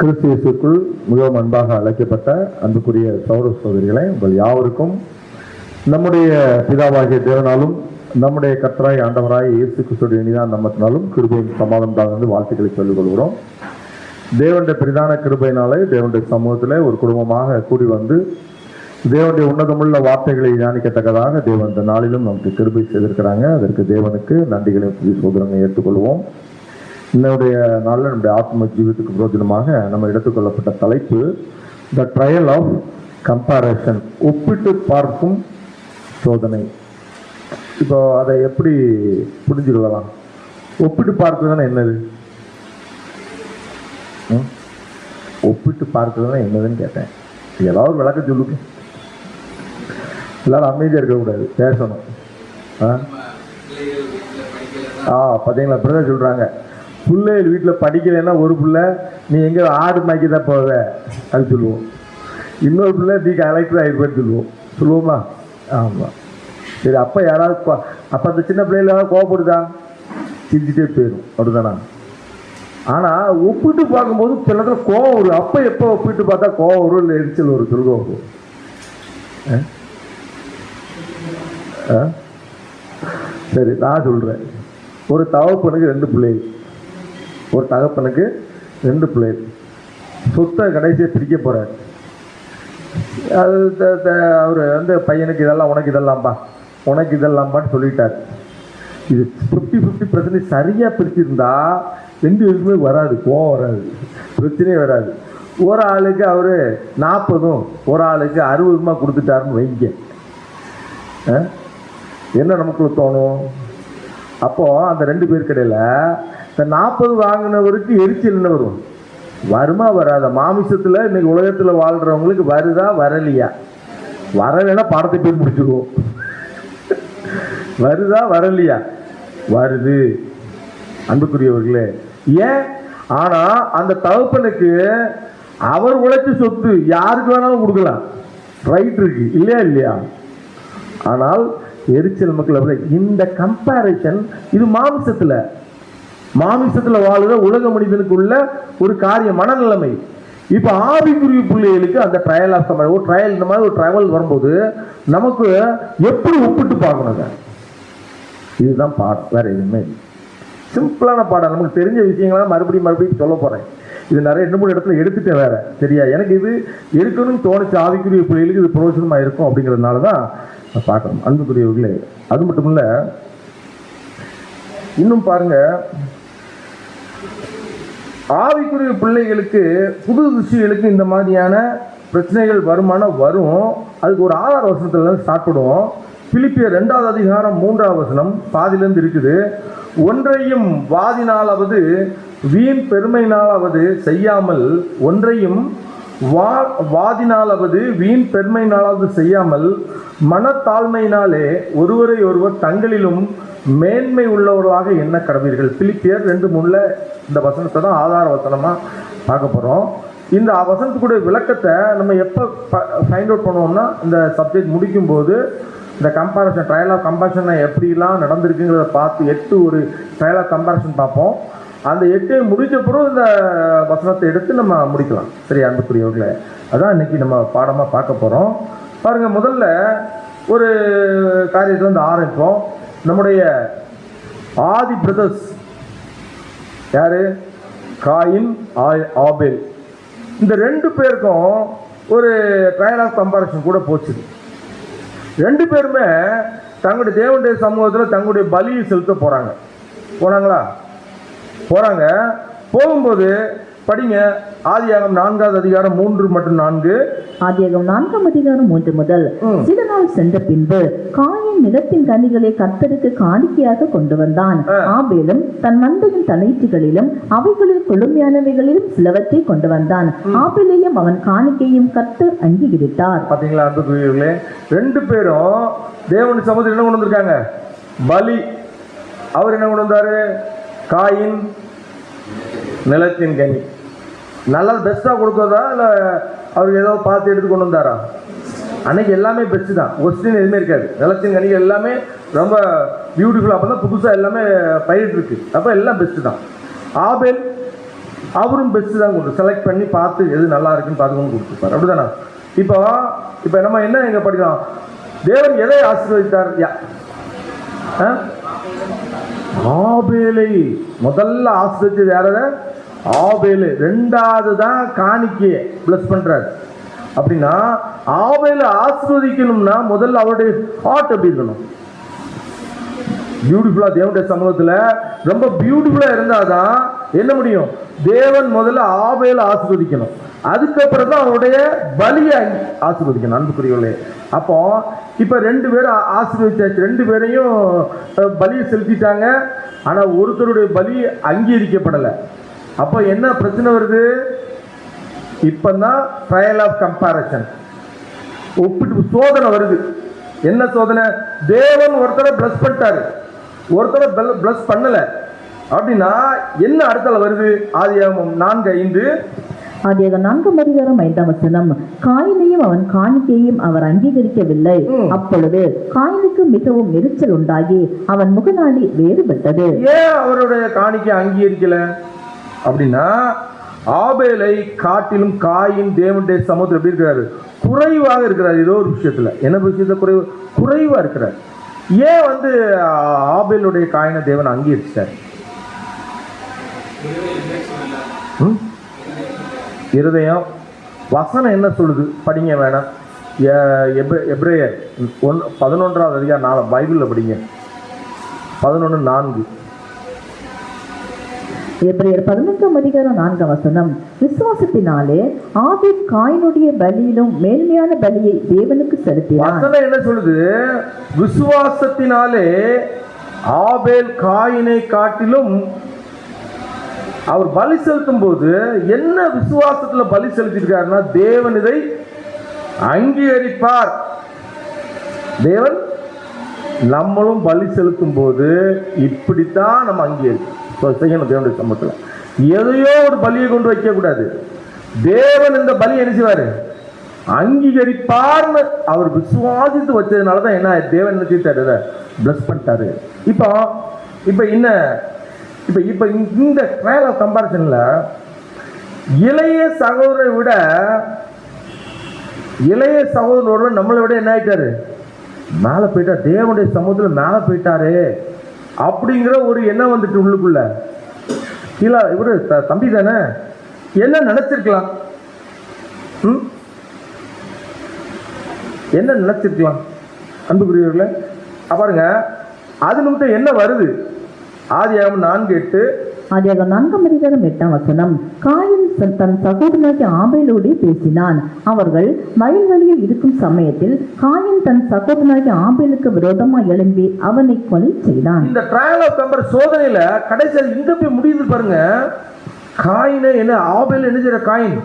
கிறிஸ்து இயேசுக்குள் மிகவும் அன்பாக அழைக்கப்பட்ட அன்புக்குரிய சகோதர சகோதரிகளை, உங்கள் யாவருக்கும் நம்முடைய பிதாவாகிய தேவனாலும் நம்முடைய கர்த்தராய் ஆண்டவராய் இயேசு கிறிஸ்துவின் இனிதான நாமத்தினாலும் கிருபையின் சமாதானத்தால் வந்து வாழ்த்துக்களை சொல்லிக் கொள்கிறோம். தேவனுடைய பிரதான கிருபையினாலே தேவனுடைய சமூகத்திலே ஒரு குடும்பமாக கூடி வந்து தேவனுடைய உன்னதமுள்ள வார்த்தைகளை தியானிக்கத்தக்கதாக தேவன் இந்த நாளிலும் நமக்கு கிருபை செய்திருக்கிறாங்க. அதற்கு தேவனுக்கு நன்றிகளை சோதரங்களை ஏற்றுக்கொள்வோம். இன்னுடைய நாளில் நம்முடைய ஆத்ம ஜீவித்துக்கு பிரயோஜனமாக நம்ம எடுத்துக்கொள்ளப்பட்ட தலைப்பு த ட்ரையல் ஆஃப் கம்பேரிசன், ஒப்பிட்டு பார்க்கும் சோதனை. இப்போ அதை எப்படி புரிஞ்சுக்கலாம்? ஒப்பிட்டு பார்க்குறதுனா என்னது? ஒப்பிட்டு பார்க்குறதுனா என்னதுன்னு கேட்டேன். ஏதாவது விளக்க சொல்லுங்க. எல்லாரும் அமைதியாக இருக்கக்கூடாது, பேசணும். பார்த்தீங்களா, அப்படிதான் சொல்கிறாங்க. பிள்ளைகள் வீட்டில் படிக்கலைன்னா ஒரு பிள்ளை நீ எங்கே ஆடு மாக்கி தான் போவ அது சொல்லுவோம். இன்னொரு பிள்ளை நீ கலெக்டர் ஆகிருப்பேன்னு சொல்லுவோமா? ஆமாம். சரி, அப்போ யாராவது அப்போ அந்த சின்ன பிள்ளைகள் ஏதாவது கோவப்படுதா? சிரிச்சுட்டே போயிடும், அப்படிதானா? ஆனால் ஒப்பிட்டு பார்க்கும்போது சில இடத்துல கோவம் வரும். அப்போ எப்போ ஒப்பிட்டு பார்த்தா கோவம் வரும், இல்லை எரிச்சல் வரும்? சொல்லுங்க வரும். சரி, நான் சொல்கிறேன். ஒரு தகப்பனுக்கு 2 பிள்ளைகள், ஒரு தகப்பனுக்கு 2 பிள்ளைகள். சொத்தை கடைசியை பிரிக்க போகிறார். அது அவர் வந்து பையனுக்கு இதெல்லாம் உனக்கு இதெல்லாம்பா, உனக்கு இதெல்லாம்பான்னு சொல்லிட்டார். இது 50-50% சரியாக பிரிச்சிருந்தா 2 பேருக்குமே வராது, கோவம் வராது, பிரச்சனையே வராது. ஒரு ஆளுக்கு அவர் 40, ஒரு ஆளுக்கு 60 கொடுத்துட்டாருன்னு வைங்க, என்ன நமக்குள்ள தோணும்? அப்போது அந்த 2 பேருக்கு இடையில இந்த 40 வாங்கினவருக்கு எரிச்சல் என்ன வரும்? வருமா வராத? மாமிசத்தில் இன்னைக்கு உலகத்தில் வாழ்கிறவங்களுக்கு வருதா வரலையா? வரலைன்னா படத்தை போய் முடிச்சுடுவோம். வருதா வரலையா? வருது, அன்புக்குரியவர்களே. ஏன்? ஆனால் அந்த தகப்பனுக்கு அவர் உழைச்சி சொத்து யாருக்கு வேணாலும் கொடுக்கலாம், ரைட் இருக்கு, இல்லையா? ஆனால் எரிச்சல் மக்கள் இந்த கம்பேரிசன், இது மாமிசத்தில் வாழுற உலக மனிதனுக்குள்ள ஒரு காரியம், மனநிலைமை. இப்போ ஆவிக்குரிய பிள்ளைகளுக்கு அந்த ட்ரையல் ஆஃப் ஒரு ட்ரையல், இந்த மாதிரி ஒரு ட்ரையல் வரும்போது நமக்கு எப்படி ஒப்பிட்டு பார்க்கணுங்க? இதுதான் பாடம், வேற எதுவுமே சிம்பிளான பாடம். நமக்கு தெரிஞ்ச விஷயங்களா மறுபடியும் சொல்ல போறேன். இது நிறைய 2-3 இடத்துல எடுத்துட்டேன் வேற, சரியா? எனக்கு இது எடுக்கணும்னு தோணுச்சு. ஆவிக்குரிய பிள்ளைகளுக்கு இது பிரயோஜனமா இருக்கும் அப்படிங்கிறதுனால தான் பார்க்கணும். அன்புக்குரியவர்களே, அது மட்டும் இல்லை, இன்னும் பாருங்க, ஆவிக்குரிய பிள்ளைகளுக்கு புது விஷயங்களுக்கு இந்த மாதிரியான பிரச்சனைகள் வரும். அதுக்கு ஒரு ஆதார வசனத்துல ஸ்டார்ட் பண்ணுவோம். பிலிப்பியர் 2வது அதிகாரம் 3வது வசனம் பாதியிலிருந்து இருக்குது. ஒன்றையும் வாதினாலாவது வீண் பெருமையினாலாவது செய்யாமல், ஒன்றையும் வாதினாலாவது வீண் பெருமையினாலாவது செய்யாமல் மனத்தாழ்மையினாலே ஒருவரை ஒருவர் தங்களிலும் மேன்மை உள்ளவர்களாக என்ன கடவீர்கள். பிலிப்பியர் 2:3 இந்த வசனத்தை தான் ஆதார வசனமாக பார்க்க போகிறோம். இந்த வசனத்துக்குடைய விளக்கத்தை நம்ம எப்போ ஃபைண்ட் அவுட் பண்ணுவோம்னா, இந்த சப்ஜெக்ட் முடிக்கும்போது இந்த கம்பேரிசன், ட்ரையல் ஆஃப் கம்பேரிசன் எப்படிலாம் நடந்திருக்குங்கிறத பார்த்து 8 ஒரு ட்ரையல் ஆஃப் கம்பேரிசன் பார்ப்போம். அந்த 8 முடித்த பிறகு இந்த வசனத்தை எடுத்து நம்ம முடிக்கலாம். சரி, அன்புக்குரியவர்களே, அதான் இன்னைக்கு நம்ம பாடமாக பார்க்க போகிறோம். பாருங்கள், முதல்ல ஒரு காரியத்தை வந்து ஆரம்பிப்போம். நம்முடைய ஆதி பிரதர்ஸ் யாரு? காயின், ஆபேல். இந்த 2 பேருக்கும் ஒரு ட்ரையல் ஆஃப் கம்பேரிசன் கூட போச்சு. 2 பேருமே தங்களுடைய தேவனுடைய சமூகத்தில் தங்களுடைய பலியை செலுத்த போறாங்களா? போறாங்க. போகும்போது படிங்க, ஆதியாகமம் 4வது அதிகாரம் 3 மற்றும் 4. ஆதியாகமம் 4ஆம் அதிகாரம் 3 முதல். சில நாள் சென்ற பின்பு காயின் நிலத்தின் கனிகளை கர்த்தருக்கு காணிக்கையாக கொண்டு வந்தான். ஆபேலும் தன் மந்தையின் தலையீற்றுகளிலும் அவைகளில் கொழுமையானவைகளிலும் சிலவற்றை கொண்டு வந்தான். ஆபேலையும் அவன் காணிக்கையும் கர்த்தர் அங்கீகரித்தார். பாத்தீங்களா அன்புக்குரியவர்களே, 2 பேரும் தேவனுடைய சமூகத்தில் என்ன கொண்டு வந்திருக்காங்க? பலி. அவர் என்ன கொண்டு வந்தாரு? காயின் நிலத்தின் கனி. நல்லா பெஸ்ட்டாக கொடுத்ததா இல்லை அவருக்கு ஏதோ பார்த்து எடுத்து கொண்டு வந்தாரா? அன்னைக்கு எல்லாமே பெஸ்ட் தான், ஒஸ்டின் எதுவுமே இருக்காது. நிலத்தின் கனிகள் எல்லாமே ரொம்ப பியூட்டிஃபுல்லாக, அப்போ தான் புதுசாக எல்லாமே பயிர் இருக்கு, அப்போ எல்லாம் பெஸ்ட்டு தான். ஆபேல் அவரும் பெஸ்ட்டு தான் கொடுத்து செலக்ட் பண்ணி பார்த்து எது நல்லா இருக்குன்னு பார்த்து கொண்டு கொடுத்துருப்பார், அப்படிதானே? இப்போ நம்ம என்ன எங்கே படிக்கலாம், தேவன் எதை ஆசீர்வதித்தார்? ஆபேலை முதல்ல ஆசீர்வதித்தது யாரத? ஆபேலு. ரெண்டாவது தான் காணிக்கையை பிளஸ் பண்றாரு. அப்படின்னா ஆபேலை ஆசீர்வதிக்கணும்னா முதல்ல அவருடைய ஹார்ட் எப்படி இருக்கணும்? பியூட்டிஃபுல்லா, தேவனுடைய சமூகத்துல ரொம்ப பியூட்டிஃபுல்லா இருந்தாதான் என்ன முடியும்? தேவன் முதல்ல ஆபேலை ஆசீர்வதிக்கணும், அதுக்கப்புறம் தான் அவருடைய பலியை ஆசீர்வதிக்கணும். அன்புக்குரியவர்களே, அப்போ இப்ப 2 பேரும் ஆசீர்வதிச்சாச்சு, 2 பேரையும் பலியை செலுத்திட்டாங்க. ஆனா ஒருத்தருடைய பலி அங்கீகரிக்கப்படலை. அப்போ என்ன பிரச்சனை வருது? இப்பதான் ட்ரையல் ஆஃப் கம்பேரிசன், ஒப்பிட்டு சோதனை வருது. என்ன சோதனை? தேவன் ஒருத்தரை பிளஸ் பண்ணிட்டாரு, ஒருத்தரை பிளஸ் பண்ணல. அப்படின்னா என்ன அடுத்தல வருது? ஆதியாகமம் 4:5. ஆதியாகமம் 4:5 காயினையும் அவன் காணிக்கையையும் அவர் அங்கீகரிக்கவில்லை. அப்பொழுது காயினுக்கு மிகவும் எரிச்சல் உண்டாகி அவன் முகநாடி வேறுபட்டது. ஏன் அவருடைய காணிக்கை அங்கீகரிக்கல அப்படின்னா, ஆபேலை காட்டிலும் காயின் தேவனுடைய சமூகத்தில் எப்படி இருக்கிறாரு? குறைவாக இருக்கிறார். ஏதோ ஒரு விஷயத்துல, என்ன விஷயத்துல குறைவா இருக்கிறார். ஏன் ஆபேலுடைய காயினை தேவன் அங்கீகரிச்சார்? இருதயம். வசனம் என்ன சொல்லுது படிங்க, வேணாம். எபிரேயர் 11வது அதிகாரம் 4 பைபிள்ல படிங்க, 11:4. எபிரேயர் 11:4 விசுவாசத்தினாலே ஆபேல் காயினுடைய பலியிலும் மேன்மையான பலியை தேவனுக்கு செலுத்தினான். வசனம் என்ன சொல்லுது? விசுவாசத்தினாலே ஆபேல் காயினை காட்டிலும் அவர் பலி செலுத்தும் போது என்ன விசுவாசத்துல பலி செலுத்திருக்காருன்னா, தேவன் இதை அங்கீகரிப்பார். தேவன் நம்மளும் பலி செலுத்தும் போது இப்படித்தான் நம்ம அங்கீகரிப்போம். தேவனுடைய சமூகத்தில் எதையோ ஒரு பலியை கொண்டு வைக்க கூடாது. தேவன் இந்த பலி என்ன செய்வாரு? அங்கீகரிப்பார்னு அவர் விசுவாசித்து வச்சதுனாலதான் என்ன தேவன் என்ன செய்தாரு? பிளஸ் பண்ணிட்டாரு. இப்ப இந்த ட்ரையல் ஆஃப் கம்பேரிசன்ல இளைய சகோதரரை விட இளைய சகோதரர் நம்மளை விட என்ன ஆயிட்டாரு? மேல போயிட்டார், தேவனுடைய சமூகத்துல மேல போயிட்டாரு அப்படிங்கிற ஒரு எண்ணம் வந்துட்டு உள்ளுக்குள்ள. இல்ல இவரு தம்பி தானே, என்ன நினைச்சிருக்கலாம்? என்ன நினைச்சிருக்கலாம்? அன்புக்குரியவர்களே, பாருங்க, அது நிமித்தம் என்ன வருது? ஆதியாகமம் 4:8. ஆதியாகமம் 4:8 காயின் தன் சகோதரனாகிய ஆபேலோடு பேசினான். அவர்கள் வயல்வெளியில் இருக்கும் சமயத்தில் காயின் தன் சகோதரனாகிய ஆபேலுக்கு விரோதமாக எழும்பி அவனை கொலை செய்தான். இந்த ட்ரையல் ஆஃப் கம்பேரிசன் சோதனையில கடைசியில் இங்க போய் முடியுது பாருங்க. காயினை என்ன ஆபேல் என்ன செய்யற? காயின்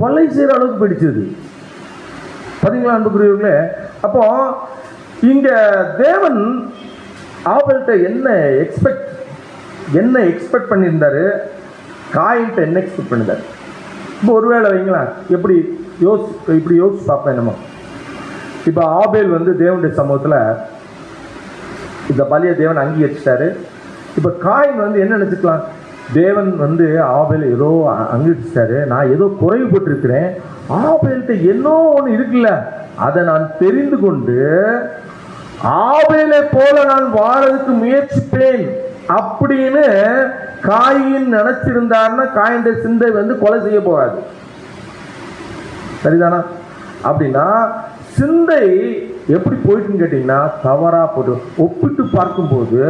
கொலை செய்யற அளவுக்கு போயிடுச்சு. பாத்தீங்களா அன்புக்குரியவர்களே? அப்போ இங்க தேவன் ஆபேல்கிட்ட என்ன எக்ஸ்பெக்ட் பண்ணியிருந்தாரு, காயின்ட்ட என்ன எக்ஸ்பெக்ட் பண்ணிருந்தாரு? இப்போ ஒருவேளை வைங்களா, இப்படி யோசிச்சு பார்ப்பேன் நம்ம. இப்போ ஆபேல் தேவனுடைய சமூகத்தில் இந்த பலியை தேவன் அங்கீகரிச்சிட்டாரு. இப்போ காயின் என்ன நினைச்சுக்கலாம்? தேவன் ஆபேல் ஏதோ அங்கீகரிச்சிட்டாரு, நான் ஏதோ குறைவுபட்டு இருக்கிறேன், ஆபேல்கிட்ட என்னோ ஒன்று இருக்குல்ல, அதை நான் தெரிந்து கொண்டு ஆபேலை போல நான் வாழறதுக்கு முயற்சிப்பேன் அப்படின்னு காயின் நினைச்சிருந்தாருன்னா காயினுடைய சிந்தை கொலை செய்ய போகாது. சரிதானா? அப்படின்னா சிந்தை எப்படி போயிட்டுன்னு கேட்டீங்கன்னா தவறா போட்டு ஒப்பிட்டு பார்க்கும்போது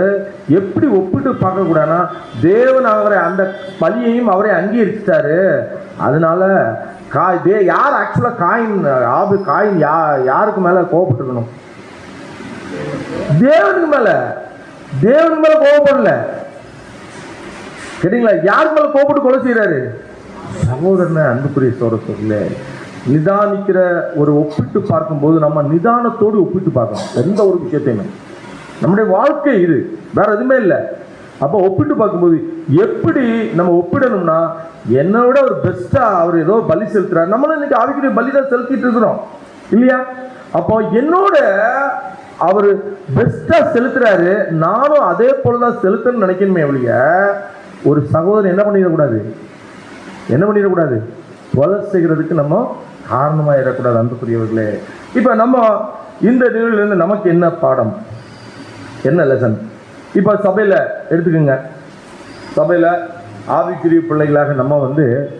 எப்படி ஒப்பிட்டு பார்க்க கூடாதுன்னா, தேவன் அவரை அந்த பலியையும் அவரை அங்கீகரிச்சிட்டாரு. அதனால யார் ஆக்சுவலா காயின் யாருக்கு மேல கோபப்பட்டிருக்கணும்? தேவனுக்கு மேல கோபப்படல. கேட்டீங்களா? யாருக்கு மேல கோபப்பட்டு கொலை செய்யறாரு? சகோதரனை அன்புக்குரிய சோதரத்துல நிதானிக்கிற ஒரு ஒப்பிட்டு பார்க்கும்போது நம்ம நிதானத்தோடு ஒப்பிட்டு பார்க்கணும் எந்த ஒரு விஷயத்தையுமே. நம்முடைய வாழ்க்கை இது, வேற எதுவுமே இல்லை. அப்போ ஒப்பிட்டு பார்க்கும்போது எப்படி நம்ம ஒப்பிடணும்னா, என்னை விட ஒரு பெஸ்டா அவர் ஏதோ பலி செலுத்துறாரு, நம்மளும் இன்னைக்கு ஆவிக்குரிய பலி தான் செலுத்திட்டு இருக்கிறோம் இல்லையா? அப்போ என்னோட அவர் பெஸ்டா செலுத்துறாரு, நானும் அதே போலதான் செலுத்தணும்னு நினைக்கணுமே ஒழிய ஒரு சகோதரன் என்ன பண்ணிடக்கூடாது கொலை செய்கிறதுக்கு நம்ம காரணமாயிடக்கூடாது. அன்புக்குரியவர்களே, இப்ப நம்ம இந்த நிகழ்வுலேருந்து நமக்கு என்ன பாடம், என்ன லெசன்? இப்ப சபையில எடுத்துக்கோங்க, சபையில ஆவிக்குரிய பிள்ளைகளாக நம்ம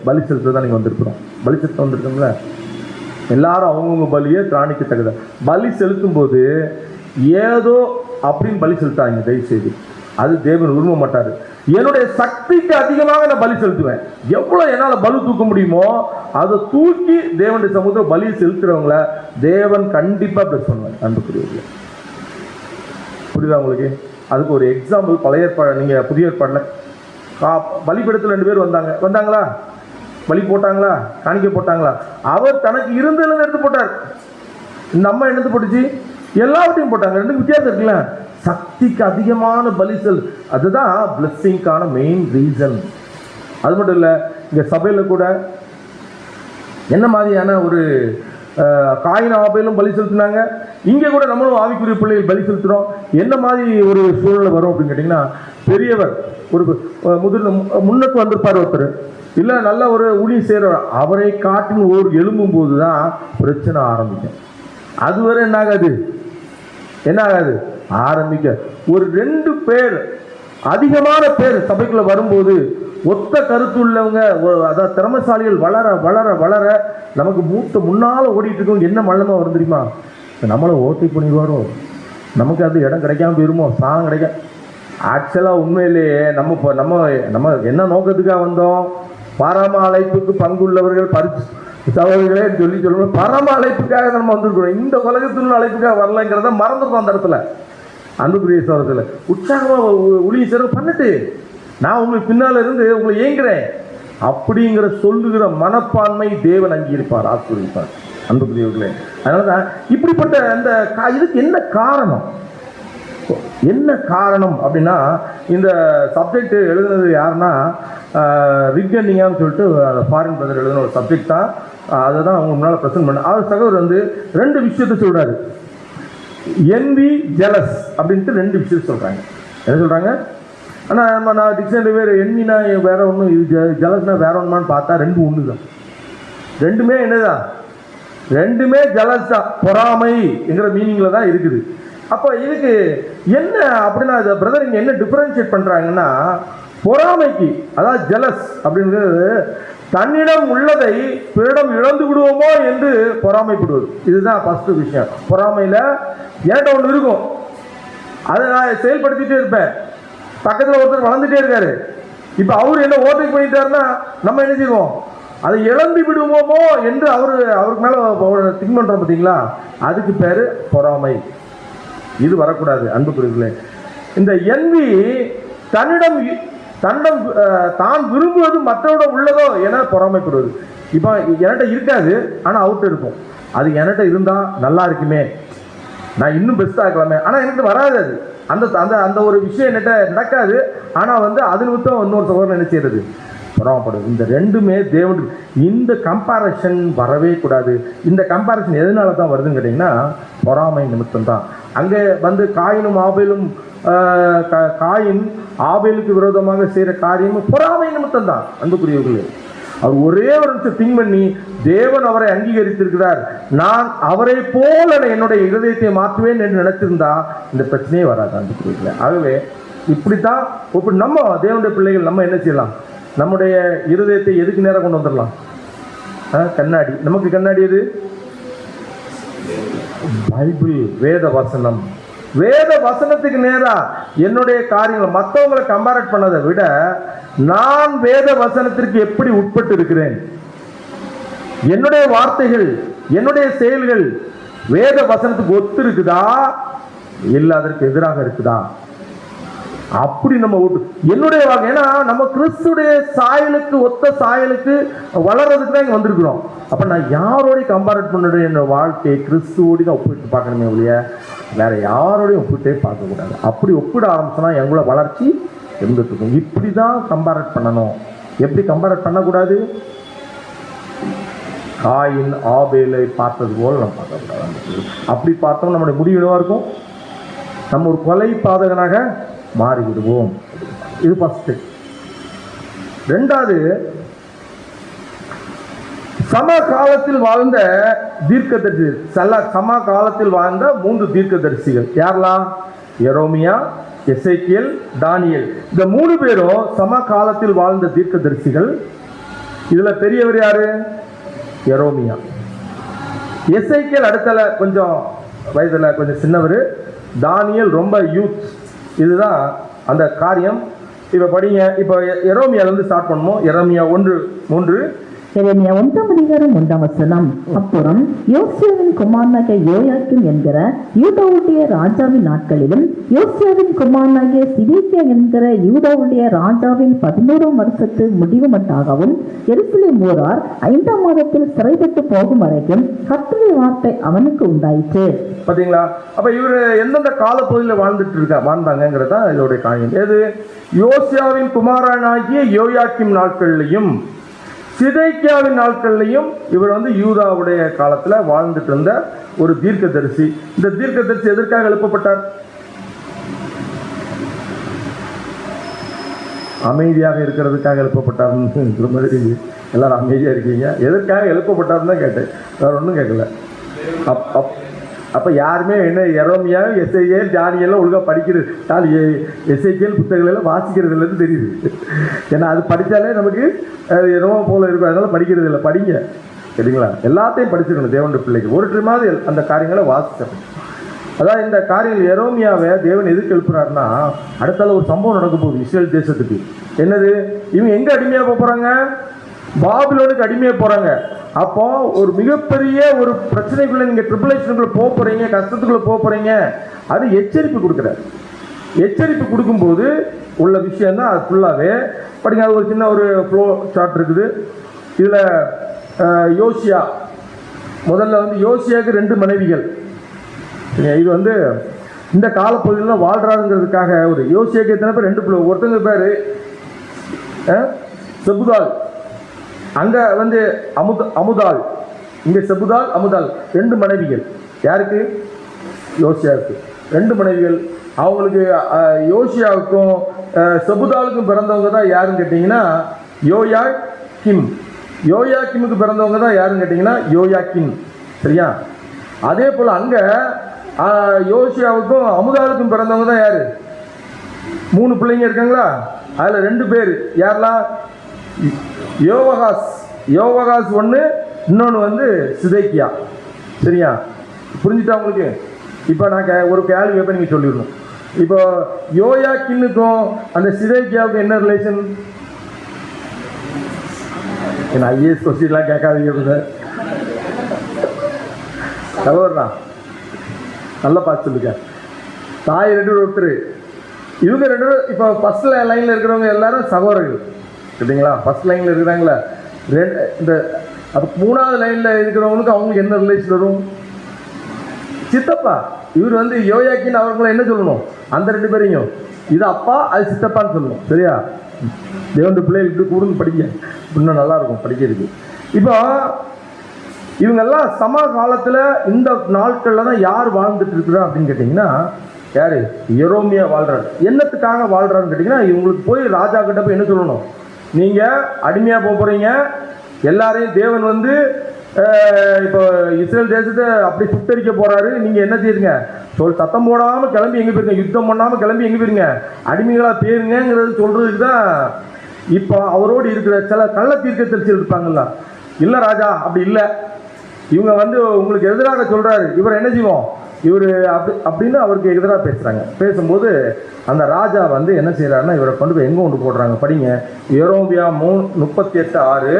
பலி செலுத்த தான் நீங்க வந்திருக்கிறோம். பலி செலுத்த வந்திருக்கோம்ல, எல்லாரும் அவங்கவுங்க பலியை திராணிக்கத்தக்கத பலி செலுத்தும் போது ஏதோ அப்படின்னு பலி செலுத்தாங்க. தயவு செய்து அது தேவன் விரும்ப மாட்டாரு. என்னுடைய சக்திக்கு அதிகமாக நான் பலி செலுத்துவேன். எவ்வளவு என்னால பலு தூக்க முடியுமோ அதை தூக்கி தேவனுடைய சமூகத்தை பலி செலுத்துறவங்கள தேவன் கண்டிப்பா பிளஸ் பண்ணுவார். அன்புக்குரியவர்களே, புரியுதா உங்களுக்கு? அதுக்கு ஒரு எக்ஸாம்பிள் பழைய ஏற்பாடு, நீங்க புதிய ஏற்பாடுல பலிபீடத்தில் 2 பேர் வந்தாங்களா? பலி போட்டாங்களா? காணிக்கை போட்டாங்களா? அவர் தனக்கு இருந்ததுல எடுத்து போட்டார். இந்த அம்மா என்னது போட்டுச்சு? எல்லாவற்றையும் போட்டாங்க. ரெண்டுக்கு வித்தியாசம் இருக்குல்ல. சக்திக்கு அதிகமான பலி செல், அதுதான் பிளெஸிங்கான மெயின் ரீசன். அது மட்டும் இல்லை, இங்க சபையில கூட என்ன மாதிரியான ஒரு காயின் ஆபேலும் பலி செலுத்தினாங்க, இங்க கூட நம்மளும் ஆவிக்குரிய பிள்ளைகள் பலி செலுத்துறோம். என்ன மாதிரி ஒரு சூழ்நிலை வரும் அப்படின்னு கேட்டீங்கன்னா, பெரியவர் ஒரு முன்னுக்கு வந்திருப்பார் ஒருத்தர், இல்ல நல்ல ஒரு ஊழியம் செய்யறவர், அவரை காட்டின்னு ஒரு எழும்பும் போதுதான் பிரச்சனை ஆரம்பிக்கும். அதுவரை என்ன ஆகாது ஆரம்பிக்க. ஒரு 2 பேர் அதிகமான பேர் சபைக்குள்ள வரும்போது ஒத்த கருத்து உள்ளவங்க, அதாவது திறமைசாலிகள் வளர வளர வளர நமக்கு முன்னால ஓடிட்டு இருக்கவங்க என்ன மல்லமா வரும் தெரியுமா? நம்மளை ஓட்டி பண்ணிடுவாரோ, நமக்கு அது இடம் கிடைக்காம போயிருமோ, சாகம் கிடைக்க. ஆக்சுவலா உண்மையிலேயே நம்ம என்ன நோக்கத்துக்காக வந்தோம்? பரம அழைப்புக்கு பங்குள்ளவர்கள் சகோதரிகளே சொல்லணும், பரம அழைப்புக்காக நம்ம வந்திருக்கிறோம். இந்த உலகத்தில் அழைப்புக்காக வரலைங்கிறத மறந்துருக்கோம். அந்த இடத்துல அன்புக்குரிய சகோதரத்துல உற்சாகமா ஊழியம் சேர பண்ணிட்டு நான் உங்களுக்கு பின்னால இருந்து உங்களை ஏங்குறேன் அப்படிங்கிற சொல்லுகிற மனப்பான்மை தேவன் அங்கீகரிப்பார், ஆசீர்வதிப்பார். அன்புக்குரியவர்களே, அதனாலதான் இப்படிப்பட்ட அந்த இதுக்கு என்ன காரணம் அப்படின்னா, இந்த சப்ஜெக்ட் எழுதுனது யாருன்னா ரிக்கன்னிங்கான்னு சொல்லிட்டு ஃபாரின் பிரதர் எழுதின ஒரு சப்ஜெக்ட் தான். அதை தான் அவங்க முன்னால் ப்ரெசென்ட் பண்ண. அவர் சகோதரர் 2 விஷயத்தை சொல்றாரு. என்வி, ஜெலஸ் அப்படின்ட்டு 2 விஷயத்தை சொல்றாங்க. என்ன சொல்றாங்க? ஆனால் நான் டிக்ஷனரி வேறு, என்வினா வேற ஒன்று, இது ஜெலஸ்னா வேற ஒன்றுமான்னு பார்த்தா 2 ஒன்று தான். 2மே என்னதான்? 2மே ஜெலஸ் தான், பொறாமைங்கிற மீனிங்ல தான் இருக்குது. அப்போ இதுக்கு என்ன அப்படின்னா, பிரதர் இங்க என்ன டிஃபரன்ஷியேட் பண்றாங்கன்னா, பொறாமைக்கு, அதாவது ஜெலஸ் அப்படிங்கிறது தன்னிடம் உள்ளதை பிறரிடம் இழந்து விடுவோமோ என்று பொறாமைப்படுவது. இதுதான் ஃபர்ஸ்ட் விஷயம். பொறாமையில என்கிட்ட ஒன்று இருக்கும், அதை நான் செயல்படுத்திட்டே இருப்பேன். பக்கத்தில் ஒருத்தர் வளர்ந்துட்டே இருக்காரு, இப்போ அவர் என்ன ஓவர்டேக் பண்ணிட்டாருன்னா நம்ம என்ன செய்வோம்? அதை இழந்து விடுவோமோ என்று அவருக்கு மேல திங்க் பண்றோம் பார்த்தீங்களா? அதுக்கு பேரு பொறாமை. இது வரக்கூடாது. அன்புக்குரியவர்களே, இந்த என்வி தன்னிடம் தான் விரும்புவது மற்றவரிடம் உள்ளதோ என பொறாமைப்படுவது. இப்போ என்கிட்ட இருக்காது, ஆனால் அவர்கிட்ட இருக்கும். அது என்கிட்ட இருந்தா நல்லா இருக்குமே, நான் இன்னும் பெஸ்ட் ஆக்கலாமே, ஆனால் எனக்கு வராது. அது அந்த அந்த ஒரு விஷயம் என்கிட்ட நடக்காது, ஆனால் அதில் விட்டும் இன்னொரு சகோதரன் என்ன செய்யறது? பொறாமப்படுது. இந்த 2மே தேவன். இந்த கம்பேரிஷன் வரவே கூடாது. இந்த கம்பேரிஷன் எதனால தான் வருதுன்னு கேட்டிங்கன்னா, பொறாமை நிமித்தம் தான். அங்கே காயினும் ஆபேலும், காயின் ஆபேலுக்கு விரோதமாக செய்கிற காரியமும் பொறாமை நிமித்தம் தான். அன்புக்குரியவர்களே, அவர் ஒரே ஒரு நிமிஷம் திங்க் பண்ணி, தேவன் அவரை அங்கீகரித்திருக்கிறார், நான் அவரை போல என்னுடைய இருதயத்தை மாற்றுவேன் என்று நினைச்சிருந்தா இந்த பிரச்சனையே வராது. அன்புக்குரியவர்களே, ஆகவே இப்படித்தான் நம்ம தேவனுடைய பிள்ளைகள் நம்ம என்ன செய்யலாம்? நம்முடைய இருதயத்தை எதுக்கு நேரம் கொண்டு வந்துடலாம்? கண்ணாடி. நமக்கு கண்ணாடி எது? பைபிள், வேத வசனம். வேத வசனத்துக்கு நேரா என்னுடைய காரியங்கள் மற்றவங்களை கம்பேர் பண்ணதை விட நான் வேத வசனத்திற்கு எப்படி உட்பட்டு இருக்கிறேன், என்னுடைய வார்த்தைகள், என்னுடைய செயல்கள் வேத வசனத்துக்கு ஒத்து இருக்குதா இல்ல அதற்கு எதிராக இருக்குதா, அப்படி நம்ம என்னுடைய வாக்கு. ஏன்னா நம்ம கிறிஸ்துடைய சாயலுக்கு ஒத்த சாயலுக்கு வளர்றதுக்கு தான் இங்க வந்திருக்கிறோம். அப்ப நான் யாரோடய கம்பேர் பண்ணுறேன்? என்னோட வாழ்க்கையை கிறிஸ்துவோடு தான் ஒப்பிட்டு பார்க்கணுமே ஒழிய வேற யாரோடையும் ஒப்பிட்டே பார்க்கக்கூடாது. அப்படி ஒப்பிட ஆரம்பிச்சோன்னா எங்களோட வளர்ச்சி இருந்துட்டு இருக்கும். இப்படிதான் கம்பேர் பண்ணணும். எப்படி கம்பேர் பண்ணக்கூடாது? காயின் ஆபேலை பார்த்தது போல நம்ம பார்க்கக்கூடாது. அப்படி பார்த்தோம் நம்முடைய முடிவு என்னவா இருக்கும்? நம்ம ஒரு கொலை பாதகனாக மாறிவிடுவோம். இது ஃபர்ஸ்ட். ரெண்டாவது, சமகாலத்தில் வாழ்ந்த தீர்க்கதரிசி, சமகாலத்தில் வாழ்ந்த 3 தீர்க்கதரிசிகள் யாரெல்லாம்? எரோமியா, எசேக்கியேல், தானியேல். இந்த 3 பேரும் சமகாலத்தில் வாழ்ந்த தீர்க்கதரிசிகள். இதுல பெரியவர் யாரு? எரோமியா. எசேக்கியேல் அடுத்தல கொஞ்சம் வயதுல கொஞ்சம் சின்னவர். தானியேல் ரொம்ப யூத். இதுதான் அந்த காரியம். இப்ப படிங்க. இப்ப எரோமியால இருந்து ஸ்டார்ட் பண்ணுவோம். எரோமியா 1:3. எரேமியா 1:1. அப்புறம் யோசியாவின் குமாரனாகிய யோயாக்கிம் என்கிற யூதாவுடைய ராஜாவின் நாட்களிலும் யோசியாவின் குமாரனாகிய சிதேக்கியா என்கிற யூதாவுடைய ராஜாவின் 11ஆம் வருஷத்து முடிவு மட்டாகவும் எருசலேம் ஊரார் 5ஆம் மாதத்தில் சிறைப்பட்டு போகும் வரைக்கும் கர்த்தருடைய வார்த்தை அவனுக்கு உண்டாயிற்று. பாத்தீங்களா? அப்ப இவரு எந்தெந்த காலப்பகுதியில் வாழ்ந்தாங்கிறதா இதோடைய காரியம். எது? யோசியாவின் குமாரனாகிய யோயாக்கிம் நாட்கள்லையும் சிதேக்கியாவின் நாட்கள்லையும் இவர் யூதாவுடைய காலத்துல வாழ்ந்துட்டு இருந்த ஒரு தீர்க்கதரிசி. இந்த தீர்க்கதரிசி எதற்காக எழுப்பப்பட்டார்? அமைதியாக இருக்கிறதுக்காக எழுப்பப்பட்டார். மாதிரி எல்லாரும் அமைதியா இருக்கீங்க. எதற்காக எழுப்பப்பட்டார்னு தான் கேட்டேன், வேற ஒன்றும் கேட்கல. அப்ப யாருமே என்ன எரோமியா, எசேக்கியேல், தானியேல் ஒழுங்கா படிக்கிறது, எசேக்கியேல் புத்தகங்கள் எல்லாம் வாசிக்கிறது இல்லைன்னு தெரியுது. ஏன்னா அது படித்தாலே நமக்கு என்னவோ போல இருக்கும். அதனால படிக்கிறது இல்லை. படிங்க, சரிங்களா? எல்லாத்தையும் படிச்சுக்கணும். தேவனுடைய பிள்ளைக்கு ஒரு ட்ரிமாவது அந்த காரியங்களை வாசிக்கணும். அதான் இந்த காரியம் எரோமியாவை தேவன் எதுக்கு எழுப்புறாருன்னா, அடுத்தால ஒரு சம்பவம் நடக்க போகுது இஸ்ரேல் தேசத்துக்கு. என்னது? இவங்க எங்க அடிமையா போறாங்க? பாபிலோனுக்கு அடிமையா போறாங்க. அப்போ ஒரு மிகப்பெரிய ஒரு பிரச்சனைக்குள்ள நீங்க ட்ரிபுலேஷனுக்குள்ள போக போறீங்க, கஷ்டத்துக்குள்ள போக போறீங்க. அது எச்சரிப்பு கொடுக்குறாரு. எச்சரிப்பு கொடுக்கும்போது உள்ள விஷயம் தான் அது ஃபுல்லாவே படிங்க. அது ஒரு சின்ன ஒரு ஃப்ளோ சார்ட் இருக்குது. இதுல யோசியா முதல்ல யோசியாவுக்கு 2 மனைவிகள். இது இந்த காலப்பகுதியில் வாழ்றாருங்கிறதுக்காக ஒரு யோசியாவுக்கு எத்தனை பேர்? 2 பிள்ளை. ஒருத்தங்க பேரு செபுதால், அங்க அமுதால், இங்க செபுதால், அமுதால். 2 மனைவிகள். யாருக்கு? யோசியாவுக்கு 2 மனைவிகள். அவங்களுக்கு யோசியாவுக்கும் செபுதாலுக்கும் பிறந்தவங்க தான் யாருன்னு கேட்டீங்கன்னா யோயாக்கிம். யோயாக்கிமுக்கு பிறந்தவங்க தான் யாருன்னு கேட்டீங்கன்னா யோயாக்கிம். சரியா? அதே போல அங்க யோசியாவுக்கும் அமுதாலுக்கும் பிறந்தவங்க தான் யாரு? 3 பிள்ளைங்க இருக்காங்களா? அதுல 2 பேர் யாரெல்லாம்? யோவகாஸ் 1, இன்னொன்று சிதேக்கியா. சரியா? புரிஞ்சுட்டா உங்களுக்கு? இப்போ நான் ஒரு கேள்வி கேட்ப நீங்கள் சொல்லிடணும். இப்போ யோயாக்கின்னுக்கும் அந்த சிதேக்கியாவுக்கும் என்ன ரிலேஷன்? என்ன ஐஏஎஸ் கொஸ்டின்லாம் கேட்காதீங்க சார். சகோதரனா நல்லா பார்த்து சொல்லுங்க. தாய் 2 பேர் ஒருத்தர். இவங்க 2 பேரும் இப்போ ஃபர்ஸ்ட் லைனில் இருக்கிறவங்க எல்லாரும் சகோதரர்கள். சரிங்களா? ஃபர்ஸ்ட் லைனில் இருக்கிறாங்களா? இந்த அப்போ 3ஆவது லைனில் இருக்கிறவங்களுக்கு அவங்களுக்கு என்ன ரிலேஷன் வரும்? சித்தப்பா. இவர் யோயாக்கின் அவர்களை என்ன சொல்லணும்? அந்த 2 பேரையும் இது அப்பா, அது சித்தப்பான்னு சொல்லணும். சரியா? தேவனுடைய பிள்ளைகள் இப்படி கூர்ந்து படிக்க இன்னும் நல்லா இருக்கும் படிக்கிறதுக்கு. இப்போ இவங்கெல்லாம் சம காலத்தில் இந்த நாட்களில் தான் யார் வாழ்ந்துட்டு இருக்கிறா அப்படின்னு கேட்டிங்கன்னா யாரு? எரோமியா வாழ்றாரு. என்னத்துக்காக வாழ்றாருன்னு கேட்டிங்கன்னா, இவங்களுக்கு போய் ராஜா கிட்ட போய் என்ன சொல்லணும்? நீங்கள் அடிமையாக போக போகிறீங்க, எல்லாரையும் தேவன் இப்போ இஸ்ரேல் தேசத்தை அப்படி சுத்தரிக்க போகிறாரு. நீங்கள் என்ன செய்யுங்க? சத்தம் போடாமல் கிளம்பி எங்கே போயிருங்க, யுத்தம் பண்ணாமல் கிளம்பி எங்கே போயிருங்க, அடிமைகளாக போயிருங்கிறது சொல்கிறதுக்கு தான். இப்போ அவரோடு இருக்கிற சில கள்ள தீர்க்கதரிசிகள் இருப்பாங்கல்ல, இல்லை ராஜா அப்படி இல்லை, இவங்க உங்களுக்கு எதிராக சொல்கிறாரு, இவர் என்ன செய்வோம், இவர் அப்படின்னு அவருக்கு எதிராக பேசுகிறாங்க. பேசும்போது அந்த ராஜா என்ன செய்யறாருன்னா, இவரை கொண்டு போய் எங்கே கொண்டு போடுறாங்க? படிங்க. எரோமியா 38:6.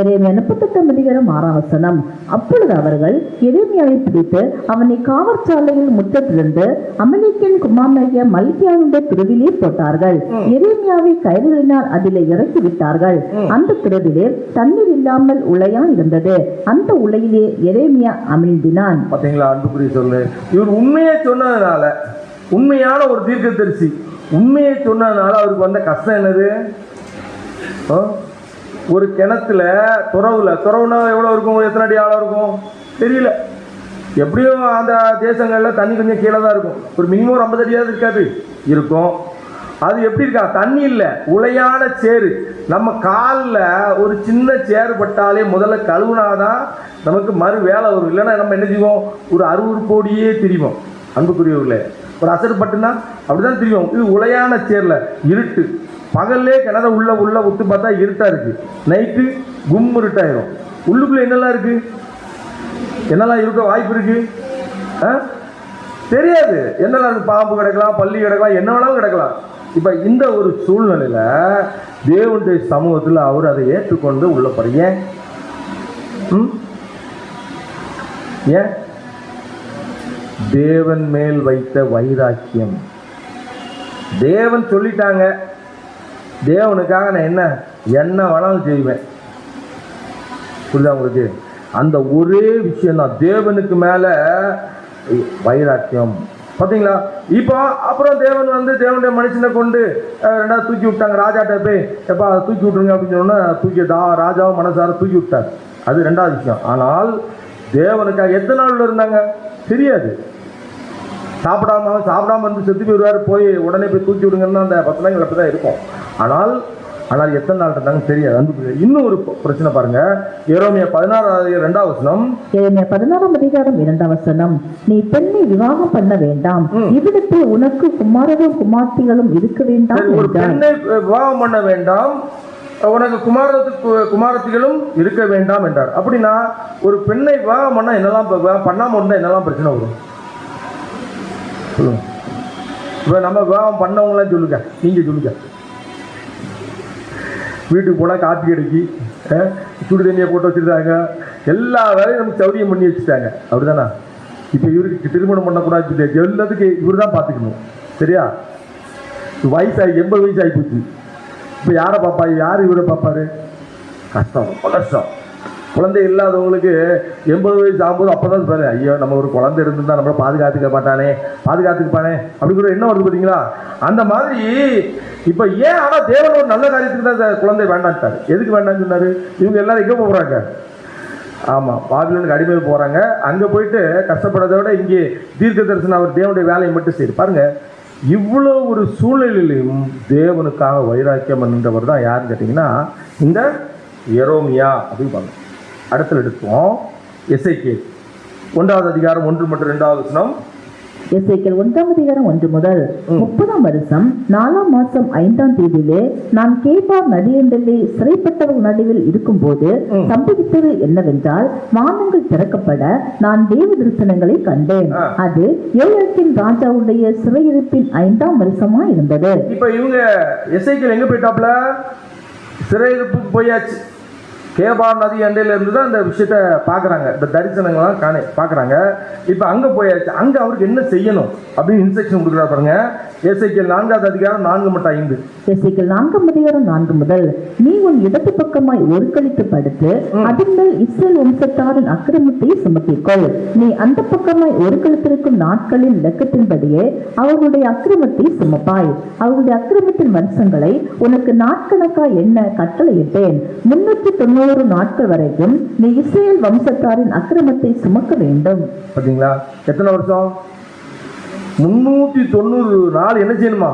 எரேமியா 38:6. அப்பொழுது அவர்கள் எரேமியாவை பிடித்து அவனை காவற்சாலையில் முற்றத்திலிருந்து அமலேக்கின் குமாரனாகிய மல்கியாவுடைய துறவிலே போட்டார்கள். எரேமியாவை கயிறுகளினால் அதிலே இறக்கி விட்டார்கள். அந்த துறவிலே தண்ணீர் இல்லாமல் உலையா இருந்தது. அந்த உலையிலே எரேமியா அமிழ்ந்தினான். பாத்தீங்களா? அன்புக்குரிய சொல்லு. இவர் உண்மையை சொன்னதுனால, உண்மையான ஒரு தீர்க்கதரிசி உண்மையை சொன்னதுனால அவருக்கு வந்த கஷ்டம் என்னது? ஒரு கிணத்துல துறவுனா எவ்வளவு இருக்கும்? எத்தனை அடி ஆழம் இருக்கும் தெரியல. எப்படியும் அந்த தேசங்கள்ல தண்ணி கொஞ்சம் கீழே தான் இருக்கும், ஒரு மினிமம் ஒரு 50 அடியாவது இருக்காது, இருக்கும். அது எப்படி இருக்கா? தண்ணி இல்லை, உளையான சேறு. நம்ம காலில் ஒரு சின்ன சேறு பட்டாலே முதல்ல கழுவுனாதான் நமக்கு மறு வேலை வரும். இல்லைன்னா நம்ம என்ன செய்வோம்? ஒரு அருவருப்போடியே திரிவோம். அன்புக்குரியவர்களே, ஒரு அசரு பட்டுனா அப்படிதான் திரிவோம். இது உளையான சேரில் இருட்டு. பகல்லே கிணறு உள்ள ஒத்து பார்த்தா இருட்டா இருக்கு, நைட்டு கும் இருட்டாயிரும். உள்ளுக்குள்ள என்னெல்லாம் இருக்கு, என்னெல்லாம் இருக்க வாய்ப்பு இருக்கு தெரியாது. என்னெல்லாம் இருக்கு? பாம்பு கிடக்கலாம், பள்ளி கிடக்கலாம், என்ன வேணாலும் கிடக்கலாம். இப்ப இந்த ஒரு சூழ்நிலையில தேவனுடைய சமூகத்தில் அவர் அதை ஏற்றுக்கொண்டு உள்ள போறீங்க. ஏன்? தேவன் மேல் வைத்த வைராக்கியம். தேவன் சொல்லிட்டாங்க, தேவனுக்காக நான் என்ன வேணாலும் செய்வேன். புரியுதா உங்களுக்கு? அந்த ஒரே விஷயம் தான், தேவனுக்கு மேல வைராக்கியம். பார்த்தீங்களா? இப்போ அப்புறம் தேவன் வந்து தேவனுடைய மனுஷனை கொண்டு ரெண்டாவது தூக்கி விட்டாங்க. ராஜாட்ட போய் எப்பா தூக்கி விட்டுருங்க அப்படின்னு சொன்னா தூக்கி ராஜாவும் மனசார தூக்கி விட்டார். அது ரெண்டாவது விஷயம். ஆனால் தேவனுக்காக எத்தனை நாள் இருந்தாங்க தெரியாது. சாப்பிடாம வந்து செத்து போயிடுவார், போய் உடனே போய் தூக்கி விடுங்கன்னா அந்த 10 நாள் அப்படி தான் இருக்கும். ஆனால் எத்தனை நாள் இருந்தாங்க தெரியாது. இன்னும் ஒரு பிரச்சனை பாருங்க. எரேமியா 16:2 எரேமியா 16:2 நீ பெண்ணை விவாகம் பண்ண வேண்டாம், இவ்விடத்தில் உனக்கு குமாரரும் குமார்த்திகளும் இருக்க வேண்டாம். ஒரு பெண்ணை விவாகம் பண்ண வேண்டாம், உனக்கு குமாரத்திகளும் இருக்க வேண்டாம் என்றார். அப்படின்னா ஒரு பெண்ணை விவாகம் பண்ணா என்னெல்லாம் பண்ணாம இருந்தா என்னெல்லாம் பிரச்சனை வரும் சொல்லுங்க. இப்ப நம்ம விவாகம் பண்ணவங்களாம் சொல்லுங்க, நீங்க சொல்லுங்க. வீட்டுக்கு போனால் காப்பி கடைக்கு சுடு தண்ணியை போட்டு வச்சுருந்தாங்க, எல்லா வேலையும் நமக்கு சௌரியம் பண்ணி வச்சுட்டாங்க. அப்படிதானா? இப்போ இவருக்கு திருமணம் பண்ணக்கூடாது, எல்லாத்துக்கும் இவர் தான் பார்த்துக்கணும். சரியா? வயசாகி 80 வயசு ஆகி போச்சு. இப்போ யாரை பார்ப்பா? யார் இவரை பார்ப்பாரு? கஷ்டம், ரொம்ப கஷ்டம். குழந்தை இல்லாதவங்களுக்கு 80 வயசு ஆகும்போது அப்போதான் பாரு, ஐயோ நம்ம ஒரு குழந்தை இருந்திருந்தா நம்மளை பாதுகாத்துக்குப்பானே அப்படி கூட என்ன வருது பார்த்தீங்களா? அந்த மாதிரி இப்போ ஏன்? ஆனால் தேவன் ஒரு நல்ல காரியத்துக்கு தான் அந்த குழந்தை வேண்டான்ட்டாரு. எதுக்கு வேண்டாம்னு சொன்னாரு? இவங்க எல்லாரும் எங்கே போகிறாங்க? ஆமாம், பாபிலோனுக்கு அடிமை போகிறாங்க. அங்கே போயிட்டு கஷ்டப்படுறதை விட இங்கே தீர்க்க தரிசனம் அவர் தேவனுடைய வேலையை மட்டும் செய்து பாருங்க. இவ்வளோ ஒரு சூழ்நிலையிலும் தேவனுக்காக வைராக்கியம் என்றவர் தான் யாருன்னு கேட்டிங்கன்னா இந்த எரேமியா அப்படின்னு பாருங்க. அடுத்தது எடுப்போம். எசேக்கியேல் 1 அதிகாரம் 1 மற்றும் 2 எசேக்கியேல் 1 முதல் 30 4 மாசம் 5 தேதியிலே நான் கேபார் நதியண்டலே சிறைப்பட்டவர் நடுவில் இருக்கும் போது சம்பவித்தது என்னவென்றால், வானங்கள் திறக்கப்பட நான் தேவ தரிசனங்களை கண்டேன். அது யோயாக்கீம் ராஜாவுடைய சிறையிருப்பின் 5ஆம் வருஷமா இருந்தது. இப்ப இவங்க எசேக்கியேல் எங்க போயிட்டாப்ல? சிறையிருப்புக்கு போயாச்சு. கேபார் நதி அண்டையில இருந்து தான் இந்த விஷயத்த பார்க்குறாங்க, இந்த தரிசனங்கள்லாம் பார்க்குறாங்க. இப்போ அங்கே போயாச்சு. அங்கே அவருக்கு என்ன செய்யணும் அப்படின்னு இன்ஸ்ட்ரக்ஷன் கொடுக்குறா பாருங்க. எசேக்கியேல் 4 அதிகாரம் 4 மற்றும் 5. எசேக்கியேல் 4 அதிகாரம் 4 முதல் நீ உன் இடது பக்கமாய் ஒரு கழித்து படுத்து அதன் மேல் இஸ்ரேல் வம்சத்தாரின் அக்கிரமத்தை சுமத்திக்கொள். நீ அந்த பக்கமாய் ஒரு கழித்திருக்கும் நாட்களின் இலக்கத்தின்படியே அவர்களுடைய அக்கிரமத்தை சுமப்பாய். அவர்களுடைய அக்கிரமத்தின் வருஷங்களை உனக்கு நாட்கணக்காய் எண்ண கட்டளையிட்டேன். 390 நாட்கள் வரைக்கும் நீ இஸ்ரேல் வம்சத்தாரின் அக்கிரமத்தை சுமக்க வேண்டும். பாத்தீங்களா? எத்தனை வருஷம்? 390 நாள் என்ன செய்யணுமா?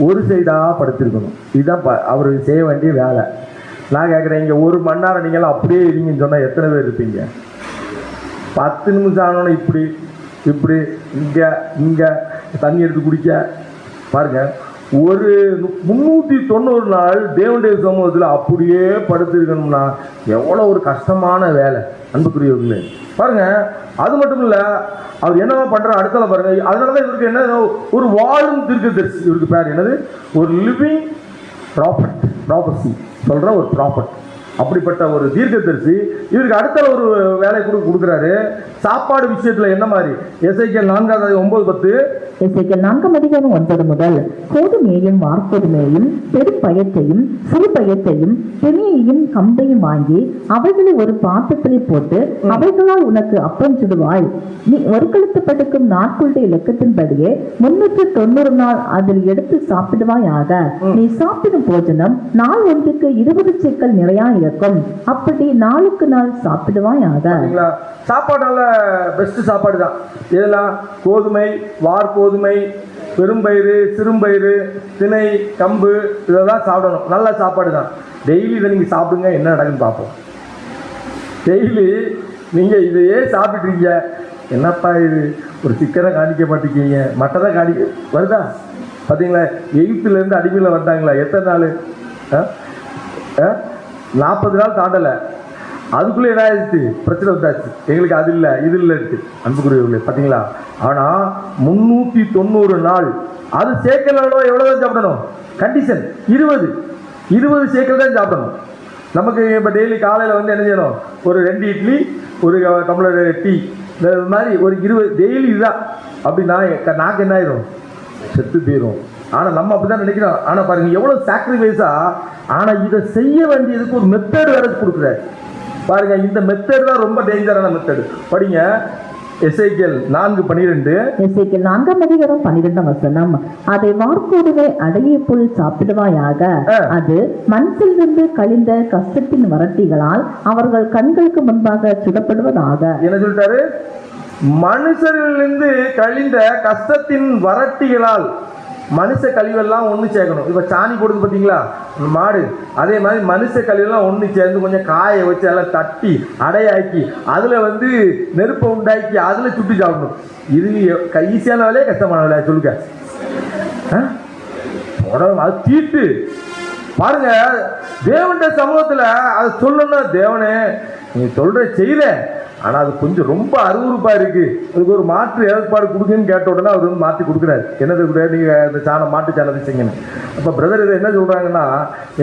ஒரு சைடா படுத்திருக்கணும். இதுதான் அவர் செய்ய வேண்டிய வேலை. நான் கேட்குறேன், இங்கே 1 மணி நேரம் நீங்களாம் அப்படியே இருங்கன்னு சொன்னால் எத்தனை பேர் இருப்பீங்க? 10 நிமிஷம் ஆனோன்னா இப்படி இப்படி இங்கே தண்ணி எடுத்து குடிக்க பாருங்க. ஒரு 390 நாள் தேவனுடைய சமூகத்தில் அப்படியே படுத்திருக்கணும்னா எவ்வளோ ஒரு கஷ்டமான வேலை அன்புக்குரியவர்களே. பாருங்க, அது மட்டும் இல்லை, அவர் என்னவா பண்றாரு அடுத்தல பாருங்க. அதனாலதான் இவருக்கு என்ன, ஒரு வாழும் தீர்க்கதரிசி. இவருக்கு பேர் என்னது? ஒரு லிவிங் ப்ராபசி சொல்ற ஒரு ப்ராபர்ட். அப்படிப்பட்ட ஒரு தீர்க்கதரிசி இவருக்கு அடுத்த ஒரு வேலை கொடுக்குறாரு. சாப்பாடு விஷயத்துல என்ன மாதிரி? எசேக்கியேல் 4 9 10 எசேக்கியேல் 4:9 முதல் கோதுமையையும் வார்கோதுமையையும் பெரும் பயத்தையும் சிறு பயத்தையும் திணையையும் கம்பையும் வாங்கி அவைகளை ஒரு பாத்திரத்திலே போட்டு அவைகளால் உனக்கு அப்பம் சுடுவாய். நீ ஒருக்களித்து படுக்கும் நாட்களுடைய இலக்கத்தின்படியே 390 நாள் அதில் எடுத்து சாப்பிடுவாயாக. நீ சாப்பிடும் போஜனம் நாள் ஒன்றுக்கு 20 சேக்கல் நிறையா இருக்கும். அப்படி நாளுக்கு நாள் சாப்பிடுவாயாக. சாப்பாடு நல்ல பெஸ்ட் சாப்பாடு தான். இதெல்லாம் கோதுமை, வார்கோதுமை, பெரும்பயிறு, சிறும்பயிறு, திணை, கம்பு இதெல்லாம் சாப்பிடணும். நல்ல சாப்பாடு தான். டெய்லி இதை நீங்கள் சாப்பிடுங்க, என்ன நடக்குன்னு பார்ப்போம். டெய்லி நீங்கள் இதையே சாப்பிட்ருக்கீங்க, என்னப்பா இது ஒரு சிக்கனை காணிக்க மாட்டேங்கிங்க, மட்டனை காணிக்க வருதா? பார்த்தீங்களா, எகிப்துலேருந்து அடிமையில் வந்தாங்களா? எத்தனை நாள்? 40 நாள் தாண்டலை. அதுக்குள்ளே என்ன ஆயிடுச்சு? பிரச்சனை வந்தாச்சு. எங்களுக்கு அது இல்லை இது இல்லை இருக்கு அன்புக்குரியவர்களே, பார்த்தீங்களா? ஆனால் 390 நாள் அது சேக்கல் எவ்வளோ தான் சாப்பிடணும்? கண்டிஷன் 20 சேக்கல் தான் சாப்பிடணும். நமக்கு இப்போ டெய்லி காலையில் வந்து என்ன செய்யணும்? ஒரு 2 இட்லி, ஒரு டம்ளர் டீ, இந்த மாதிரி ஒரு 20 டெய்லி இதுதான். அப்படின்னா நாக்கு என்ன ஆயிரும்? செத்து போயிடும். ஆனால் நம்ம அப்படி தான் நினைக்கிறோம். ஆனால் பாருங்கள் எவ்வளோ சாக்ரிஃபைஸாக. ஆனால் இதை செய்ய வேண்டியதுக்கு ஒரு மெத்தட் வேறு கொடுக்குறாரு பாருங்க. இந்த மெத்தட் தான் ரொம்ப டேஞ்சரான மெத்தட். படிங்க எசேக்கியேல் 4:12. எசேக்கியேல் 4:12. அதை வார்கோதுமை அடையை போல் சாப்பிடுவாயாக. அது மனசிலிருந்து கழிந்த கஷ்டத்தின் வரட்டிகளால் அவர்கள் கண்களுக்கு முன்பாக சுடப்படுவதாக. என்ன சொல்லிட்டாரு? மனுஷரிலிருந்து கழிந்த கஷ்டத்தின் வரட்டிகளால். மனுஷ கழிவெல்லாம் ஒன்று சேர்க்கணும். இப்போ சாணி போடுது பார்த்தீங்களா மாடு, அதே மாதிரி மனுஷ கழிவெல்லாம் ஒன்று சேர்ந்து கொஞ்சம் காய வச்சு எல்லாம் தட்டி அடையாக்கி அதில் வந்து நெருப்பை உண்டாக்கி அதில் சுட்டி சாப்பிடணும். இது ஈஸியான வேலையே கஷ்டமான வேலையா சொல்லுங்க? அது தீட்டு பாருங்க. தேவனுடைய சமூகத்தில் அதை சொல்லணும், தேவனே நீ சொல்ற செய்த, ஆனால் அது கொஞ்சம் ரொம்ப அருவருப்பாக இருக்குது, அதுக்கு ஒரு மாற்று ஏற்பாடு கொடுக்குன்னு கேட்ட உடனே அவர் வந்து மாற்றி கொடுக்குறாரு. என்னது கூட நீங்கள் இந்த சாணம் மாட்டு சாணத்தை செய்யணும். அப்போ பிரதர் இதை என்ன சொல்கிறாங்கன்னா,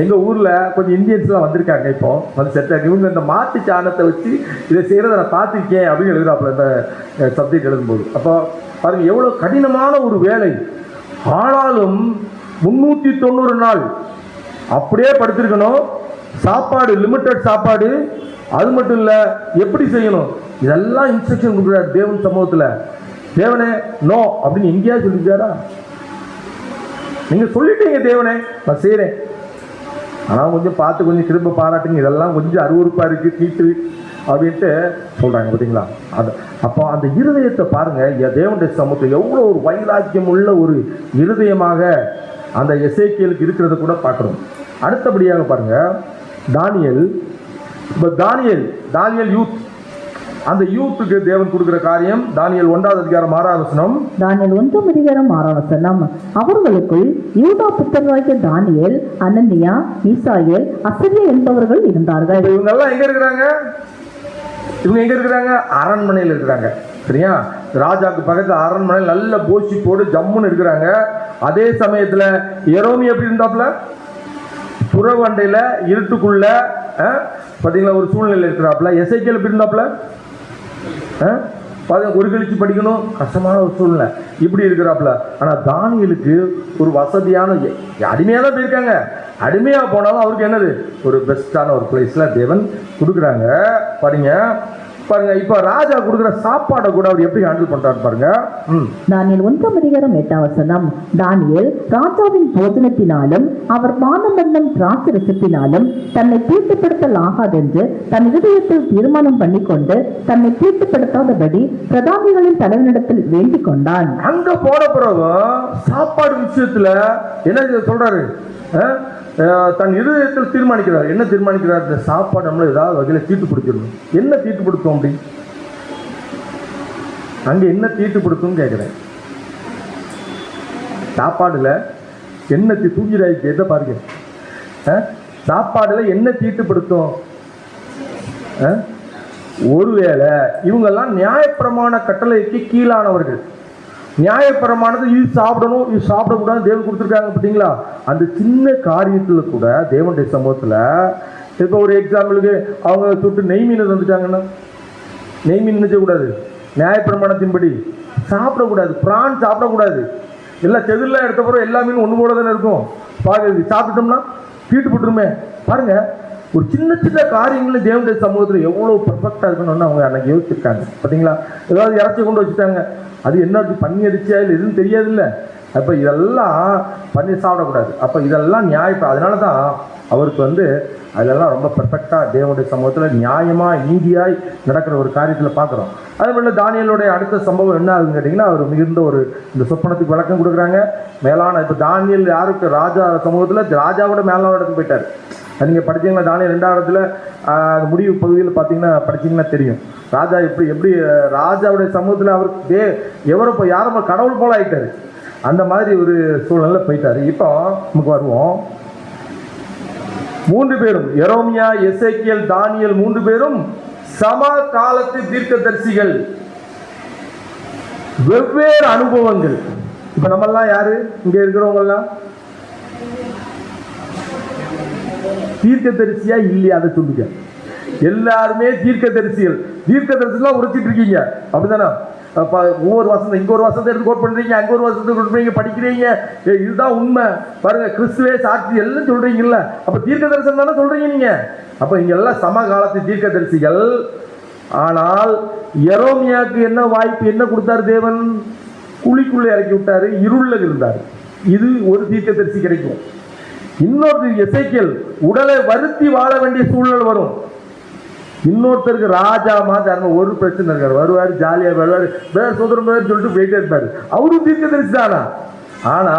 எங்கள் ஊரில் கொஞ்சம் இந்தியன்ஸ்லாம் வந்திருக்காங்க, இப்போ வந்து செட்டாக இவங்க இந்த மாட்டு சாணத்தை வச்சு இதை செய்கிறத நான் பார்த்துருக்கேன் அப்படின்னு எழுதுறாப்புல இந்த சப்ஜெக்ட் எழுதும்போது. அப்போ பாருங்கள் எவ்வளோ கடினமான ஒரு வேலை. ஆனாலும் 390 நாள் அப்படியே படுத்திருக்கணும். சாப்பாடு லிமிட்டட் சாப்பாடு. அது மட்டும் இல்லை, எப்படி செய்யணும் இதெல்லாம் இன்ஸ்ட்ரக்ஷன் கொடுக்குறாரு தேவன் சமூகத்தில். தேவனே நோ அப்படின்னு எங்கேயாவது சொல்லிச்சாரா? நீங்கள் சொல்லிட்டீங்க தேவனே நான் செய்கிறேன், ஆனால் கொஞ்சம் பார்த்து கொஞ்சம் திரும்ப பாராட்டுங்க, இதெல்லாம் கொஞ்சம் அருவருப்பாக இருக்குது தீட்டு அப்படின்ட்டு சொல்கிறாங்க பார்த்தீங்களா? அது அப்போ அந்த இருதயத்தை பாருங்கள், தேவனுடைய சமூகத்தில் எவ்வளோ ஒரு வைராக்கியம் உள்ள ஒரு இருதயமாக அந்த எசேக்கியேலுக்கு இருக்கிறத கூட பார்க்குறோம். அடுத்தபடியாக பாருங்கள் தானியேல். இப்போ தானியேல் யூத், அந்த யூத்துக்கு தேவன் கொடுக்கிற காரியம். தானியேல் 1:6. தானியேல் 1:6. அவர்களுக்குள் யூதா புத்திரராகிய தானியேல், அனனியா, மீசாயேல், அசரியா என்பவர்கள் இருந்தார்கள். இவங்க எல்லாம் எங்க இருக்கிறாங்க? அரண்மனையில் இருக்கிறாங்க. சரியா? ராஜாக்கு பக்கத்துல அரண்மனையில் நல்ல போசி போடு ஜம்முன்னு இருக்கிறாங்க. அதே சமயத்துல எரோமி எப்படி இருந்தாப்புல? புறவண்டையில இருட்டுக்குள்ள பார்த்தீங்களா ஒரு சூழ்நிலை இருக்கிறாப்புல. எசேக்கியேல் எப்படி இருந்தாப்புல? ஒரு கழிச்சு படிக்கணும், கஷ்டமான ஒரு சூழ்நிலை இப்படி இருக்கிறாப்புல. ஆனால் தானியேலுக்கு ஒரு வசதியான, அடிமையாக தான் போயிருக்காங்க. அடிமையாக போனாலும் அவருக்கு என்னது ஒரு பெஸ்டான ஒரு பிளேஸில் தேவன் கொடுக்குறாங்க. பாருங்க இப்போ ராஜா கொடுக்குற சாப்பாடை கூட அவர் எப்படி ஹேண்டில் பண்றாரு பாருங்க. தானியேல் 1:8. தானியேல் ராஜாவின் போஜனத்தினாலும் அவர் பானமன்னம் திராட்சை ரசத்தினாலும் தன்னை தீட்டுப்படுத்தல் ஆகாதென்று தன் இதயத்தில் தீர்மானம் பண்ணிக்கொண்டு தன்னை தீட்டுப்படுத்தாதபடி பிரதானிகளின் தலைவனிடத்தில் வேண்டிக் கொண்டான். அங்க போன பிறகு சாப்பாடு விஷயத்துல என்ன சொல்றாரு? தன் இருதயத்தில் தீர்மானிக்கிறார். என்ன தீர்மானிக்கிறார்? இந்த சாப்பாடு நம்மள ஏதாவது வகையில் தீட்டுப்படுத்திடணும். என்ன தீட்டுப்படுத்தும் அப்படி? அங்கே என்ன தீட்டுப்படுத்தும் கேட்குறேன். சாப்பாடுல என்ன தூங்கிடாய்க்கு எதை பாருங்க. சாப்பாடுல என்ன தீட்டுப்படுத்தும்? ஒருவேளை இவங்கெல்லாம் நியாயப்பிரமாண கட்டளைக்கு கீழானவர்கள். நியாயப்பிரமானது இது சாப்பிடணும் இது சாப்பிடக்கூடாது தேவன் கொடுத்துருக்காங்க பார்த்தீங்களா? அந்த சின்ன காரியத்தில் கூட தேவனுடைய சமூகத்தில் இப்போ ஒரு எக்ஸாம்பிளுக்கு அவங்க சுட்டு நெய் மீன் வந்துட்டாங்கன்னா நெய் மீன் நினைச்சக்கூடாது. நியாயப்பிரமாணத்தின்படி சாப்பிடக்கூடாது, பிரான் சாப்பிடக்கூடாது. எல்லாம் செதிலாம் எடுத்த பிறகு எல்லா மீனும் ஒன்று போல தானே இருக்கும். பாருங்க, சாப்பிட்டோம்னா தீட்டு போட்டுருமே. பாருங்க, ஒரு சின்ன சின்ன காரியங்களும் தேவனுடைய சமூகத்தில் எவ்வளோ பர்ஃபெக்டாக இருக்கணும்னு அவங்க அன்னைக்கு யோசிச்சிருக்காங்க. பார்த்தீங்களா, ஏதாவது இறச்சி கொண்டு வச்சுட்டாங்க, அது என்ன பண்ணி அடிச்சா இல்லை எதுவும் தெரியாது இல்லை. அப்போ இதெல்லாம் பண்ணி சாப்பிடக்கூடாது. அப்போ இதெல்லாம் நியாயம். அதனால தான் அவருக்கு அதெல்லாம் ரொம்ப பெர்ஃபெக்டாக தேவனுடைய சமூகத்தில் நியாயமாக நீதியாய் நடக்கிற ஒரு காரியத்தில் பார்க்குறோம். அதே மாதிரி தானியேலுடைய அடுத்த சம்பவம் என்ன ஆகுதுன்னு கேட்டிங்கன்னா, அவர் மிகுந்த இந்த சொப்பனத்துக்கு விளக்கம் கொடுக்குறாங்க. மேலான இப்போ தானியேல் யாருக்கு ராஜா சமூகத்தில் ராஜாவோட மேலான இடத்துக்கு போயிட்டார். நீங்கள் படித்தீங்கன்னா தானியேல் 2 முடிவு பகுதியில் பார்த்தீங்கன்னா படிச்சிங்கன்னா தெரியும். ராஜா எப்படி ராஜாவுடைய சமூகத்தில் அவருக்கு எவரோ யாரும் கடவுள் போல ஆகிட்டார். அந்த மாதிரி ஒரு சூழ்நிலை போயிட்டார். இப்போ நமக்கு வருவோம். 3 பேரும் எரோமியா, எசேக்கியேல், தானியேல் 3 பேரும் சம காலத்து தீர்க்கதரிசிகள், வெவ்வேறு அனுபவங்கள். இப்ப நம்மெல்லாம் யாரு இங்க இருக்கிறவங்க எல்லாம் தீர்க்கதரிசியா இல்லையா? அதை சொல்லுங்க. எல்லாருமே தீர்க்கதரிசிகள். தீர்க்கதரிசிலாம் உரைச்சிட்டு இருக்கீங்க, அப்படிதானே? ஒவ்வொரு வசனம் இங்க ஒரு வசனத்தை எடுத்து கோட் பண்றீங்க, அங்க ஒரு வசனத்தை கோட் பண்றீங்க, படிக்கிறீங்க. இதுதான் உண்மை. பாருங்க, கிறிஸ்துவே சாட்சி எல்லாம் சொல்றீங்கல்ல. அப்ப தீர்க்க தரிசனம் தானே சொல்றீங்க நீங்க. அப்ப இங்க எல்லாம் சம காலத்து தீர்க்க தரிசிகள். ஆனால் எரோமியாவுக்கு என்ன வாய்ப்பு, என்ன கொடுத்தாரு தேவன்? குழிக்குள்ள இறக்கி விட்டாரு, இருள்ல இருந்தாரு. இது ஒரு தீர்க்க தரிசி கிடைக்கும். இன்னொரு எசேக்கியேல் உடலை வருத்தி வாழ வேண்டிய சூழல் வரும். இன்னொருத்தருக்கு ராஜா மாதிரி ஒரு பிரச்சனை இருக்காரு, வருவாரு, ஜாலியா வருவாரு, வேற சுதந்திரம் சொல்லிட்டு போயிட்டே இருப்பாரு. அவரும் தீர்க்கதரிசி தானா? ஆனா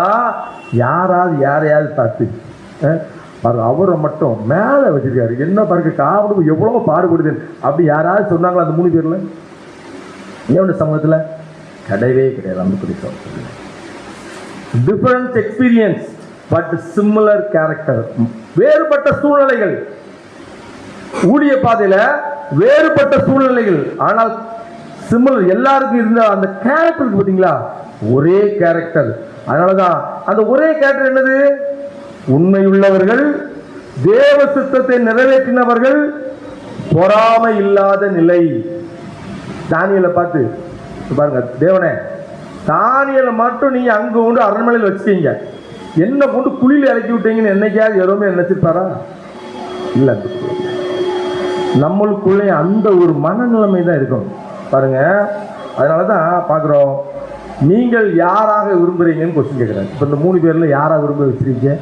யாரையாவது பார்த்து அவரை மட்டும் மேல வச்சிருக்காரு. என்ன பாருங்க, காவலும் எவ்வளவு பாடுபடுது அப்படி யாராவது சொன்னாங்களா? அந்த 3 பேர்ல என்னோட சமூகத்துல கிடையவே கிடையாது. அந்த குறிப்போம் difference experience but similar character. வேறுபட்ட சூழ்நிலைகள், ஊழிய பாதையில வேறுபட்ட சூழ்நிலைகள், ஆனால் சிமிலர். எல்லாருக்கும் இருந்த அந்த கேரக்டர் பார்த்தீங்களா, ஒரே கேரக்டர். அதனாலதான் அந்த ஒரே கேரக்டர் என்னது? உண்மையுள்ளவர்கள், தேவ சித்தத்தை நிறைவேற்றினவர்கள், பொறாமை இல்லாத நிலை. தானியேலை பார்த்து பாருங்க, தேவனே தானியேலை மட்டும் நீங்க அங்க கொண்டு அரண்மனையில் வச்சுட்டீங்க, என்ன கொண்டு குழியில் இறக்கி விட்டீங்கன்னு என்னைக்காவது எதுவுமே நினைச்சிருப்பாரா? இல்லை. நம்மளுக்குள்ளே அந்த ஒரு மனநிலைமை தான் இருக்கும் பாருங்க. அதனாலதான் பார்க்குறோம், நீங்கள் யாராக விரும்புறீங்கன்னு கொஸ்டின் கேட்குறாங்க. இப்போ இந்த 3 பேர்ல யாராக விரும்ப வச்சிருக்கீங்க?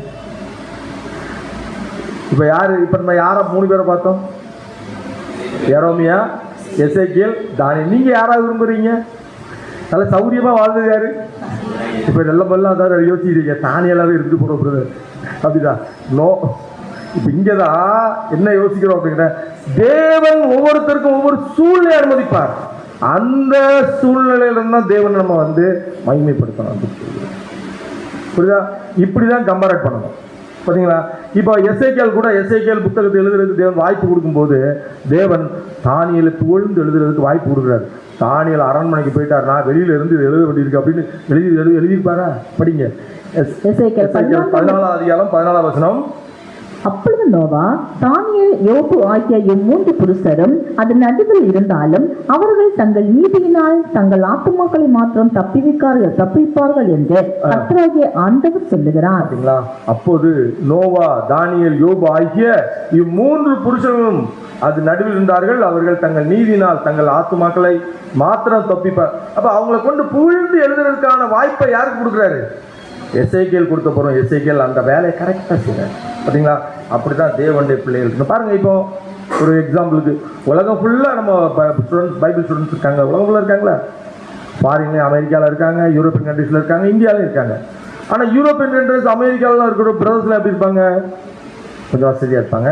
இப்போ நம்ம யாரை 3 பேரை பார்த்தோம்? எரோமியா, எசேக்கியேல், தானியேல். நீங்க யாராக விரும்புறீங்க? நல்ல சௌரியமா வாழ்ந்தது யாரு? இப்போ நல்ல அதாவது யோசிக்கிறீங்க, தானியேலாவே இருந்து போடுறது அப்படிதான். நோ. இப்ப இங்கதான் என்ன யோசிக்கிறோம் அப்படிங்கிற, தேவன் ஒவ்வொருத்தருக்கும் ஒவ்வொரு சூழ்நிலை அனுமதிப்பார். அந்த சூழ்நிலையில தான் தேவன் நம்ம மகிமைப்படுத்தணும். புரியுதா? இப்படிதான் கம்பேர் பண்ணணும். பார்த்தீங்களா? இப்போ எசேக்கியேல் புத்தகத்தை எழுதுறதுக்கு தேவன் வாய்ப்பு கொடுக்கும்போது, தேவன் தானியேலை புகழ்ந்து எழுதுறதுக்கு வாய்ப்பு கொடுக்குறாரு. தானியேல் அரண்மனைக்கு போயிட்டார், நான் வெளியில இருந்து எழுத வேண்டியிருக்கு அப்படின்னு எழுதியிருப்பாரா? படிங்க. எசேக்கியேல் 14ஆம் அதிகாரம் 14ஆம் வசனம். அப்பொழுது நோவா, தானியேல், யோபு ஆகிய 3 புருஷரும் அதன் நடுவில் இருந்தாலும் அவர்கள் தங்கள் நீதியினால் தங்கள் ஆத்துமாக்களை மாத்திரம் தப்பிப்பார்கள் என்று கர்த்தராகிய ஆண்டவர் சொல்லுகிறார். அப்போது நோவா, தானியேல், யோபு ஆகிய 3 புருஷர்களும் அது நடுவில் இருந்தார்கள். அவர்கள் தங்கள் நீதியினால் தங்கள் ஆத்துமாக்களை மாத்திரம் தப்பிப்பார். அப்ப அவங்களை கொண்டு புகழ்ந்து எழுதுறதுக்கான வாய்ப்பை யாருக்கு கொடுக்குறாரு? எசேக்கியேல் கொடுத்த போறோம். எசேக்கியேல் அந்த வேலையை கரெக்டாக செய்றாரு. பார்த்தீங்களா? அப்படிதான் தேவனுடைய பிள்ளைகள் பாருங்க. இப்போ ஒரு எக்ஸாம்பிளுக்கு, உலகம் ஃபுல்லாக நம்ம பைபிள் ஸ்டூடெண்ட்ஸ் இருக்காங்க. உலகம் ஃபுல்லாக இருக்காங்களா? ஃபாரின்ல அமெரிக்காவில் இருக்காங்க, யூரோப்பியன் கண்ட்ரீஸில் இருக்காங்க, இந்தியாவிலும் இருக்காங்க. ஆனால் யூரோப்பியன் கண்ட்ரீஸ், அமெரிக்காவில் இருக்கிற பிரதர்ஸ்லாம் எப்படி இருப்பாங்க? கொஞ்சம் வசதியாக இருப்பாங்க,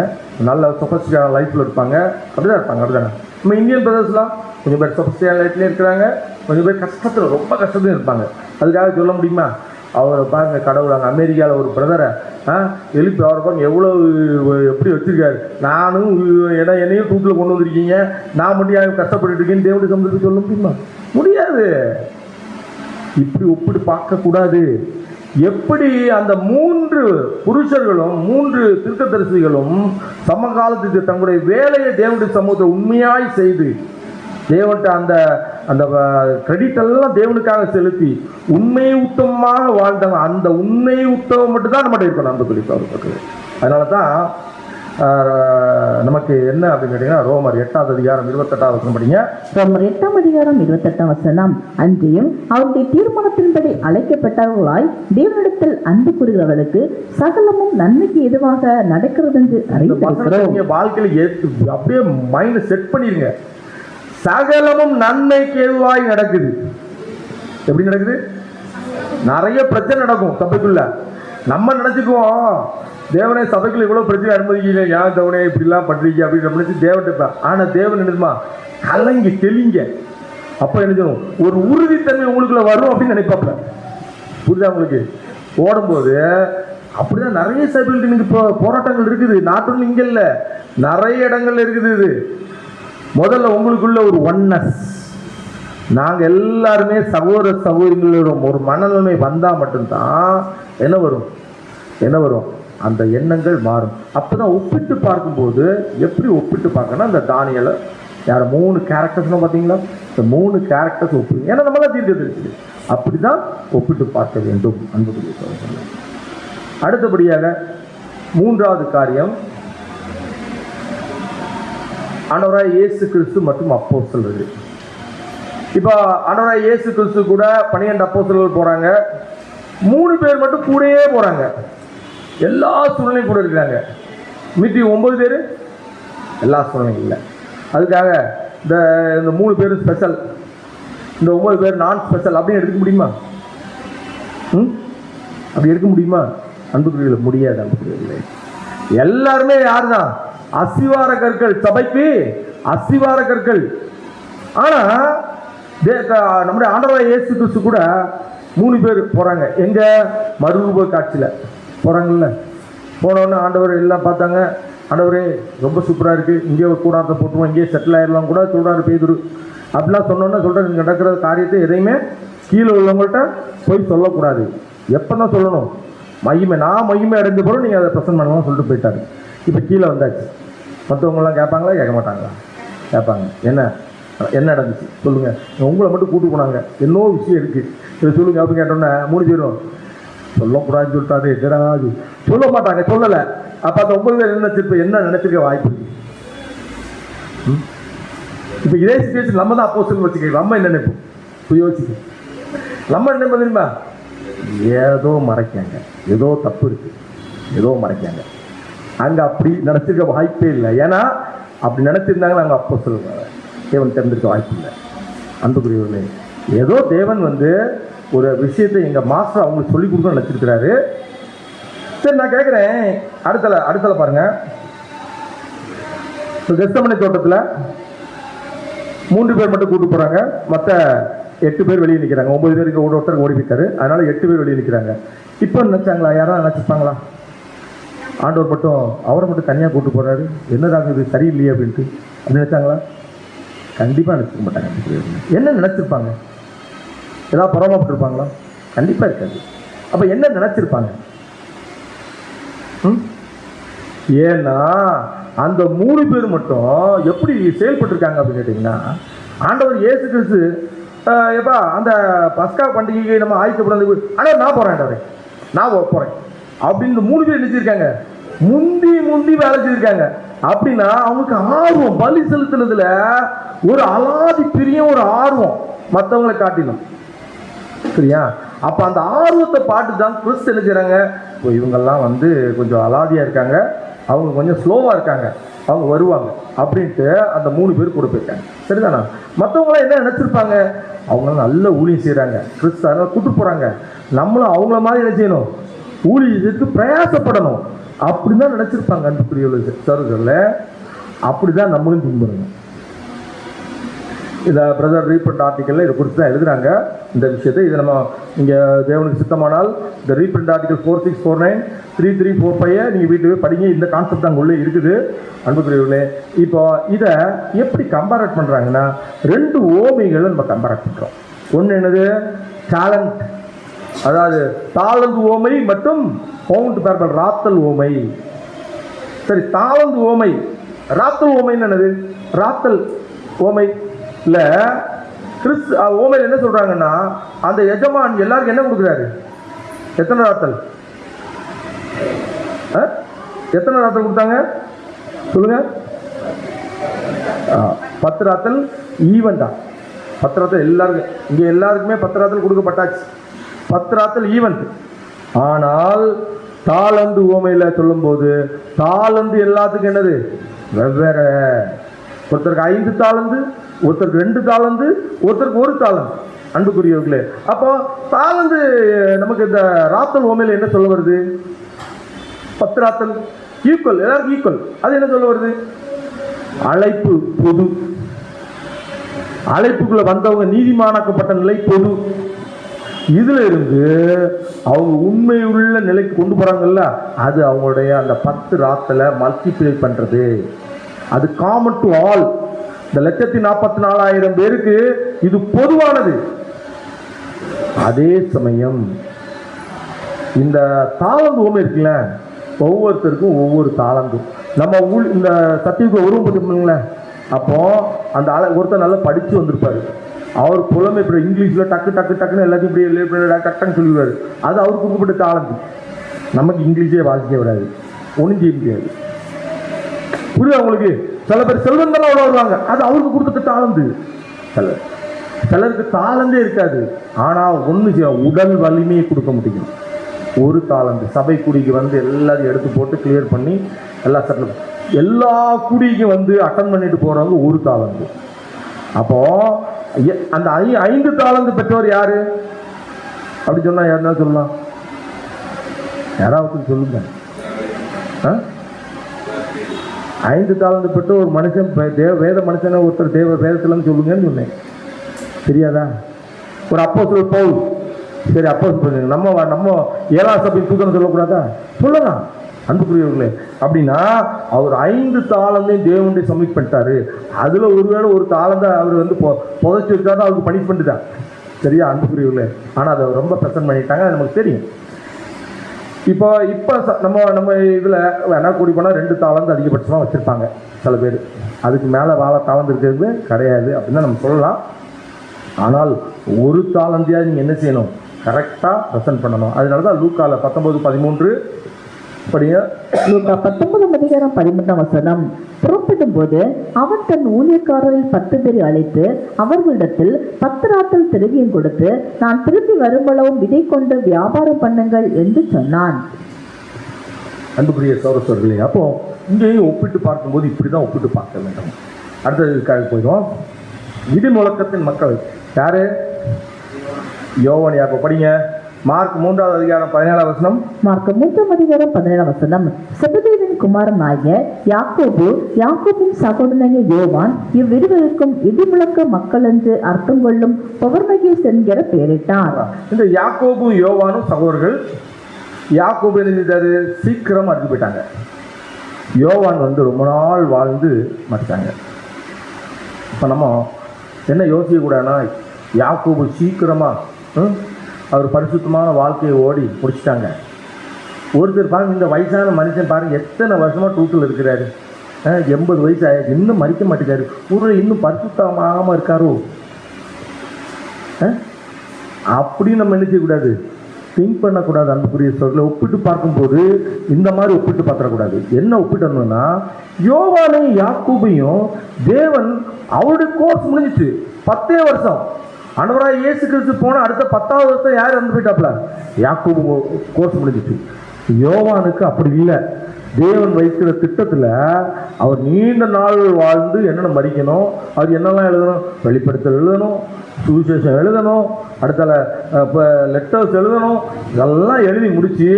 நல்ல சொபஸ்டிக்கான லைஃப்பில் இருப்பாங்க, அப்படிதான் இருப்பாங்க. அப்படிதானே? நம்ம இந்தியன் பிரதர்ஸ்லாம் கொஞ்சம் பேர் சொபஸ்டிக்கான லைஃப்லேயே இருக்கிறாங்க, கொஞ்சம் பேர் கஷ்டத்தில், ரொம்ப கஷ்டத்துலையும் இருப்பாங்க. அதுக்காக சொல்ல முடியுமா? அவரை பாருங்க, கடவுள் அங்கே அமெரிக்காவில் ஒரு பிரதரை எழுப்பி அவரை பாருங்க எவ்வளோ எப்படி வச்சிருக்காரு. நானும் என்னையும் தூக்கில் கொண்டு வந்திருக்கீங்க, நான் மட்டும் கஷ்டப்பட்டு இருக்கேன்னு தேவனுடைய சம்பளத்துக்கு சொல்ல முடியுமா? முடியாது. இப்படி ஒப்பிட்டு பார்க்கக்கூடாது. எப்படி அந்த 3 புருஷர்களும் 3 தீர்க்கதரிசிகளும் சமகாலத்துக்கு தங்களுடைய வேலையை தேவனுடைய சமூகத்தை உண்மையாய் செய்து தேவன்கிட்ட அந்த அந்த கிரெடிட் எல்லாம் தேவனுக்காக செலுத்தி உண்மை உத்தமமாக வாழ்ந்தவங்க, அந்த உண்மை உத்தமம் மட்டும் தான் நம்மகிட்ட இருக்கணும் அன்புக்குரிய. அதனால தான் நமக்கு என்ன அப்படின்னு கேட்டீங்கன்னா, ரோமர் 8:28 படிங்க. ரோமர் 8:28 அன்றியும் அவருடைய தீர்மானத்தின்படி அழைக்கப்பட்டவர்களாய் தேவனிடத்தில் அன்பு கூறுகிறவர்களுக்கு சகலமும் நன்மைக்கு எதுவாக நடக்கிறது என்று அறிந்திருக்கிறோம். வாழ்க்கையில அப்படியே மைண்ட் செட் பண்ணிருங்க. சகலமும் நன்மைக்கு எதுவாய் நடக்குது. எப்படி நடக்குது? நிறைய பிரச்சனை நடக்கும் சபைக்குள்ள. நம்ம நினைச்சுக்குவோம், தேவனே சபைக்குள்ள இவ்வளவு பிரச்சனை அனுமதிக்கல, ஏன் தேவனே இப்படிலாம் பண்றீங்க அப்படின்னு நினைச்சு தேவன். ஆனா தேவன் என்னதுமா, கலங்கி தெளிங்க. அப்ப என்ன ஒரு உறுதித்தன்மை உங்களுக்குள்ள வரும் அப்படின்னு நினைப்பாப்ல. புரியுதா உங்களுக்கு? ஓடும்போது அப்படிதான் நிறைய சபைகள் இன்னைக்கு போராட்டங்கள் இருக்குது. நாட்டுல இங்க இல்ல, நிறைய இடங்கள்ல இருக்குது. இது முதல்ல உங்களுக்குள்ள ஒரு ஒன்னஸ், நாங்க எல்லாருமே சகோதர சகோதரிகளோட ஒரு மனநிலைமை வந்தா மட்டும்தான் என்ன வரும் அந்த எண்ணங்கள் மாறும். அப்பதான் ஒப்பிட்டு பார்க்கும்போது எப்படி ஒப்பிட்டு பார்க்கணும், அந்த தானியலை யார 3 கேரக்டர்ஸ் பார்த்தீங்களா, இந்த 3 கேரக்டர்ஸ் ஒப்பிடு. ஏன்னா நம்ம தான் தீர்க்க தெரிஞ்சது, அப்படிதான் ஒப்பிட்டு பார்க்க வேண்டும் அன்புக்குரிய. அடுத்தபடியாக 3வது காரியம், ஆண்டவராய் இயேசு கிறிஸ்து மற்றும் அப்போஸ்தலர்கள். இப்போ ஆண்டவராய் இயேசு கிறிஸ்து கூட 12 அப்போஸ்தலர்கள் போறாங்க. 3 பேர் மட்டும் கூடயே போறாங்க, எல்லா சூழ்நிலையும் கூட இருக்கிறாங்க. மீதி 9 பேர் எல்லா சூழ்நிலையும் இல்லை. அதுக்காக இந்த 3 பேர் ஸ்பெஷல், இந்த 9 பேர் நான் ஸ்பெஷல் அப்படின்னு எடுக்க முடியுமா? அப்படி எடுக்க முடியுமா? அன்புக்குரியவர்களே, முடியாது. அன்புக்குரியவர்களே, எல்லாருமே யார் தான்? அஸ்திவார கற்கள், சபைக்கு அஸ்திவார கற்கள். ஆனா நம்முடைய ஆண்டவராய் இயேசு கிறிஸ்து கூட 3 பேர் போறாங்க. எங்க? மறுரூப காட்சியில போறாங்கல்ல. போனோன்னு ஆண்டவர் எல்லாம் பார்த்தாங்க. ஆண்டவரே ரொம்ப சூப்பரா இருக்கு, இங்கே ஒரு கூடாரத்தை போட்டுருவோம், இங்கேயே செட்டில் ஆயிடலாம் கூட சொல்றாரு பேதுரு. அப்படிலாம் சொன்னோன்னா சொல்றேன், நடக்கிற காரியத்தை எதையுமே கீழே உள்ளவங்கள்ட்ட போய் சொல்லக்கூடாது. எப்பதான் சொல்லணும்? நான் மகிமை அடைஞ்ச போறோம், நீங்க அதை பிரசன்ட் பண்ணலாம் சொல்லிட்டு போயிட்டாரு. இப்போ கீழே வந்தாச்சு. மற்றவங்களாம் கேட்பாங்களா? கேட்க மாட்டாங்களா? கேட்பாங்க. என்ன நடந்துச்சு சொல்லுங்க. உங்களை மட்டும் கூட்டு போனாங்க, என்னோ விஷயம் இருக்கு, இதை சொல்லுங்க அப்படின்னு கேட்டோன்னே 3 பேரும் சொல்லக்கூடாதுன்னு சொல்லிட்டாரு. எதிராது சொல்ல மாட்டாங்க, சொல்லலை. அப்ப அந்த 9 பேர் என்ன நினைச்சிருக்க வாய்ப்பு இருக்கு? இப்ப இதே சிச்சுவேஷன் நம்ம தான் அப்போஸ்தலன் வச்சுக்க, நம்ம என்ன நினைப்போம்? யோசிக்க. நம்ம என்ன தெரியுமா? ஏதோ மறைக்காங்க, ஏதோ தப்பு இருக்கு, ஏதோ மறைக்காங்க. அங்க அப்படி நினைச்சிருக்க வாய்ப்பே இல்லை. ஏன்னா அப்படி நினைச்சிருந்தாங்க நாங்கள் அப்போஸ்தலன் தேவன் தெரிஞ்சிருக்க வாய்ப்பு இல்லை. அன்புக்குரியவர்களே, ஏதோ தேவன் ஒரு விஷயத்தை எங்க மாஸ்டர் அவங்களுக்கு சொல்லி கொடுக்க நினைச்சிருக்கிறாரு. சரி, நான் கேட்கிறேன், அடுத்தல பாருங்க. கெத்செமனே தோட்டத்தில் 3 பேர் மட்டும் கூட்டு போறாங்க, மற்ற 8 பேர் வெளியே நிற்கிறாங்க. 9 பேருக்கு ஒருத்தருக்கு ஓடி போயிட்டாரு, அதனால 8 பேர் வெளியே நிற்கிறாங்க. இப்போ நினைச்சாங்களா? யாராவது நினைச்சிருப்பாங்களா? ஆண்டவர் மட்டும் அவரை மட்டும் தனியாக கூட்டு போறாரு, என்னதாக இது சரியில்லையே அப்படின்ட்டு அப்படி நினைச்சாங்களா? கண்டிப்பா நினைச்சிக்க மாட்டாங்க. என்ன நினைச்சிருப்பாங்க? ஏதாவது பரவாயில்லைருப்பாங்களா? கண்டிப்பா இருக்காது. அப்ப என்ன நினைச்சிருப்பாங்க? ஏன்னா அந்த 3 பேர் மட்டும் எப்படி செயல்பட்டிருக்காங்க அப்படின்னு கேட்டீங்கன்னா, ஆண்டவர் இயேசு கிறிஸ்து எப்பா அந்த பஸ்கா பண்டிகைக்கு நம்ம ஆயத்தப்பட, ஆனால் நான் போறேன், நான் போறேன் அப்படின்னு 3 பேர் நினைச்சிருக்காங்க. முந்தி வேலை செய்திருக்காங்க. அப்படின்னா அவங்களுக்கு ஆர்வம், பலி செலுத்துனதுல ஒரு அலாதி பிரியம், ஒரு ஆர்வம் மற்றவங்களை காட்டிலும். சரியா? அப்ப அந்த ஆர்வத்தை பாட்டு தான் கிறிஸ்து என்ன செய்றாங்க, இவங்கெல்லாம் கொஞ்சம் அலாதியா இருக்காங்க, அவங்க கொஞ்சம் ஸ்லோவா இருக்காங்க, அவங்க வருவாங்க அப்படின்ட்டு அந்த 3 பேர் கூட போயிருக்காங்க. சரிதானா? மற்றவங்களாம் என்ன நினைச்சிருப்பாங்க? அவங்களாம் நல்ல ஊழியம் செய்யறாங்க, கிறிஸ்து அதனால கூட்டு போறாங்க, நம்மளும் அவங்கள மாதிரி என்ன செய்யணும், ஊழியத்துக்கு பிரயாசப்படணும் அப்படிதான் நினைச்சிருப்பாங்க. அன்புக்குரிய சகோதரர்களே, அப்படிதான் நம்மளும் திம்புறோம். இதை பிரதர் ரீப்ரிண்ட் ஆர்டிக்கல்ல இதை குறித்து தான் எழுதுறாங்க இந்த விஷயத்தை. இதை நம்ம இங்கே தேவனுக்கு சித்தமானால் இந்த ரீப்ரிண்ட் ஆர்டிக்கல் 4649 3345 நீங்கள் வீட்டுக்கு படிங்க. இந்த கான்செப்ட் அங்கே உள்ளே இருக்குது. அன்புக்குரியவர்களே, இப்போ இதை எப்படி கம்பேரட் பண்ணுறாங்கன்னா, 2 ஓமைகளை நம்ம கம்பேரட் பண்ணுறோம். ஒன்று என்னது? டேலண்ட், அதாவது தாளந்து ஓமை மற்றும் பவுண்ட் பேரபல், ராத்தல் ஓமை. சரி, தாளந்து ஓமை, ராத்தல் ஓமைன்னு என்னது? ராத்தல் ஓமை இல்ல ஓமையில் என்ன சொல்றாங்கன்னா, அந்த எஜமான் எல்லாருக்கும் என்ன கொடுக்குறாரு? எத்தனை ராத்தல்? எத்தனை ராத்தல் கொடுத்தாங்க சொல்லுங்க? 10 ராத்தல் ஈவன் தான். 10 ராத்தல் எல்லாருக்கும், இங்க எல்லாருக்குமே 10 ராத்தல் கொடுக்கப்பட்டாச்சு. 10 ராத்தல் ஈவன். ஆனால் தாளந்து ஓமையில சொல்லும் போது தாளந்து எல்லாத்துக்கும் என்னது? வெவ்வேறு. ஒருத்தருக்கு 5 தாளந்து, ஒருத்தருக்கு 2 தாளந்து, ஒருத்தருக்கு 1 தாளந்து. அன்புக்குரியவர்களே, அப்போ தாளந்து நமக்கு இந்த ராத்தல் ஓமையில என்ன சொல்ல வருது? 10 ராத்தல் ஈக்குவல், எல்லாருக்கும் ஈக்குவல். அது என்ன சொல்ல வருது? அழைப்பு பொது. அழைப்புக்குள்ள வந்தவங்க நீதிமானாக்கப்பட்ட நிலை பொது. இதுல இருந்து அவங்க உண்மையுள்ள நிலைக்கு கொண்டு போறாங்கல்ல, அது அவங்களுடைய அந்த 10 ராத்தலை மல்டிப்ளை பண்றது. அது காமன் டு ஆல். இந்த 1,44,000 பேருக்கு இது பொதுவானது. அதே சமயம் இந்த தாளந்து ஓமை இருக்குல்ல, ஒவ்வொருத்தருக்கும் ஒவ்வொரு தாளந்தும். நம்ம இந்த சத்தியத்துக்கு உருவம் பார்த்துருப்பீங்களேன். அப்போ அந்த ஒருத்தர் நல்லா படிச்சு வந்திருப்பாரு. அவர் புலமை இப்படி இங்கிலீஷ்ல டக்கு டக்கு டக்குன்னு எல்லாத்தையும் இப்படி டக்குன்னு சொல்லுவார். அது அவருக்கு கொடுக்கப்பட்ட தாளந்து. நமக்கு இங்கிலீஷே வாசிக்க விடாது, ஒன்றும் செய்ய முடியாது. புரியுது அவங்களுக்கு? சில பேர் செல்வந்தெல்லாம் வருவாங்க, அது அவருக்கு கொடுத்த தாளந்து. சிலருக்கு தாளந்தே இருக்காது, ஆனா ஒண்ணு உடல் வலிமையை கொடுக்க முடியும். ஒரு தாளந்து சபை குடிக்கு வந்து எல்லாத்தையும் எடுத்து போட்டு கிளியர் பண்ணி எல்லா குடிக்கும் வந்து அட்டன் பண்ணிட்டு போறவங்க ஒரு தாளந்து. அப்போ அந்த 5 தாளந்து பெற்றவர் யாரு அப்படி சொன்னா யாருன்னா சொல்லலாம்? யாராவது சொல்லுங்க. 5 தாளந்து பெற்ற ஒரு மனுஷன், வேத மனுஷனை ஒருத்தர் வேதத்துலன்னு சொல்லுங்கன்னு சொன்னேன். தெரியாதா? ஒரு அப்போஸ்தலர் பவுல். சரி, அப்போஸ்தலர் நம்ம 7ஆம் சபையின் தூதன் சொல்லக்கூடாதா? சொல்லலாம். அன்புக்குரியவர்களே, அப்படின்னா அவர் 5 தாளந்தையும் தேவனுடைய சப்மிட் பண்ணிட்டாரு. அதுல ஒருவேளை ஒரு தாளந்தை அவர் வந்து புதைச்சி வச்சாதான் அவருக்கு பனிஷ்மெண்ட் தான். சரியா அன்புக்குரியவர்களே? ஆனா அதை ரொம்ப பிரசன்ட் பண்ணிட்டாங்க, அது நமக்கு தெரியும். இப்போ நம்ம இதுல வேணா கூடி போனா 2 தாளந்து அதிகபட்சமா வச்சிருப்பாங்க சில பேர். அதுக்கு மேல தாளந்து இருக்கிறது கிடையாது அப்படின்னு நம்ம சொல்லலாம். ஆனால் ஒரு தாளந்தியா நீங்க என்ன செய்யணும்? கரெக்டா பிரசன்ட் பண்ணணும். அதனாலதான் லூக்கால 19:13 படிங்க. லூக்கா 19:13 புறப்படும் போது அவன் தன் ஊழியக்காரரில் 10 பேரை அழைத்து அவர்களிடத்தில் 10 ராத்தல் திரவியம் கொடுத்து, நான் திரும்பி வரும்பளவும் விதை கொண்டு வியாபாரம் பண்ணுங்கள் என்று சொன்னான். அன்புக்குரிய சகோதரர்களே, அப்போ இங்கேயும் ஒப்பிட்டு பார்க்கும்போது இப்படிதான் ஒப்பிட்டு பார்க்க வேண்டும். அடுத்ததுக்காக போயிடும். விதி முழக்கத்தின் மக்கள் யாரு? யோவான் யாக்கோபு. படிங்க. மார்க் 3:17. மார்க் 3:17. செபதேவின் குமாரன் ஆகிய யாக்கோபு, யாக்கோபின் சகோதரனாகிய யோவான் இவ்விருவருக்கும் இடிமுழக்க மக்கள் என்று அர்த்தம் கொள்ளும் பொவர்மகேஸ் என்கிற பெயரிட்டார். இந்த யாக்கோபும் யோவானும் சகோதரர்கள். யாக்கோபு என்ன செய்தாரு? சீக்கிரம் அடிச்சு போயிட்டாங்க. யோவான் வந்து ரொம்ப நாள் வாழ்ந்து மறைச்சாங்க. இப்ப நம்ம என்ன யோசிக்க கூடாதுன்னா, யாக்கோபு சீக்கிரமா அவர் பரிசுத்தமான வாழ்க்கையை ஓடி முடிச்சிட்டாங்க. ஒருத்தர் பாருங்க, இந்த வயசான மனுஷன் பாருங்க, எத்தனை வருஷமா டூட்டில் இருக்கிறாரு. 80 வயசு ஆயிடுச்சு, இன்னும் மறிக்க மாட்டேங்காரு. இன்னும் பரிசுத்தமாக இருக்காரோ அப்படின்னு நம்ம என்ன செய்யக்கூடாது? திங்க் பண்ணக்கூடாது. அன்புக்குரிய சொல்ல ஒப்பிட்டு பார்க்கும்போது இந்த மாதிரி ஒப்பிட்டு பார்த்துடக்கூடாது. என்ன ஒப்பிட்டணும்னா, யோவானையும் யாக்கோபையும் தேவன் அவருடைய கோர்ஸ் முடிஞ்சிச்சு. 10 வருஷம். ஆண்டவராய் இயேசு கிறிஸ்து போன அடுத்த 10வது வருஷம் யார் இறந்து போயிட்டாப்ல? யாக்கோபு கோர்ஸ் முடிஞ்சிச்சு. யோவானுக்கு அப்படி இல்லை. தேவன் வைக்கிற திட்டத்துல அவர் நீண்ட நாள் வாழ்ந்து என்னென்ன மறிக்கணும், அவர் என்னெல்லாம் எழுதணும், வெளிப்படுத்தல் எழுதணும், சுவிசேஷம் எழுதணும், அடுத்த லெட்டர்ஸ் எழுதணும், இதெல்லாம் எழுதி முடிச்சு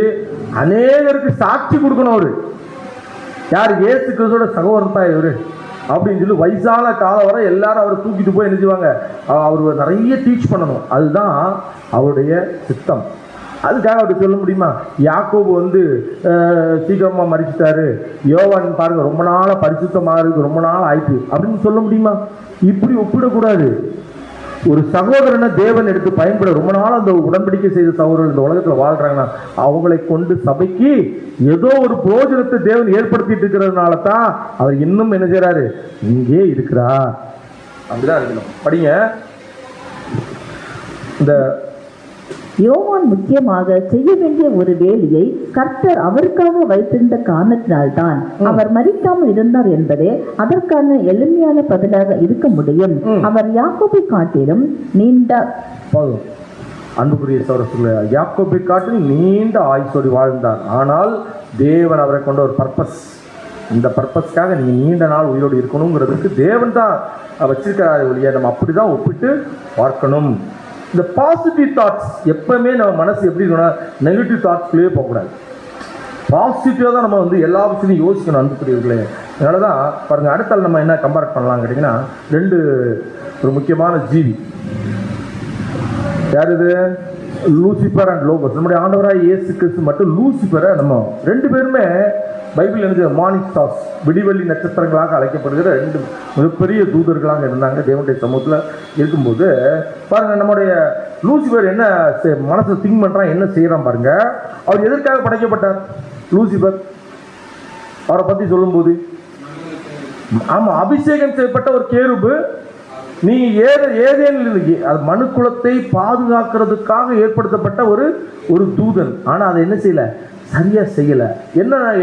அநேகருக்கு சாட்சி கொடுக்கணும். அவரு யார்? இயேசு கிறிஸ்துவோட சகோதரன் தான் இவரு அப்படின்னு சொல்லி வயசான காலம் வரை எல்லாரும் அவரை தூக்கிட்டு போய் என்ன செய்வாங்க? அவர் நிறைய டீச் பண்ணணும். அதுதான் அவருடைய சித்தம். அதுக்காக அவருக்கு சொல்ல முடியுமா? யாக்கோபு வந்து சீக்கிரமா மறிச்சிட்டாரு, யோவான் பாருங்க ரொம்ப நாளா பரிசுத்தமாக இருக்கு, ரொம்ப நாள் ஆயிட்டு அப்படின்னு சொல்ல முடியுமா? இப்படி ஒப்பிடக்கூடாது. ஒரு சகோதரனை தேவன் எடுத்து பயன்பட ரொம்ப நாள் அந்த உடன்படிக்கை செய்த சகோதரர்கள் இந்த உலகத்துல வாழ்றாங்கன்னா அவங்களை கொண்டு சபைக்கு ஏதோ ஒரு பிரயோஜனத்தை தேவன் ஏற்படுத்திட்டு இருக்கிறதுனால தான் அவர் இன்னும் என்ன செய்யறாரு? இங்கே இருக்கிறார். அப்படிதான் இருக்கணும். படிங்க. இந்த யோவான் முக்கியமாக செய்ய வேண்டிய ஒரு வேலையை கர்த்தர் அவருக்காக வைத்திருந்த காரணத்தினால்தான் அவர் மரிக்காமல் இருந்தார் என்பதே அதற்கான எளிமையான பதிலாக இருக்க முடியும். அவர் யாக்கோபை காட்டிலும் நீண்ட போதும் அன்புக்குரிய சகோதரர்களே, யாக்கோபை காட்டிலும் நீண்ட ஆயுசோடு வாழ்ந்தார். ஆனால் தேவன் அவரை கொண்ட ஒரு பர்பஸ், இந்த பர்பஸ்க்காக நீ நீண்ட நாள் உயிரோடு இருக்கணுங்கிறதுக்கு தேவன் தான் வச்சிருக்கிறாரு ஒழிய நம்ம அப்படிதான் ஒப்பிட்டு பார்க்கணும். இந்த பாசிட்டிவ் தாட்ஸ் எப்பவுமே நம்ம மனசு எப்படி இருக்கணும்னா நெகட்டிவ் தாட்ஸ்லேயே போகக்கூடாது. பாசிட்டிவாக தான் நம்ம வந்து எல்லா விஷயத்தையும் யோசிக்கணும் அன்புக்குரியவர்களே. அதனால தான் பாருங்கள், அடுத்தால் நம்ம என்ன கம்பேர் பண்ணலாம் கேட்டிங்கன்னா, ரெண்டு ஒரு முக்கியமான ஜீவி. யார் இது? Lucifer and logos. நம்முடைய ஆண்டவராக இயேசு கிறிஸ்து மட்டும் லூசிபரை நம்ம ரெண்டு பேருமே பைபிள் எனக்கு மார்னிங் ஸ்டார்ஸ், விடிவெள்ளி நட்சத்திரங்களாக அழைக்கப்படுகிற ரெண்டு மிகப்பெரிய தூதர்களாக இருந்தாங்க தேவனுடைய சமூகத்தில் இருக்கும்போது. பாருங்கள், நம்முடைய லூசிபர் என்ன மனசை திங்க் பண்ணுறான், என்ன செய்கிறான் பாருங்க. அவர் எதற்காக படைக்கப்பட்டார்? லூசிபர் அவரை பற்றி சொல்லும்போது, ஆமாம், அபிஷேகம் செய்யப்பட்ட ஒரு கேருபு. நீ ஏதேனில் அது மனு குலத்தை பாதுகாக்கிறதுக்காக ஏற்படுத்தப்பட்ட ஒரு தூதன். ஆனால் அதை என்ன செய்யலை, சரியா செய்யலை.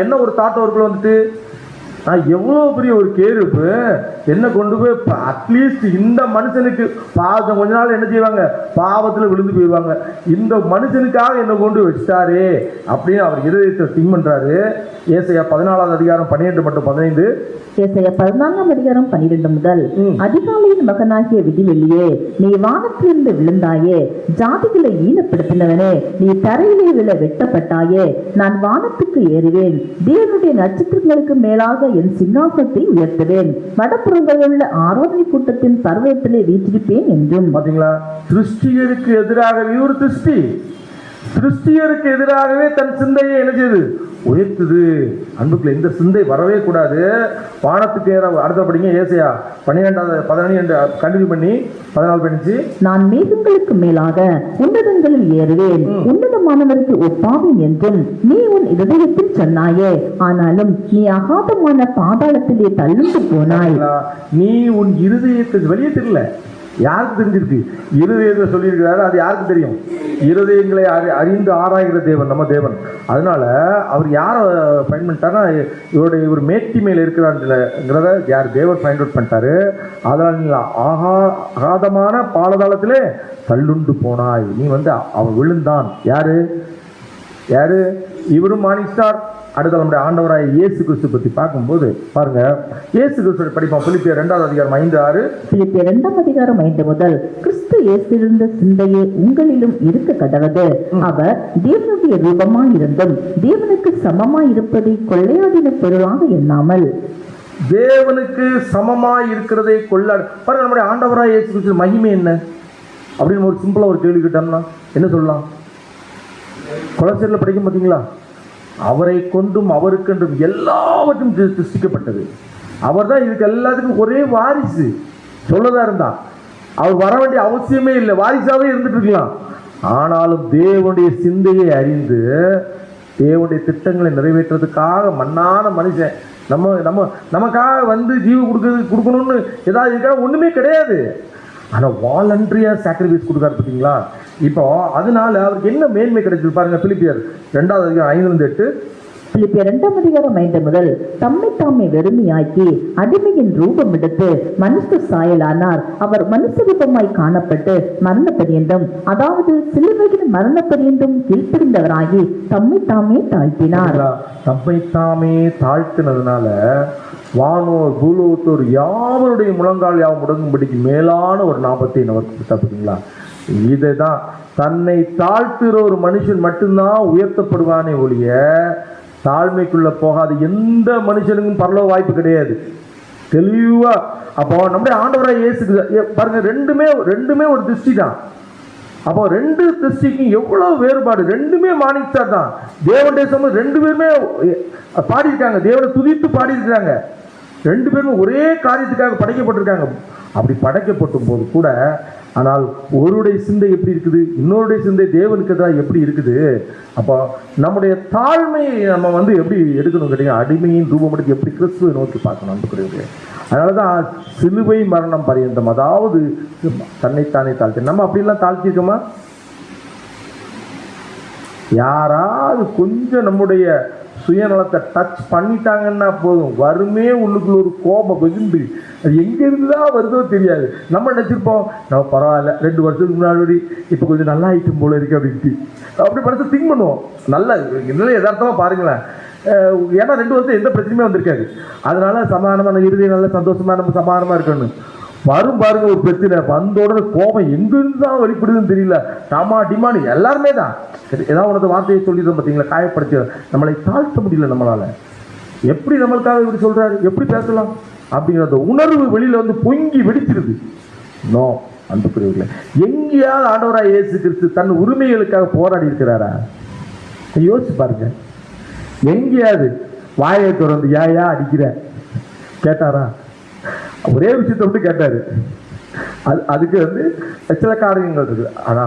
என்ன ஒரு தாட் அவர்கள் வந்துட்டு, நான் எவ்வளோ பெரிய ஒரு கேருப்பு என்ன கொண்டு போய் அட்லீஸ்ட் இந்த மனுஷனுக்கு கொஞ்ச நாள் என்ன செய்வாங்க, பாவத்தில் விழுந்து போயிடுவாங்க, இந்த மனுஷனுக்காக என்ன கொண்டு வச்சிட்டாரே அப்படின்னு அவர் இருதயத்தை திங்க் பண்றாரு. ஏசாயா 14 அதிகாரம் 12 மற்றும் 15. ஏசாயா 14 அதிகாரம் 12 முதல். அதிகாலையின் மகனாகிய விடிவெள்ளியே, நீ வானத்திலிருந்து விழுந்தாயே, ஜாதிகளை ஈனப்படுத்தினவனே, நீ தரையிலே விழ வெட்டப்பட்டாயே. நான் வானத்துக்கு ஏறுவேன், தேவனுடைய நட்சத்திரங்களுக்கு மேலாக என் சிங்காசனத்தை உயர்த்துவேன், வடப்புறங்களில் உள்ள ஆராதனை கூட்டத்தின் பர்வதத்திலே வீற்றிருப்பேன் என்றும். பாத்தீங்களா, சிருஷ்டியருக்கு எதிராகவே ஒரு சிருஷ்டியருக்கு எதிராகவே தன் சிந்தையை என்ன செய்யுது, உயர்த்துது. அன்புக்குள்ள இந்த சிந்தை வரவே கூடாது. வானத்துக்கு அடுத்தபடிங்க ஏசாயா 12 கண்டினியூ பண்ணி 14 பண்ணிச்சு. நான் மேகங்களுக்கு மேலாக உன்னதங்களில் ஏறுவேன், உன்னதமானவருக்கு ஒப்பாவேன் என்றும் நீ உன் இதயத்தில் சொன்னாயே. ஆனாலும் நீ அகாதமான பாதாளத்திலே தள்ளுண்டு போனாய். நீ உன் இருதயத்தை வெளியே தெரியல. யாருக்கு தெரிஞ்சிருக்கு? இருதயத்தை சொல்லியிருக்கிறாரு, அது யாருக்கு தெரியும்? இருதயங்களை அறிந்து ஆராய்கிற தேவன் நம்ம தேவன். அதனால அவர் யாரை ஃபைண்ட் பண்ணிட்டாருன்னா, இவர் மேட்டி மேல இருக்கிறாங்கிறத யார் தேவர் ஃபைண்ட் அவுட் பண்ணிட்டாரு. அதனால அகாதமான பாலதாளத்திலே தள்ளுண்டு போனாய். நீ வந்து அவன் விழுந்தான். யாரு? இவரும் மார்னிங் ஸ்டார். அடுத்த நம்முடைய ஆண்டவராய இயேசு கிறிஸ்து பற்றி பார்க்கும்போது பாருங்க, இயேசு கிறிஸ்து படிப்போம். பிலிப்பியர் 2 அதிகாரம் 5-6. பிலிப்பியர் 2 அதிகாரம் 5 முதல். கிறிஸ்து இயேசுவிலிருந்த சிந்தையே உங்களிலும் இருக்க கடவது. அவர் தேவனுடைய ரூபமாய் இருந்தும் தேவனுக்கு சமமாய் இருப்பதை கொள்ளையாடின பொருளாக எண்ணாமல், தேவனுக்கு சமமாய் இருக்கிறதை கொள்ளாடு. பாருங்க, நம்முடைய ஆண்டவராய இயேசு கிறிஸ்து மகிமை என்ன அப்படின்னு ஒரு சிம்பிளா ஒரு கேள்வி கேட்டோம்னா என்ன சொல்லலாம்? கொலோசியர்ல படிக்கும் பார்த்தீங்களா, அவரை கொண்டும் அவருக்கென்றும் எல்லாவற்றும் சிருஷ்டிக்கப்பட்டது. அவர் தான் இதுக்கு எல்லாத்துக்கும் ஒரே வாரிசு. சொல்லதா இருந்தா அவர் வர வேண்டிய அவசியமே இல்லை, வாரிசாவே இருந்துட்டு இருக்கலாம். ஆனாலும் தேவனுடைய சிந்தையை அறிந்து தேவனுடைய திட்டங்களை நிறைவேற்றுறதுக்காக மண்ணான மனுஷன் நமக்காக வந்து ஜீவ கொடுக்கணும்னு ஏதாவது இருக்காது, ஒண்ணுமே கிடையாது. ஆனால் வாலண்டரியா சாக்ரிஃபைஸ் கொடுக்காரு பார்த்தீங்களா. இப்போ அதனால அவருக்கு என்ன மேன்மை கிடைச்சது பாருங்க. பிலிப்பியர் 2 அதிகாரம் 5-8. பிலிப்பியர் 2 அதிகாரம் 5 முதல். தம்மை தாமே வெறுமையாக்கி அடிமையின் ரூபம் எடுத்து மனுஷ சாயலானார். அவர் மனுஷ ரூபமாய் காணப்பட்டு மரண பரியந்தம், அதாவது சிலுவையின் மரண பரியந்தம் கீழ்ப்படிந்தவராகி தம்மை தாமே தாழ்த்தினார். தம்மை தாமே தாழ்த்தினதுனால வானோர் பூலோத்தோர் யாவருடைய முழங்கால் யாவும் முடங்கும்படிக்கு மேலான ஒரு நாமத்தை நமக்கு கொடுத்தா பார்த்தீங்களா. இதுதான் தன்னை தாழ்த்துகிற ஒரு மனுஷன் மட்டும்தான் உயர்த்தப்படுவானே ஒழிய தாழ்மைக்குள்ள போகாது எந்த மனுஷனுக்கும் பரலோக வாய்ப்பு கிடையாது. தெளிவா அப்போ நம்முடைய ஆண்டவராக இயேசு பாருங்க, ரெண்டுமே ஒரு திருஷ்டி தான். அப்போ ரெண்டு திருஷ்டிக்கும் எவ்வளவு வேறுபாடு. ரெண்டுமே மார்னிங் ஸ்டார் தான். தேவனுடைய சமூகம் ரெண்டு பேருமே பாடியிருக்காங்க, தேவனை துதித்து பாடியிருக்கிறாங்க. ரெண்டு பேருமே ஒரே காரியத்துக்காக படைக்கப்பட்டிருக்காங்க. அப்படி படைக்கப்பட்டும் போது கூட ஆனால் ஒருடைய சிந்தை எப்படி இருக்குது, இன்னொருடைய சிந்தை தேவனுக்கு தான் எப்படி இருக்குது. அப்போ நம்முடைய தாழ்மையை நம்ம வந்து எப்படி எடுக்கணும் கேட்டீங்க, அடிமையின் ரூபம் எடுத்து எப்படி கிறிஸ்துவை நோக்கி பார்க்கணும். அதனாலதான் சிலுவை மரணம் பரியந்தம், அதாவது தன்னைத்தானே தாழ்த்தி. நம்ம அப்படிலாம் தாழ்த்திருக்கோமா? யாராவது கொஞ்சம் நம்முடைய சுயநலத்தை டச் பண்ணிட்டாங்கன்னா போதும், வருமே உள்ளுக்குள்ள ஒரு கோபம் வெகுண்டு, அது எங்கிருந்துதான் வருதோ தெரியாது. நம்ம நினைச்சிருப்போம் நம்ம பரவாயில்ல 2 வருஷத்துக்கு முன்னாடி இப்போ கொஞ்சம் நல்லா ஐட்டம் போல இருக்கு அப்படின்ட்டு அப்படி படத்தை திங்க் பண்ணுவோம். நல்ல இல்லை யதார்த்தமா பாருங்களேன். ஏன்னா 2 வருஷம் எந்த பிரச்சனையுமே வந்திருக்காது. அதனால சமாதானமான இறுதி நல்ல சந்தோஷமா நம்ம சமாதானமா இருக்கணும். வரும் பாருங்க ஒரு பிரச்சனை, வந்தோட கோபம் எங்கிருந்து தான் வெளிப்படுதுன்னு தெரியல. டாமா டிமானு எல்லாருமே தான் ஏதாவது உனது வார்த்தையை சொல்லிடுறோம் பார்த்தீங்களா, காயப்படுத்தி நம்மளை தாழ்த்த முடியல. நம்மளால எப்படி நம்மளுக்காக இப்படி சொல்றாரு, எப்படி பேசலாம் அப்படிங்கிற உணர்வு வெளியில வந்து பொங்கி வெடிச்சிருது. நோ அன்புக்குரியவர்களே, எங்கேயாவது ஆண்டவராய் இயேசு கிறிஸ்து தன் உரிமைகளுக்காக போராடி இருக்கிறாரா? யோசிச்சு பாருங்க. எங்கேயாவது வாயை திறந்து ஏயா அடிக்கிற கேட்டாரா? ஒரே விஷயத்தை மட்டும் கேட்டாரு. அதுக்கு வந்து சில காரியங்கள் இருக்கு. ஆனா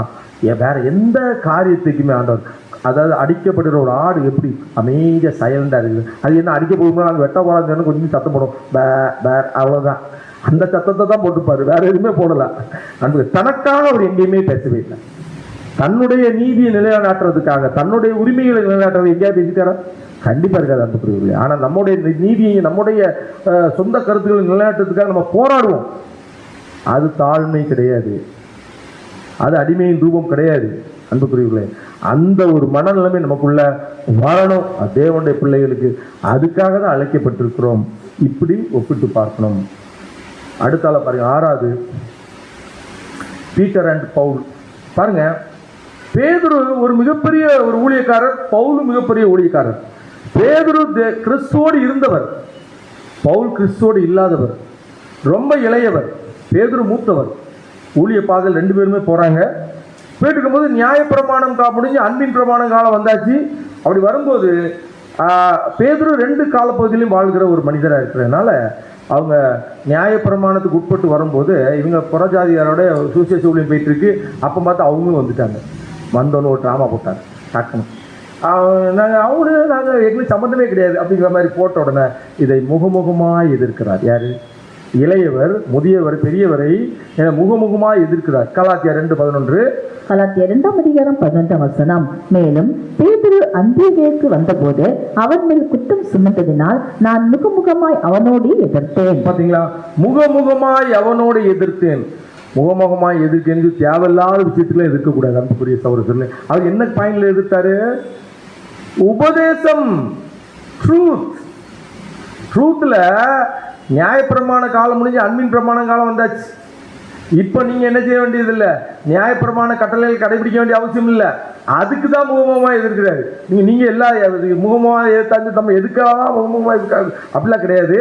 வேற எந்த காரியத்துக்குமே ஆண்டவர், அதாவது அடிக்கப்படுகிற ஒரு ஆடு எப்படி அமைதியா சைலண்டா இருக்குது, அது என்ன அடிக்க போகும்போது நாங்கள் வெட்ட போறாங்கன்னு கொஞ்சம் சத்தம் போடும், அவ்வளவுதான். அந்த சத்தத்தை தான் போட்டுப்பாரு, வேற எதுவுமே போடல. அன்பு தனக்காக அவர் எங்கேயுமே பேசவே இல்லை. தன்னுடைய நீதியை நிலைநாட்டுறதுக்காக, தன்னுடைய உரிமைகளை நிலைநாட்டுறது எங்கேயா பேசிட்டாரா? கண்டிப்பா இருக்காது அன்புக்குரியவர்களே. ஆனா நம்முடைய நீதியை, நம்முடைய சொந்த கருத்துக்களை நிலைநாட்டுறதுக்காக நம்ம போராடுவோம். அது தாழ்மை கிடையாது, அது அடிமையின் ரூபம் கிடையாது அன்புக்குரியவர்களே. அந்த ஒரு மனநிலைமை நமக்குள்ள வரணும் தேவனுடைய பிள்ளைகளுக்கு. அதுக்காக தான் அழைக்கப்பட்டிருக்கிறோம். இப்படி ஒப்பிட்டு பார்க்கணும். அடுத்தால பாருங்க, 6வது பீட்டர் அண்ட் பவுல். பாருங்க, பேதுரு ஒரு மிகப்பெரிய ஒரு ஊழியக்காரர், பவுலும் மிகப்பெரிய ஊழியக்காரர். பேதுரு கிறிஸ்துவோடு இருந்தவர், பவுல் கிறிஸ்துவோடு இல்லாதவர், ரொம்ப இளையவர். பேதுரு மூத்தவர். ஊழிய பாதையில் 2 பேருமே போறாங்க. போயிட்டு இருக்கும்போது நியாயப்பிரமாணம் முடிஞ்சு அன்பின் பிரமாணம் காலம் வந்தாச்சு. அப்படி வரும்போது பேதுரு 2 காலப்பகுதியிலும் வாழ்கிற ஒரு மனிதராக இருக்கிறதுனால அவங்க நியாயப்பிரமாணத்துக்கு உட்பட்டு வரும்போது இவங்க புறஜாதியாரோட சுவிசேஷ ஊழியம் போயிட்டு இருக்கு. அப்போ பார்த்து அவங்களும் வந்துட்டாங்க. வந்தோன்னு ஒரு ட்ராமா போட்டாங்க. டக்குன்னு நாங்கள் எங்களுக்கு சம்மந்தமே கிடையாது அப்படிங்கிற மாதிரி போட்ட உடனே இதை முகமுகமாக எதிர்க்கிறார். யாரு? இளையவர் முதியவர் பெரியவரை முகமுகமாக எதிர்க்கிறார். கலாத்தியர் 2:11. கலாத்தியர் 2:11. மேலும் பேதுரு அந்தியோகியாவுக்கு வந்தபோது அவன் மேல் குற்றம் சுமந்ததினால் நான் முகமுகமாய் அவனோடு எதிர்த்தேன். பாத்தீங்களா? முகமுகமாய் அவனோடு எதிர்த்தேன். முகமுகமாய் எதிர்க்க தேவையில்லாத விஷயத்துல எதிர்க்கக்கூடாது அன்புக்குரிய சகோதரர்களே. அவர் என்ன பாயிண்ட்ல எதிர்த்தாரு? உபதேசம், ட்ரூத்ல நியாயப்பிரமாண காலம் முடிஞ்சு அன்பின் பிரமாண காலம் வந்தாச்சு. இப்ப நீங்க என்ன செய்ய வேண்டியது இல்லை, நியாயப்பிரமாண கட்டளைகள் கடைபிடிக்க வேண்டிய அவசியம் இல்லை. அதுக்கு தான் முகமுகமா எதிர்க்கிறாரு. நீங்க எல்லா முகமுகமா எதிர்த்தாச்சு நம்ம எதுக்காக முகமுகமா எதிர்க்காது அப்படிலாம் கிடையாது.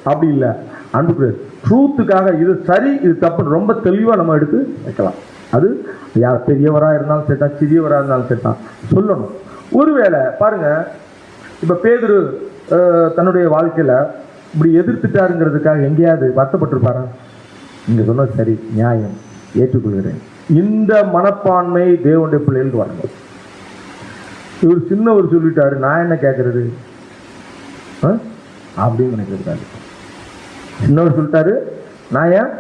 அப்படி இல்லை அன்புக்குரிய ட்ரூத்துக்காக இது சரி இது தப்புன்னு ரொம்ப தெளிவா நம்ம எடுத்து வைக்கலாம். அது யார் பெரியவராக இருந்தாலும் சரிதான், சிறியவராக இருந்தாலும் சரிதான் சொல்லணும். ஒருவேளை பாருங்க, இப்ப பேதுரு தன்னுடைய வாழ்க்கையில இப்படி எதிர்த்துட்டாருங்கிறதுக்காக எங்கேயாவது வருத்தப்பட்டிருப்பாரா? நீங்க சொன்னது சரி, நியாயம், ஏற்றுக்கொள்கிறேன். இந்த மனப்பான்மை தேவனுடைய பிள்ளைகளுக்கு வரணும். இவர் சின்னவர் சொல்லிட்டாரு, நான் என்ன கேட்கறது அப்படின்னு நினைக்கிறாரு. சின்னவர் சொல்லிட்டாரு, நான் ஏன்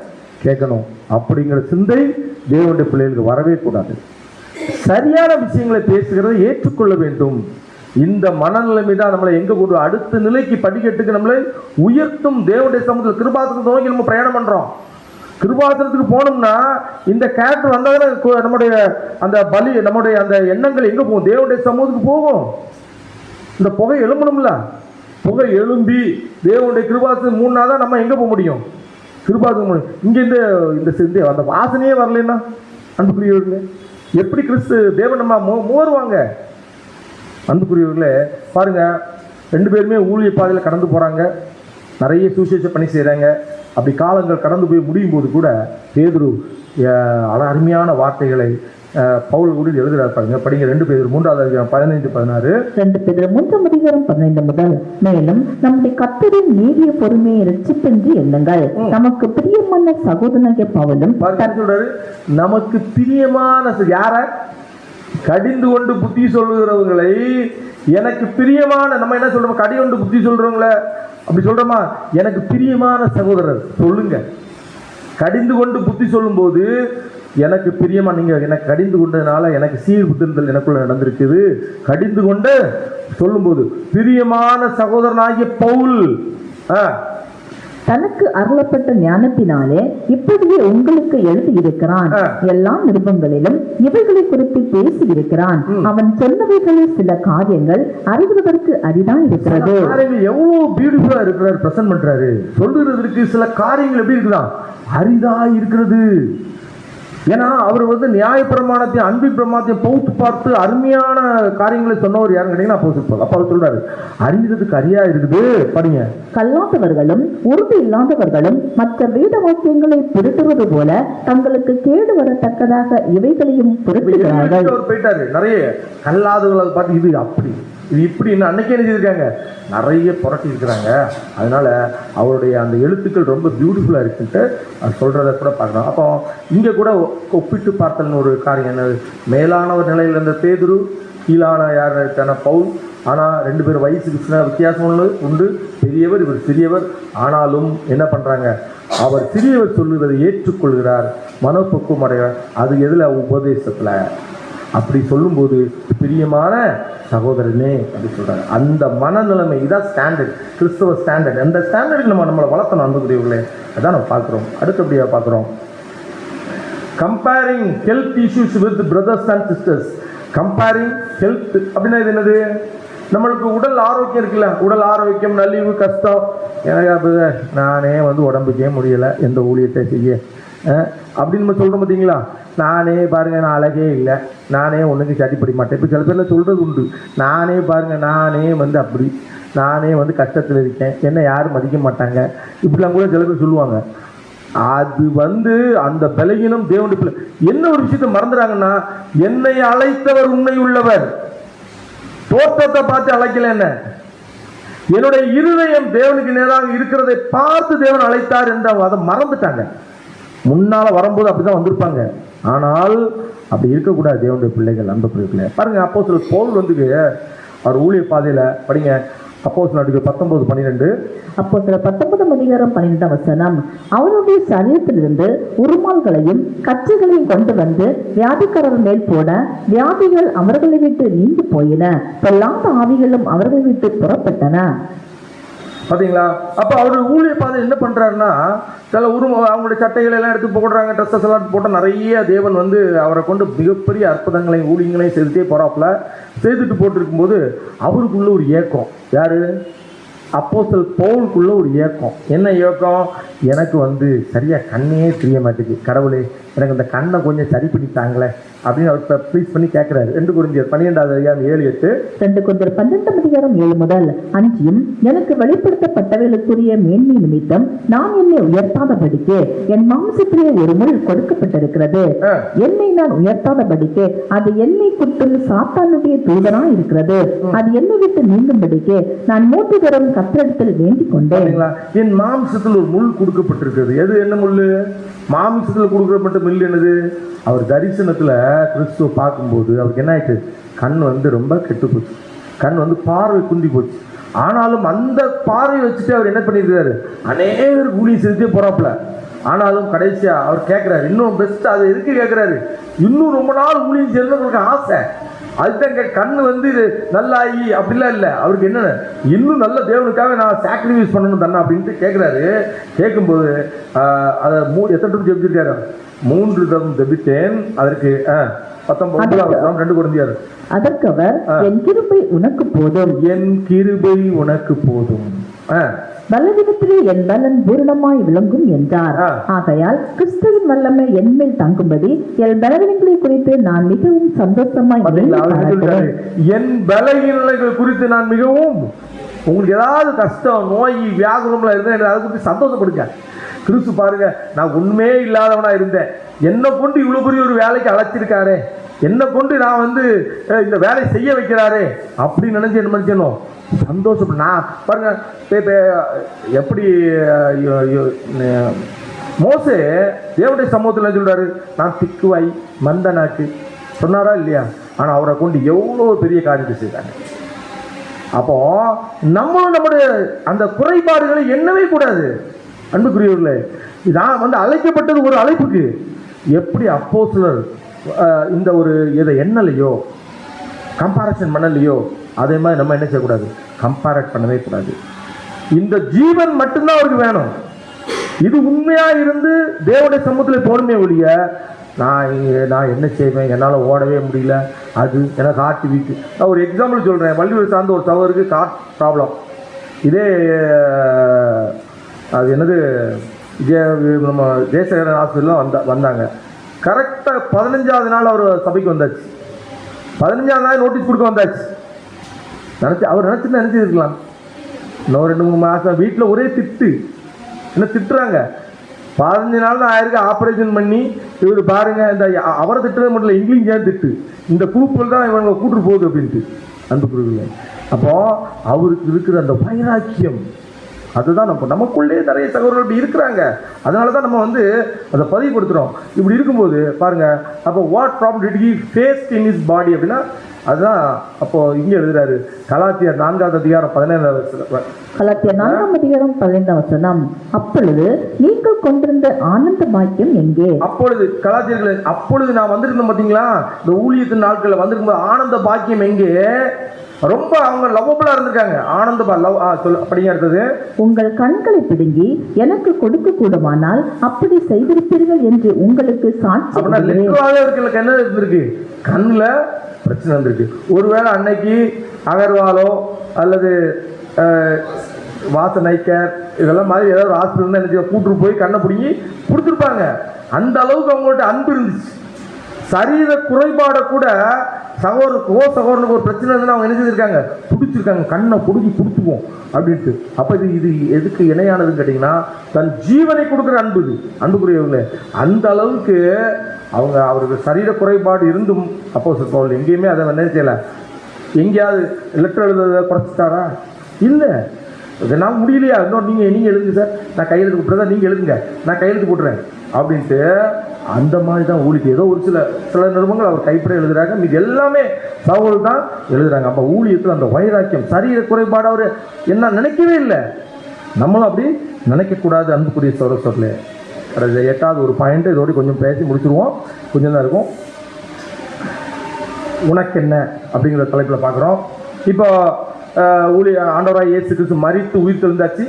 கேட்கணும் அப்படிங்கிற சிந்தை தேவனுடைய பிள்ளைகளுக்கு வரவே கூடாது. சரியான விஷயங்களை பேசுகிறதை ஏற்றுக்கொள்ள வேண்டும். இந்த மனநிலைமை தான் நம்மளை எங்க கொண்டு அடுத்த நிலைக்கு படிக்கட்டுக்கு நம்மளை உயர்த்தும். தேவனுடைய சமூகத்தில் கிருபாசனத்தை நோக்கி நம்ம பிரயாணம் பண்றோம். கிருபாசனத்துக்கு போனோம்னா இந்த கேரக்டர் வந்தால் நம்முடைய அந்த பலி, நம்முடைய அந்த எண்ணங்கள் எங்க போகும்? தேவனுடைய சமூகத்துக்கு போகும். இந்த புகை எழும்பணும்ல, புகை எழும்பி தேவனுடைய கிருபாசனம் 3 நாள் தான் நம்ம எங்க போக முடியும்? கிருபாசனம். இங்க இந்த அந்த வாசனையே வரலன்னா அன்புக்குரியவர்களே, எப்படி கிறிஸ்து தேவன் நம்ம மோருவாங்க? அன்புக்குரியவர்களே பாருங்க, 2 பேருமே ஊழிய பாதையில் கடந்து போறாங்க, நிறைய சுவிசேஷ பணி செய்கிறாங்க. அப்படி காலங்கள் கடந்து போய் முடியும் போது கூட பேதுரு அருமையான வார்த்தைகளை பவுல் கூட எழுதுறாரு. பாருங்க, படிங்க 2 பேதுரு 3:15-16. 2 பேதுரு 3:15 முதல். மேலும் நம்முடைய கர்த்தரின் நீதிய பொறுமையை இரட்சிப்பென்று எண்ணுங்கள். நமக்கு பிரியமான சகோதரனாகிய பவுலும் சொல்றாரு, நமக்கு பிரியமான யார? கடிந்து கொண்டு புத்தி சொல்லுகிறவர்களை எனக்கு பிரியமான, நம்ம என்ன சொல்றோம், கடி கொண்டு புத்தி சொல்றவங்கள அப்படி சொல்றோமா, எனக்கு பிரியமான சகோதரர் சொல்லுங்க. கடிந்து கொண்டு புத்தி சொல்லும் போது எனக்கு பிரியமா, நீங்க எனக்கு கடிந்து கொண்டதுனால எனக்கு சீர்திருத்தல் எனக்குள்ள நடந்திருக்குது. கடிந்து கொண்டு சொல்லும்போது பிரியமான சகோதரனாகிய பவுல் தனக்கு அருளப்பட்ட ஞானத்தினாலே இப்படியே உங்களுக்கு எழுதி இருக்கிறான். எல்லா நிருபங்களிலும் இவைகளை குறித்து பேசி இருக்கிறான். அவன் சொன்னவைகளில் சில காரியங்கள் அறிவதற்கு அரிதான் இருக்கிறது. எவ்வளவு பியூட்டிஃபுல்லா இருக்கிறார், பிரசன்ட் பண்றாரு. சொல்றதுக்கு சில காரியங்கள் எப்படி இருக்குதான், அரிதா இருக்கிறது. ஏன்னா அவர் வந்து நியாய பிரமாணத்தையும் அன்பின் பிரமாணத்தையும் பௌத்து பார்த்து அருமையான காரியங்களை சொன்னவர் யாருன்னு கேட்டீங்கன்னா அப்போஸ்தலர். அப்ப அவர் சொல்றாரு, அறிகிறதுக்கு அரியா இருக்குது. படிங்க. கல்லாதவர்களும் உறுதி இல்லாதவர்களும் மற்ற வேத வாக்கியங்களை புரட்டுவது போல தங்களுக்கு கேடு வரத்தக்கதாக இவைகளையும் புரட்டுகிறார்கள். அவர் போயிட்டாரு. நிறைய கல்லாதவர்கள் பார்த்து இது அப்படி இது இப்படி அன்னைக்கே எழுதியிருக்காங்க, நிறைய புரட்டி இருக்கிறாங்க. அதனால அவருடைய அந்த எழுத்துக்கள் ரொம்ப பியூட்டிஃபுல்லா இருக்குன்ட்டு சொல்றதை கூட பார்க்கலாம். அப்போ இங்க கூட ஒப்பிட்டு பார்த்தல்னு ஒரு காரியம் என்ன, மேலான ஒரு நிலையில் இருந்த பேதுரு, கீழான யாருக்கான பவுல். ஆனால் 2 பேர் வயசுக்கு சின்ன வித்தியாசம் உண்டு. பெரியவர், இவர் சிறியவர். ஆனாலும் என்ன பண்ணுறாங்க, அவர் சிறியவர் சொல்லுவதை ஏற்றுக்கொள்கிறார், மனப்பக்குவம் அடைகிறார். அது எதில், உபதேசத்தில். அப்படி சொல்லும்போது பிரியமான சகோதரனே அப்படி சொல்கிறாங்க. அந்த மனநிலைமை இதான் ஸ்டாண்டர்ட், கிறிஸ்தவ ஸ்டாண்டர்ட். அந்த ஸ்டாண்டர்டுக்கு நம்மளை வளர்த்தணும் அன்புக்குரியவர்களே. அதான் நம்ம பார்க்குறோம். அடுத்தபடியாக பார்க்குறோம், comparing health issues with brothers and sisters. Comparing health அப்படின்னா இது என்னது, நம்மளுக்கு உடல் ஆரோக்கியம் இருக்குல்ல, உடல் ஆரோக்கியம், நலிவு, கஷ்டம். எனக்கு நானே வந்து உடம்புக்கே முடியலை எந்த ஊழியத்தை செய்ய அப்படின்னு நம்ம சொல்கிறோம் பார்த்தீங்களா. நானே பாருங்க, நான் அழகே இல்லை, நானே ஒன்றுக்கு சட்டிப்படி மாட்டேன். இப்போ சில பேர்லாம் சொல்கிறது உண்டு, நானே பாருங்க, நானே வந்து அப்படி, நானே வந்து கஷ்டத்தில் இருக்கேன், என்ன யாரும் மதிக்க மாட்டாங்க, இப்படிலாம் கூட சில பேர் சொல்லுவாங்க. அது வந்து அந்த பலகீனம் தேவனுடைய பிள்ளை. என்ன ஒரு விஷயத்தை மறந்துறாங்கன்னா, என்னை அழைத்தவர் உண்மை உள்ளவர். தோற்றத்தை பார்த்து அழைக்கல, என்ன என்னுடைய இருதயம் தேவனுக்கு நேராக இருக்கிறதை பார்த்து தேவன் அழைத்தார் என்று அதை மறந்துட்டாங்க. முன்னால வரும்போது அப்படிதான் வந்திருப்பாங்க. ஆனால் அப்படி இருக்கக்கூடாது தேவனுடைய பிள்ளைகள், அன்பு பிள்ளைகளே. பாருங்க, அப்போஸ்தலர் பவுல் வந்து அவர் ஊழிய பாதையில படிங்க, அப்போஸ்தலர் 19:12. அப்போஸ்தலர் 19:12 அவருடைய சரீரத்திலிருந்து உருமால்களையும் கச்சைகளையும் கொண்டு வந்து வியாதிக்காரர் மேல் போட வியாதிகள் அவர்களை விட்டு நீங்கி போயின, பொல்லாத ஆவிகளும் அவர்களை விட்டு புறப்பட்டன. பார்த்தீங்களா? அப்போ அவர் ஊழிய பாதை என்ன பண்ணுறாருன்னா, சில அவங்களுடைய சட்டைகளை எல்லாம் எடுத்து போடுறாங்க, ட்ரெஸ்ஸஸ் எல்லாம் போட்டால் நிறைய தேவன் வந்து அவரை கொண்டு மிகப்பெரிய அற்புதங்களையும் ஊழியங்களையும் செய்துட்டே போகிறாப்புல. செய்துட்டு போட்டிருக்கும்போது அவருக்குள்ள ஒரு ஏக்கம், யாரு, அப்போஸ்தலர் பவுலுக்குள்ள ஒரு ஏக்கம். என்ன ஏக்கம், எனக்கு வந்து சரியாக கண்ணே தெரிய மாட்டேங்குது, கடவுளே எனக்கு இந்த கண்ணை கொஞ்சம் சரி பண்ணித்தாங்களே அப்படின்னு அவர் ப்ளீஸ் பண்ணி கேட்கிறாரு. 2 கொரிந்தியர் 12:7-8. 2 கொரிந்தியர் 12:7 அன்றியும் எனக்கு வெளிப்படுத்தப்பட்டவர்களுக்குரிய மேன்மை நிமித்தம் நான் என்னை உயர்த்தாதபடிக்கு என் மாம்சத்திலே ஒரு முள் கொடுக்கப்பட்டிருக்கிறது. என்னை நான் உயர்த்தாதபடிக்கு அது என்னை குற்றும் சாத்தானுடைய தூதனா இருக்கிறது. அது என்னை விட்டு நீங்கும்படிக்கு நான் 3 தரம் கர்த்தரிடத்தில் வேண்டிக் கொண்டேன். என் மாம்சத்தில் ஒரு முள் கொடுக்கப்பட்டிருக்கிறது. எது, என்ன முள்? மாம்சத்தில் கொடுக்கப்பட்ட முள் என்னது? அவர் தரிசனத்துல கிறிஸ்துவ பார்க்கும்போது அவருக்கு என்ன ஆயிடுச்சு, கண் வந்து ரொம்ப கெட்டு போச்சு, கண் வந்து பார்வை குந்தி போச்சு. ஆனாலும் அந்த பார்வை வச்சுட்டு அவர் என்ன பண்ணியிருக்காரு, அநேகர் ஊழியம் செஞ்சே போறாப்புல. ஆனாலும் கடைசியா அவர் கேட்கிறாரு, இன்னும் பெஸ்ட் அது இருக்கு கேட்கிறாரு, இன்னும் ரொம்ப நாள் ஊழியம் செய்யணும்னு ஆசை. அதுதான் கண்ணு வந்து இது நல்லாயி அப்படிலாம் இல்லை. அவருக்கு என்ன, இன்னும் நல்ல தேவனுக்காக நான் சாக்ரிஃபைஸ் பண்ணணும் தானே அப்படின்ட்டு கேட்குறாரு. கேட்கும்போது அதை எத்தனை டைம் ஜெபிச்சிருக்காரு? 3 தரம் ஜெபித்தேன். அதற்கு 19:2 கொரிந்தியர். அதற்கு அவர், என் கிருபை உனக்கு போதும், என் கிருபை உனக்கு போதும், பலவீனத்திலே என் பலன் பூரணமாய் விளங்கும் என்றார். ஆகையால் கிறிஸ்துவின் வல்லமை என் மேல் தங்கும்படி என் பலவீனங்களை குறித்து நான் மிகவும் சந்தோஷமாய், என் பலவீனங்கள் குறித்து நான் மிகவும், உங்களுக்கு ஏதாவது கஷ்டம், நோய், வியாகுலம்லாம் இருந்தால் அதை குறித்து சந்தோஷப்படுங்க. கிறிஸ்து பாருங்க, நான் உண்மையே இல்லாதவனா இருந்தேன், என்னை கொண்டு இவ்வளவு பெரிய ஒரு வேலைக்கு அழைச்சிருக்காரு, என்னை கொண்டு நான் வந்து இந்த வேலை செய்ய வைக்கிறாரே அப்படின்னு நினைச்சு என்ன பண்ணிச்சணும், சந்தோஷம். நான் பாருங்க எப்படி மோசே தேவனுடைய சமூகத்தில் சொல்றாரு, நான் திக்குவாய் மந்த நாக்கு சொன்னாரா இல்லையா? ஆனால் அவரை கொண்டு எவ்வளோ பெரிய காரியத்தை செய்தாங்க. அப்போ நம்மளும் நம்முடைய அந்த குறைபாடுகளை எண்ணவே கூடாது. அன்புக்குரியவர்களே, நான் வந்து அழைக்கப்பட்டது ஒரு அழைப்புக்கு. எப்படி அப்போஸ்தலர் இந்த ஒரு இதை எண்ணலையோ, கம்பேரிசன் பண்ணலையோ, அதே மாதிரி நம்ம என்ன செய்யக்கூடாது, கம்பேரட் பண்ணவே கூடாது. இந்த ஜீவன் மட்டும்தான் அவருக்கு வேணும். இது உண்மையா இருந்து தேவனுடைய சமூகத்தில் போடுமே ஒழிய, நான் என்ன செய்வேன், என்னால் ஓடவே முடியல, அது எனக்கு ஹார்ட் வீக்கு. நான் ஒரு எக்ஸாம்பிள் சொல்கிறேன். வள்ளியூர் சார்ந்த ஒரு சகோதரருக்கு ஹார்ட் ப்ராப்ளம். இதே அது என்னது நம்ம ஜெயசேகரன் ஹாஸ்பிட்டலில் வந்தாங்க. கரெக்டாக 15வது நாள் அவர் சபைக்கு வந்தாச்சு. 15வது நாள் நோட்டீஸ் கொடுக்க வந்தாச்சு. அவர் நினச்சிருக்கலாம், இன்னும் 2-3 மாதம் வீட்டில் ஒரே திட்டு, என்ன திட்டுறாங்க. 15 நாள் தான் ஆயிருக்கு, ஆப்ரேஷன் பண்ணி இவர் பாருங்க, இந்த அவரை திட்டுறது மட்டும் இல்லை, இங்கிலீஷ் திட்டு, இந்த குரூப்பில் தான் இவங்க கூட்டு போகுது அப்படின்ட்டு. அந்த குரூப்பில் அப்போ அவருக்கு இருக்கிற அந்த வைராக்கியம், அதுதான் நமக்குள்ளே நிறைய சகோதரர்கள் இப்படி இருக்கிறாங்க. அதனால தான் நம்ம வந்து அதை பதிவுபடுத்துகிறோம். இப்படி இருக்கும்போது பாருங்க, அப்போ what problem did he faced in his body அப்படின்னா, அதுதான் அப்போ இங்கே எழுதுறாரு. கலாத்தியர் 4வது அதிகாரம் 17 கலாத்தியர் 4ஆம் அதிகாரம் 15ஆம் வசனம். அப்பொழுது நீங்கள் கொண்டிருந்த ஆனந்த பாக்கியம் எங்கே? அப்பொழுது கலாத்தியர்கள், அப்பொழுது நான் வந்திருந்தேன் பார்த்தீங்களா, இந்த ஊழியத்தின் நாட்களில் வந்திருக்கும்போது ஆனந்த பாக்கியம் எங்கே? ரொம்ப அவங்க லவ்வபிளா இருந்திருக்காங்க. ஆனந்த அப்படிங்க இருந்தது. உங்கள் கண்களை பிடுங்கி எனக்கு கொடுக்க கூடுமானால் அப்படி செய்திருப்பீர்கள் என்று உங்களுக்கு சாட்சி. என்ன இருந்திருக்கு, கண்ணுல பிரச்சனை இருந்திருக்கு. ஒருவேளை அன்னைக்கு அகர்வாலோ அல்லது வாசனைக்கர் இதெல்லாம் மாதிரி ஏதாவது ஹாஸ்பிட்டல் என்ன கூட்டு போய் கண்ணை பிடிங்கி கொடுத்துருப்பாங்க. அந்த அளவுக்கு அவங்கள்ட்ட அன்பு இருந்துச்சு. சரீர குறைபாடை கூட சகோதரனுக்கு ஒரு பிரச்சனை இருந்தால் அவங்க என்ன செஞ்சிருக்காங்க, பிடிச்சிருக்காங்க, கண்ணை பிடிச்சி கொடுத்துக்குவோம் அப்படின்ட்டு. அப்போ இது எதுக்கு இணையானதுன்னு கேட்டிங்கன்னா, தன் ஜீவனை கொடுக்குற அன்பு. இது அன்புக்குரியவங்களே, அந்த அளவுக்கு அவருக்கு சரீர குறைபாடு இருந்தும் அப்போஸ்தலர் பவுல் எங்கேயுமே அதை என்ன செய்யலை. எங்கேயாவது லெட்டர் எழுதுறத குறைச்சிட்டாரா? இல்லை. இதனால் முடியலையா, இன்னும் நீங்கள் எழுதுங்க சார், நான் கையெழுத்து போட்டுறதா, நீங்கள் எழுதுங்க, நான் கையெழுத்து போட்டுறேன் அப்படின்ட்டு. அந்த மாதிரி தான் ஊழியத்தை ஏதோ ஒரு சில நிறுவனங்கள் அவர் கைப்பட எழுதுறாங்க, மீது எல்லாமே சகோதரர்கள் தான் எழுதுறாங்க. அப்போ ஊழியத்தில் அந்த வைராக்கியம், சரீர குறைபாடு அவர் என்ன நினைக்கவே இல்லை. நம்மளும் அப்படி நினைக்கக்கூடாது. அன்புக்குரிய சகோதரர்களே, 8வது ஒரு பாயிண்ட் இதோடு கொஞ்சம் பேசி முடிச்சுருவோம், கொஞ்சம் தான் இருக்கும். உனக்கு என்ன அப்படிங்கிற தலைப்பில் பார்க்குறோம். இப்போ ஆண்டவராய் இயேசு கிறிஸ்து மரித்து உயிர்த்தெழுந்தாச்சு.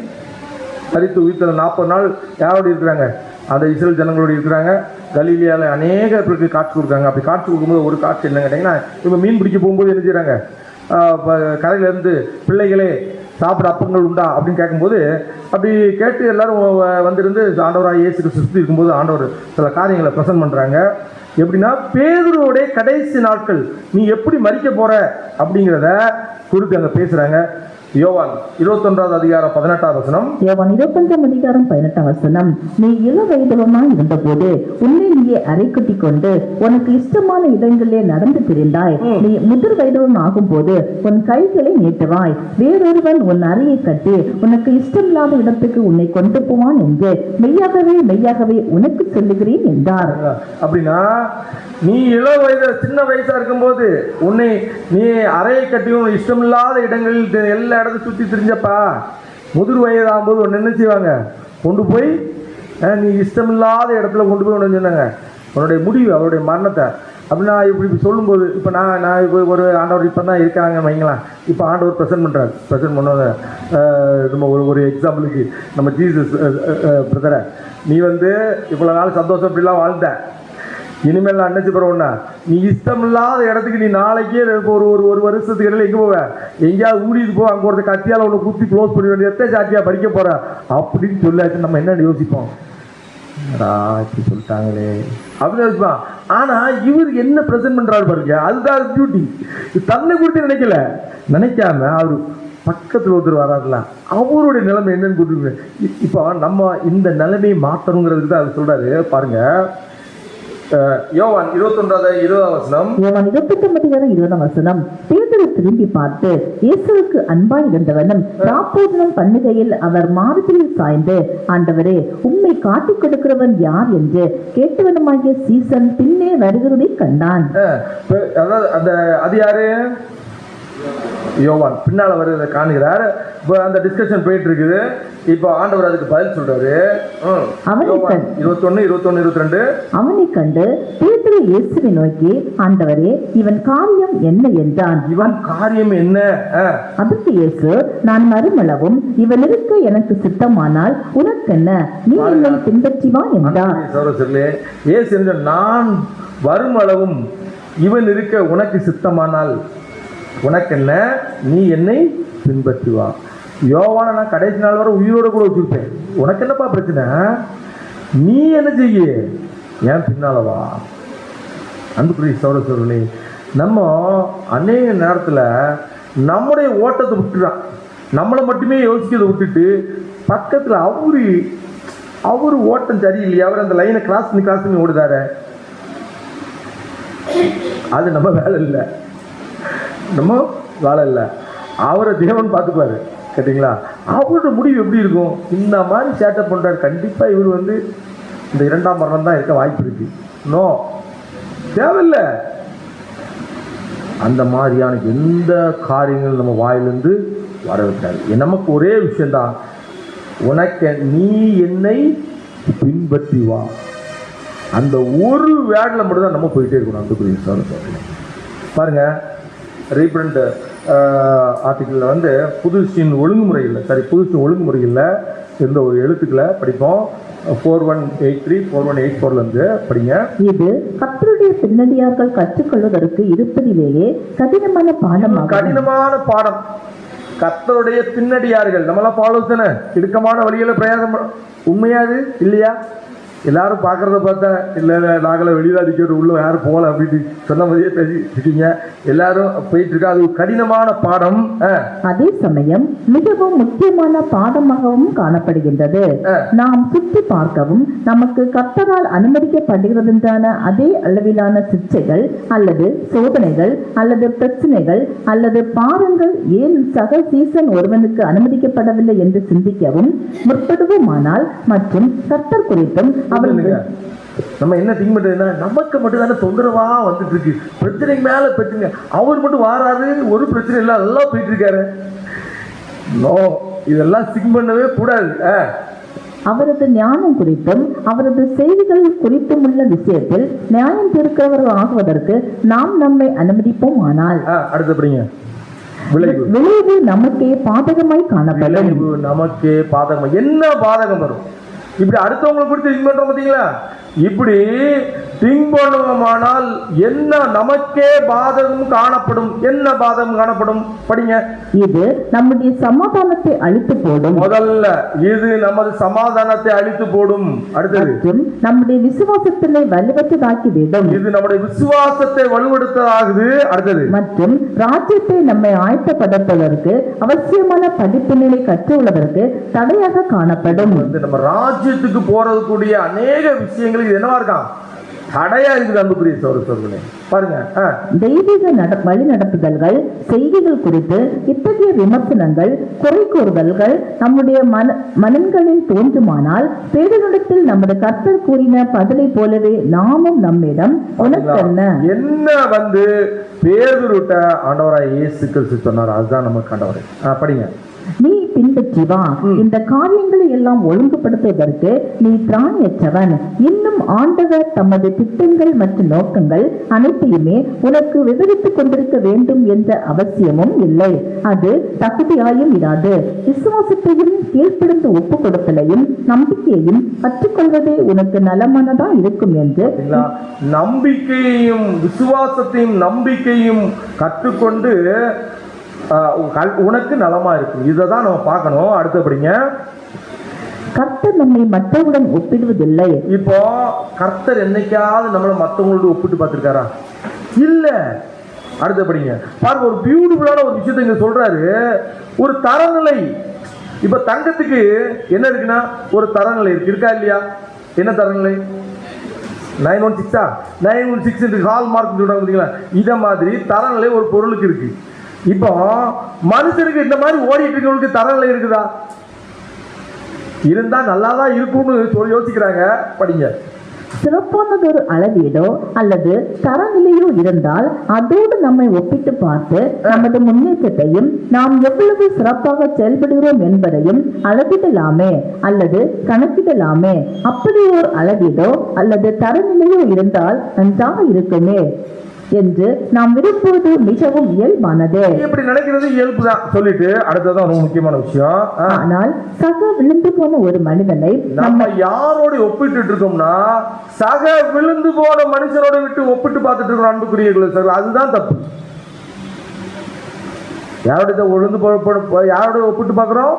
மரித்து உயிர்த்தெழ 40 நாள் யாரோடு இருக்கிறாங்க, அந்த இஸ்ரேல் ஜனங்களோடு இருக்கிறாங்க. கலிலியாவில் அநேக பேருக்கு காட்சி கொடுக்குறாங்க. அப்படி காட்சி கொடுக்கும்போது ஒரு காட்சி என்ன கேட்டிங்கன்னா, இவங்க மீன் பிடிக்க போகும்போது என்ன செய்கிறாங்க, கரையிலேருந்து பிள்ளைகளே சாப்பிட அப்பங்கள் உண்டா அப்படின்னு கேட்கும்போது, அப்படி கேட்டு எல்லாரும் வந்திருந்து ஆண்டவராய் இயேசு கிறிஸ்து சுற்றி இருக்கும்போது ஆண்டவர் சில காரியங்களை ப்ரெசென்ட் பண்ணுறாங்க. எப்படின்னா, பேதுருவோடைய கடைசி நாட்கள் நீ எப்படி மரிக்க போகிற அப்படிங்கிறத குறித்து அங்கே பேசுகிறாங்க. யோவான் 21வது அதிகாரம் 18ஆம் வசனம். யோவான் 21ஆம் அதிகாரம் 18ஆம் வசனம். நீ இள வயதுள்ளவனாய் இருந்தபோது உன்னை நீயே அரை கட்டி கொண்டு உனக்கு இஷ்டமான இடங்களிலே நடந்து திரிந்தாய். நீ முதிர் வயதுடன் ஆகும் போது உன் கைகளை நீட்டுவாய், வேறொருவன் உன் அறையை கட்டி உனக்கு இஷ்டமில்லாத இடத்துக்கு உன்னை கொண்டு போவான் என்று மெய்யாகவே மெய்யாகவே உனக்கு சொல்லுகிறேன் என்றார். அப்படின்னா, நீ இள வயது சின்ன வயசா இருக்கும்போது உன்னை நீ அறையை கட்டியும் இஷ்டமில்லாத இடங்களில் எல்லா இடத்தையும் சுற்றி திரிஞ்சப்பா, முதிர் வயதாகும்போது ஒன்று என்ன செய்வாங்க, கொண்டு போய் நீ இஷ்டமில்லாத இடத்துல கொண்டு போய் ஒன்று சொன்னாங்க, உன்னுடைய முடிவு, அவருடைய மரணத்தை. அப்படின்னா இப்படி சொல்லும்போது, இப்போ நான் இப்போ ஒரு ஆண்டவர் இப்போ தான் இருக்காங்க வைங்களேன், இப்போ ஆண்டவர் ப்ரெசென்ட் பண்ணுறாரு. ப்ரெசென்ட் பண்ணாத நம்ம ஒரு எக்ஸாம்பிளுக்கு நம்ம ஜீசஸ் பிரதரை, நீ வந்து இவ்வளோ நாள் சந்தோஷம் இப்படிலாம் வாழ்ந்த, இனிமேல் நான் நினைச்சு போறோம்னா, நீ இஷ்டமில்லாத இடத்துக்கு நீ நாளைக்கே ஒரு வருஷத்துக்கு இடையில எங்கே போவேன், எங்கேயாவது ஊடிட்டு போ, அங்கே ஒரு கத்தியால் ஒன்று குத்தி க்ளோஸ் பண்ணி வேண்டிய எத்தனை சாட்டியாக படிக்க போற அப்படின்னு சொல்லாச்சு. நம்ம என்ன யோசிப்போம், இப்படி சொல்லிட்டாங்களே அப்படின்னு யோசிப்பான். ஆனால் இவர் என்ன ப்ரெசென்ட் பண்ணுறாரு பாருங்க, அதுதான் டியூட்டி. தன்னை குறித்து நினைக்காம அவர் பக்கத்தில் ஒருத்தர் வராதுல, அவருடைய நிலைமை என்னன்னு கொடுத்துருங்க. இப்போ நம்ம இந்த நிலைமையை மாற்றணுங்கிறதுக்கு தான் அவர் சொல்றாரு. பாருங்க, யோவான் 21:20 யோவான் 21:20 பேதுரு திரும்பி பார்த்து இயேசுவுக்கு அன்பாய் இருந்தவனும் ராப்போஜனம் பண்ணுகையில் அவர் மார்பில் சாய்ந்து, ஆண்டவரே, உம்மை காட்டிக் கொடுக்கிறவன் யார் என்று கேட்டவனுமாகிய சீசன் பின்னே வருகிறதை கண்டான். அது யாரு? யோவான் பின்னால வருவதை காணுகிறார். இப்போ அந்த டிஸ்கஷன் போயிட்டு இருக்குது. இப்போ ஆண்டவர் அதுக்கு பதில் சொல்றாரு. 21:22 அவனை கண்டு பேதுரு இயேசுவை நோக்கி, ஆண்டவரே, இவன் காரியம் என்ன என்றான். இவன் காரியம் என்ன? அதற்கு இயேசு, நான் மறுமளவும் இவன் இருக்க எனக்கு சித்தமானால் உனக்கென்ன, நீ என்னை பின்பற்றி வா என்றார். இயேசு நான் வருமளவும் இவன் இருக்க உனக்கு சித்தமானால் உனக்கென்ன, நீ என்னை பின்பற்றி வா. யோவான நான் கடைசி நாள் வரை உயிரோட கூட வச்சிருப்பேன். உனக்கு என்னப்பா பிரச்சனை? நீ என்ன செய்ய, ஏன் பின்னாலவா? அன்புக்குரிய சகோதரர்களே, நம்ம அநேக நேரத்தில் நம்முடைய ஓட்டத்தை விட்டுறான், நம்மளை மட்டுமே யோசிக்கிறத விட்டுட்டு பக்கத்தில் அவரு ஓட்டம் சரியில்லையா, அவர் அந்த லைனை கிராஸ் பண்ணி ஓடுதார, அது நம்ம வேலை இல்லை, நம்ம வேலை இல்லை. அவரை தேவன் பார்த்துப்பாரு. கேட்டிங்களா? அவரோட முடிவு எப்படி இருக்கும்? இந்த மாதிரி சேட்டை பண்ணுறாரு, கண்டிப்பாக இவர் இந்த 2ஆம் மரணம் தான் இருக்க வாய்ப்பு இருக்கு. நோ, தேவையில்லை. அந்த மாதிரியான எந்த காரியங்கள் நம்ம வாயிலிருந்து வர வைக்காது. நமக்கு ஒரே விஷயந்தான், உனக்கு நீ என்னை பின்பற்றி வா. அந்த ஒரு வேர்டில் மட்டும்தான் நம்ம போயிட்டே இருக்கணும். அந்த குறிப்பிட்ட பாருங்க, ரீப்ரண்ட் ஆர்டிக்கிளில் புதுசின் ஒழுங்குமுறையில் இருந்த ஒரு எழுத்துக்களை படிப்போம். 4183 4184 படிங்க. இது கர்த்தருடைய பின்னடியார்கள் கற்றுக்கொள்வதற்கு இருப்பதிலேயே கடினமான பாடம். கர்த்தருடைய பின்னடியார்கள் நம்மளாம் ஃபாலோஸ் தானே, இடுக்கமான வழிகளை பிரயாசம். உண்மையாது இல்லையா? எல்லாரும் பார்க்கறத பார்த்தா இல்லை நாங்களே வெளிநாட்டுக்கு உள்ள யாரும் போகல அப்படின்னு சொன்ன மாதிரியே பேசிட்டீங்க. எல்லாரும் போயிட்டு இருக்கா. அது கடினமான பாடம், அதே சமயம் மிகவும் முக்கியமான பாடமாகவும் காணப்படுகின்றது. நாம் சுற்றி பார்க்கவும் நமக்கு கர்த்தரால் அனுமதிக்கப்படுகிறதுன்றான அதே அளவிலான சிக்ஷைகள் அல்லது சோதனைகள் அல்லது பிரச்சனைகள் அல்லது பாரங்கள் ஏன் சக சீசன் ஒருவனுக்கு அனுமதிக்கப்படவில்லை என்று சிந்திக்கவும் முற்படுவோமானால் மற்றும் கர்த்தர் குறித்தும் நம்ம என்ன திங்க் பண்றதுன்னா, நமக்கு மட்டும் தானே தொந்தரவா வந்துட்டு இருக்கு, பிரச்சனைக்கு மேல பிரச்சனை, அவர் மட்டும் வாராது, ஒரு பிரச்சனை இல்லை, நல்லா போயிட்டு இருக்காரு. நோ, இதெல்லாம் திங்க் பண்ணவே கூடாது. அவரது ஞானம் குறித்தும் அவரது செய்திகள் குறித்தும் உள்ள விஷயத்தில் நியாயம் தீர்க்கிறவர்கள் ஆகுவதற்கு நாம் நம்மை அனுமதிப்போம். ஆனால் அடுத்தபடிங்க விளைவு நமக்கே பாதகமாய் காணப்படும். நமக்கே பாதகம். என்ன பாதகம் வரும்? இப்படி அடுத்தவங்களை குறித்து திங்க் பண்றோம் பார்த்தீங்களா? இப்படி திங்க் பண்ணுவோமானால் என்ன நமக்கே பாதகம் காணப்படும். என்ன பாதகம் காணப்படும்? படிங்க. இது நம்முடைய சமாதானத்தை அழித்து போடும். முதல்ல இது நமது சமாதானத்தை அழித்து போடும். அடுத்தது நம்முடைய விசுவாசத்தினை வலுவற்றதாக்கிவிடும். இது நம்முடைய விசுவாசத்தை வலுவெடுத்ததாகுது. அடுத்தது மற்றும் ராஜ்யத்தை நம்மை ஆயத்தப்படுத்துவதற்கு அவசியமான படிப்பினை கற்றுள்ளதற்கு தடையாக காணப்படும். நம்ம ராஜ்யத்துக்கு போறதுக்கூடிய அநேக விஷயங்கள் என்னவா இருக்கான்? தடையா இருக்குது. அன்புக்குரிய சகோதரர்களே, பாருங்க, தெய்வீக வழி நடத்துதல்கள் செய்திகள் குறித்து இத்தகைய விமர்சனங்கள் குறை கூறுதல்கள் நம்முடைய மனங்களில் தோன்றுமானால் பேதனிடத்தில் நமது கர்த்தர் கூறின பதிலை போலவே நாமும் நம்மிடம் என்ன பேதுருட்ட ஆண்டவராய் இயேசு கிறிஸ்து சொன்னார். அதுதான் நமக்கு ஆண்டவரே. படிங்க. நீ பின்பற்றி வா. இந்த காரியங்களை எல்லாம் ஒழுங்குபடுத்துவதற்கு நீ திராணியற்றவன். இன்னும் ஆண்டவர் தமது திட்டங்கள் மற்றும் நோக்கங்கள் அனைத்தையுமே உனக்கு விவரித்துக் கொண்டிருக்க வேண்டும் என்ற அவசியமும் இல்லை. அது தகுதியாயும் இராது. விசுவாசத்தையும் கீழ்ப்படுத்த ஒப்பு கொடுத்தலையும் நம்பிக்கையையும் கற்றுக்கொள்வதே உனக்கு நலமானதா இருக்கும் என்று. நம்பிக்கையையும் விசுவாசத்தையும் நம்பிக்கையும் கற்றுக்கொண்டு உனக்கு நலமா இருக்கும். இதைதான் நம்ம பார்க்கணும். அடுத்தபடிங்க, கர்த்தர் நம்மை மற்றவர்களுடன் ஒப்பிடுவதில்லை. இப்போ கர்த்தர் என்னைக்காவது நம்மளை மற்றவங்களோட ஒப்பிட்டு பார்த்திருக்காரா? இல்ல. அடுத்தபடிங்க பாருங்க, ஒரு பியூட்டிஃபுல்லான ஒரு விஷயத்தை இங்க சொல்றாரு. ஒரு தரநிலை. இப்ப தங்கத்துக்கு என்ன இருக்குன்னா ஒரு தரநிலை இருக்கா இல்லையா? என்ன தரநிலை? 916 916 ஹால் மார்க் சொல்றாங்க பார்த்தீங்களா? இதை மாதிரி தரநிலை ஒரு பொருளுக்கு இருக்கு. இப்போ மனுஷனுக்கு இந்த மாதிரி ஓடிட்டு இருக்கவங்களுக்கு தரநிலை இருக்குதா? இருந்தா நல்லாதான் இருக்கும்னு சொல்லி யோசிக்கிறாங்க. படிங்க. சிறப்பானதொரு அளவீடோ அல்லது தரநிலையோ இருந்தால் அதோடு நம்மை ஒப்பிட்டு பார்த்து நமது முன்னேற்றத்தையும் நாம் எவ்வளவு சிறப்பாக செயல்படுகிறோம் என்பதையும் அளவிடலாமே அல்லது கணக்கிடலாமே. அப்படி ஒரு அளவீடோ அல்லது தரநிலையோ இருந்தால் நன்றாக இருக்குமே என்று நாம் விரும்புவது மிகவும் இயல்பானது. இப்படி நினைக்கிறது இயல்பு தான் சொல்லிட்டு அடுத்ததான் ரொம்ப முக்கியமான விஷயம். ஆனால் சக விழுந்து போன ஒரு மனிதனை நம்ம யாரோட ஒப்பிட்டு இருக்கோம்னா சக விழுந்து போன மனுஷனோட விட்டு ஒப்பிட்டு பார்த்துட்டு இருக்கோம். அன்புக்குரியவர்களே சார், அதுதான் தப்பு. யாரோட யாரோட ஒப்பிட்டு பார்க்கிறோம்?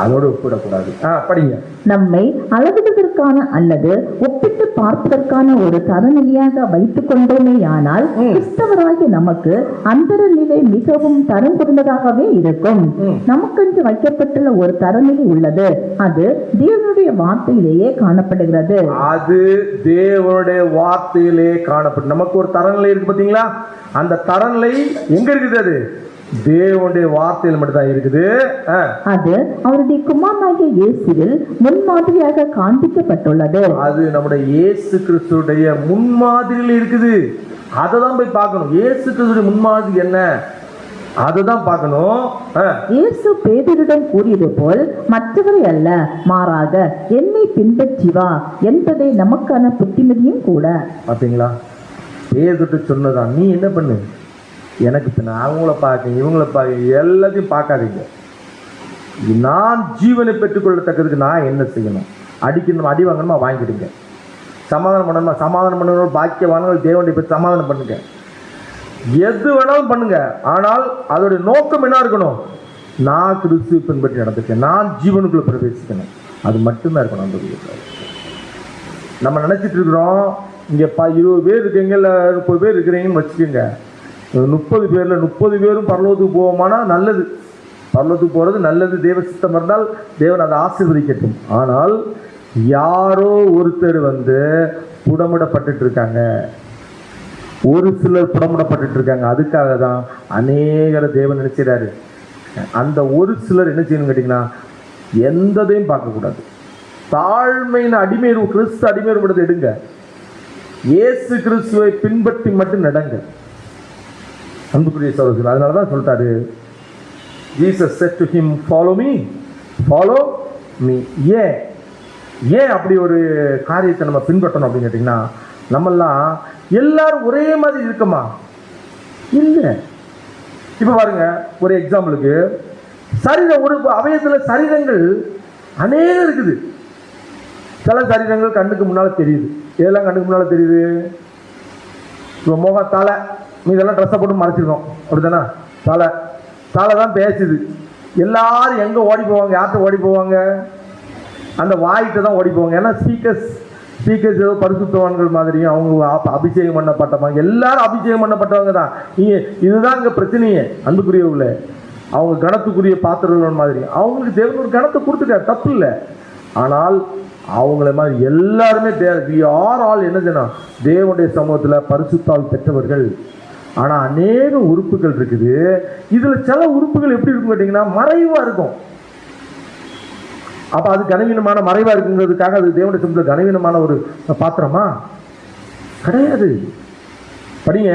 அதோடு ஒப்பிடக்கூடாது. படிங்க. நம்மை அளவிடுவதற்கான அல்லது ஒப்பிட்டு பார்ப்பதற்கான ஒரு தரநிலையாக வைத்துக் கொண்டோமேயானால் கிறிஸ்தவராகிய நமக்கு அந்த நிலை மிகவும் தரம் குறைந்ததாகவே இருக்கும். நமக்கென்று வைக்கப்பட்டுள்ள ஒரு தரநிலை உள்ளது. அது தேவனுடைய வார்த்தையிலேயே காணப்படுகிறது. அது தேவனுடைய வார்த்தையிலே காணப்படும். நமக்கு ஒரு தரநிலை இருக்கு பாத்தீங்களா? அந்த தரநிலை எங்க இருக்குது? அது தேவனுடைய வார்த்தையில் மட்டும்தான் இருக்குது. அது அவருடைய குமாரனாகிய இயேசுவில் முன்மாதிரியாக காண்பிக்கப்பட்டுள்ளது. அது நம்முடைய இயேசு கிறிஸ்துடைய முன்மாதிரியில் இருக்குது. அதை தான் போய் பார்க்கணும். இயேசு கிறிஸ்துடைய முன்மாதிரி என்ன, அதுதான் பார்க்கணும். இயேசு பேதுருடன் கூறியது போல் மற்றவரை அல்ல, மாறாக என்னை பின்பற்றி வா என்பதை நமக்கான புத்திமதியும் கூட. பாத்தீங்களா? பேதுரு சொன்னதான், நீ என்ன பண்ணு, எனக்கு பின்ன அவங்கள பார்க்க இவங்கள பார்க்க எல்லாத்தையும் பார்க்காதீங்க. நான் ஜீவனை பெற்றுக்கொள்ளத்தக்கதுக்கு நான் என்ன செய்யணும்? அடிக்கணும், அடி வாங்கணுமா வாங்கிடுங்க. சமாதானம் பண்ணணுமா சமாதானம் பண்ணணும். பாக்கியவான்கள் தேவனை பற்றி சமாதானம் பண்ணுங்க. எது வேணாலும் பண்ணுங்க. ஆனால் அதோடைய நோக்கம் என்ன இருக்கணும்? நான் கிறிஸ்துவை பின்பற்றி நடந்துட்டேன், நான் ஜீவனுக்குள்ள பிரவேசிக்கணும். அது மட்டும்தான் இருக்கணும். அந்த நம்ம நினைச்சிட்டு இருக்கிறோம் இங்க 20 பேர் இருக்கீங்க, இல்லை 30 பேர் இருக்கிறீங்கன்னு வச்சுக்கோங்க. 30 பேர்ல 30 பேரும் பரலோகத்துக்கு போவோமானா நல்லது. பரலோகத்துக்கு போறது நல்லது. தேவ சித்தம் இருந்தால் தேவன் அதை ஆசீர்வதிக்கட்டும். ஆனால் யாரோ ஒருத்தர் புடமிடப்பட்டு இருக்காங்க, ஒரு சிலர் புடமிடப்பட்டு இருக்காங்க. அதுக்காக தான் அநேகரை தேவன் நினைச்சாரு. அந்த ஒரு சிலர் என்ன செய்யணும் கேட்டீங்கன்னா, எந்ததையும் பார்க்கக்கூடாது. தாழ்மையின் அடிமை கிறிஸ்து அடிமை மட்டும் எடுங்க. இயேசு கிறிஸ்துவை பின்பற்றி மட்டும் நடங்க. அன்புக்குரிய சகோதரர்களே, அதனால தான் சொல்லிட்டாரு, Jesus said to him, follow me, follow me. ஏன் அப்படி ஒரு காரியத்தை நம்ம பின்பற்றணும் அப்படின்னு கேட்டிங்கன்னா, நம்மெல்லாம் எல்லாரும் ஒரே மாதிரி இருக்குமா? இல்லை. இப்போ பாருங்க, ஒரு எக்ஸாம்பிளுக்கு சரீரம், ஒரு அவயத்தில் சரீரங்கள் அநேகம் இருக்குது. சில சரீரங்கள் கண்ணுக்கு முன்னால் தெரியுது. இதெல்லாம் கண்ணுக்கு முன்னால் தெரியுது. இப்போ முகம், தலை, இதெல்லாம் ட்ரெஸ்ஸை போட்டு மறைச்சிருக்கோம். அப்படித்தானே? தலை தான் பேசுது. எல்லாரும் எங்கே ஓடி போவாங்க? யார்கிட்ட ஓடி போவாங்க? அந்த வாய்கிட்ட தான் ஓடி போவாங்க. ஏன்னா ஸ்பீக்கர்ஸ் ஏதோ பரிசுத்தவான்கள் மாதிரியும் அவங்க அபிஷேகம் பண்ணப்பட்டவங்க, எல்லாரும் அபிஷேகம் பண்ணப்பட்டவங்க தான். இதுதான் இங்கே பிரச்சனையே. அன்புக்குரியவங்கள அவங்க கணத்துக்குரிய பாத்திரங்கள் மாதிரி அவங்களுக்கு தேவன் ஒரு கணத்தை கொடுத்துட்டார், தப்பு இல்லை. ஆனால் அவங்கள மாதிரி எல்லாருமே ஆள் என்ன செய்யணும்? தேவனுடைய சமூகத்தில் பரிசுத்தால் பெற்றவர்கள். ஆனால் அநேக உறுப்புகள் இருக்குது. இதில் சில உறுப்புகள் எப்படி இருக்கும் கேட்டிங்கன்னா, மறைவாக இருக்கும். அப்போ அது கனவீனமான மறைவாக இருக்குங்கிறதுக்காக அது தேவனுடைய சமூகத்தில் கனவீனமான ஒரு பாத்திரமா? கிடையாது. படிங்க.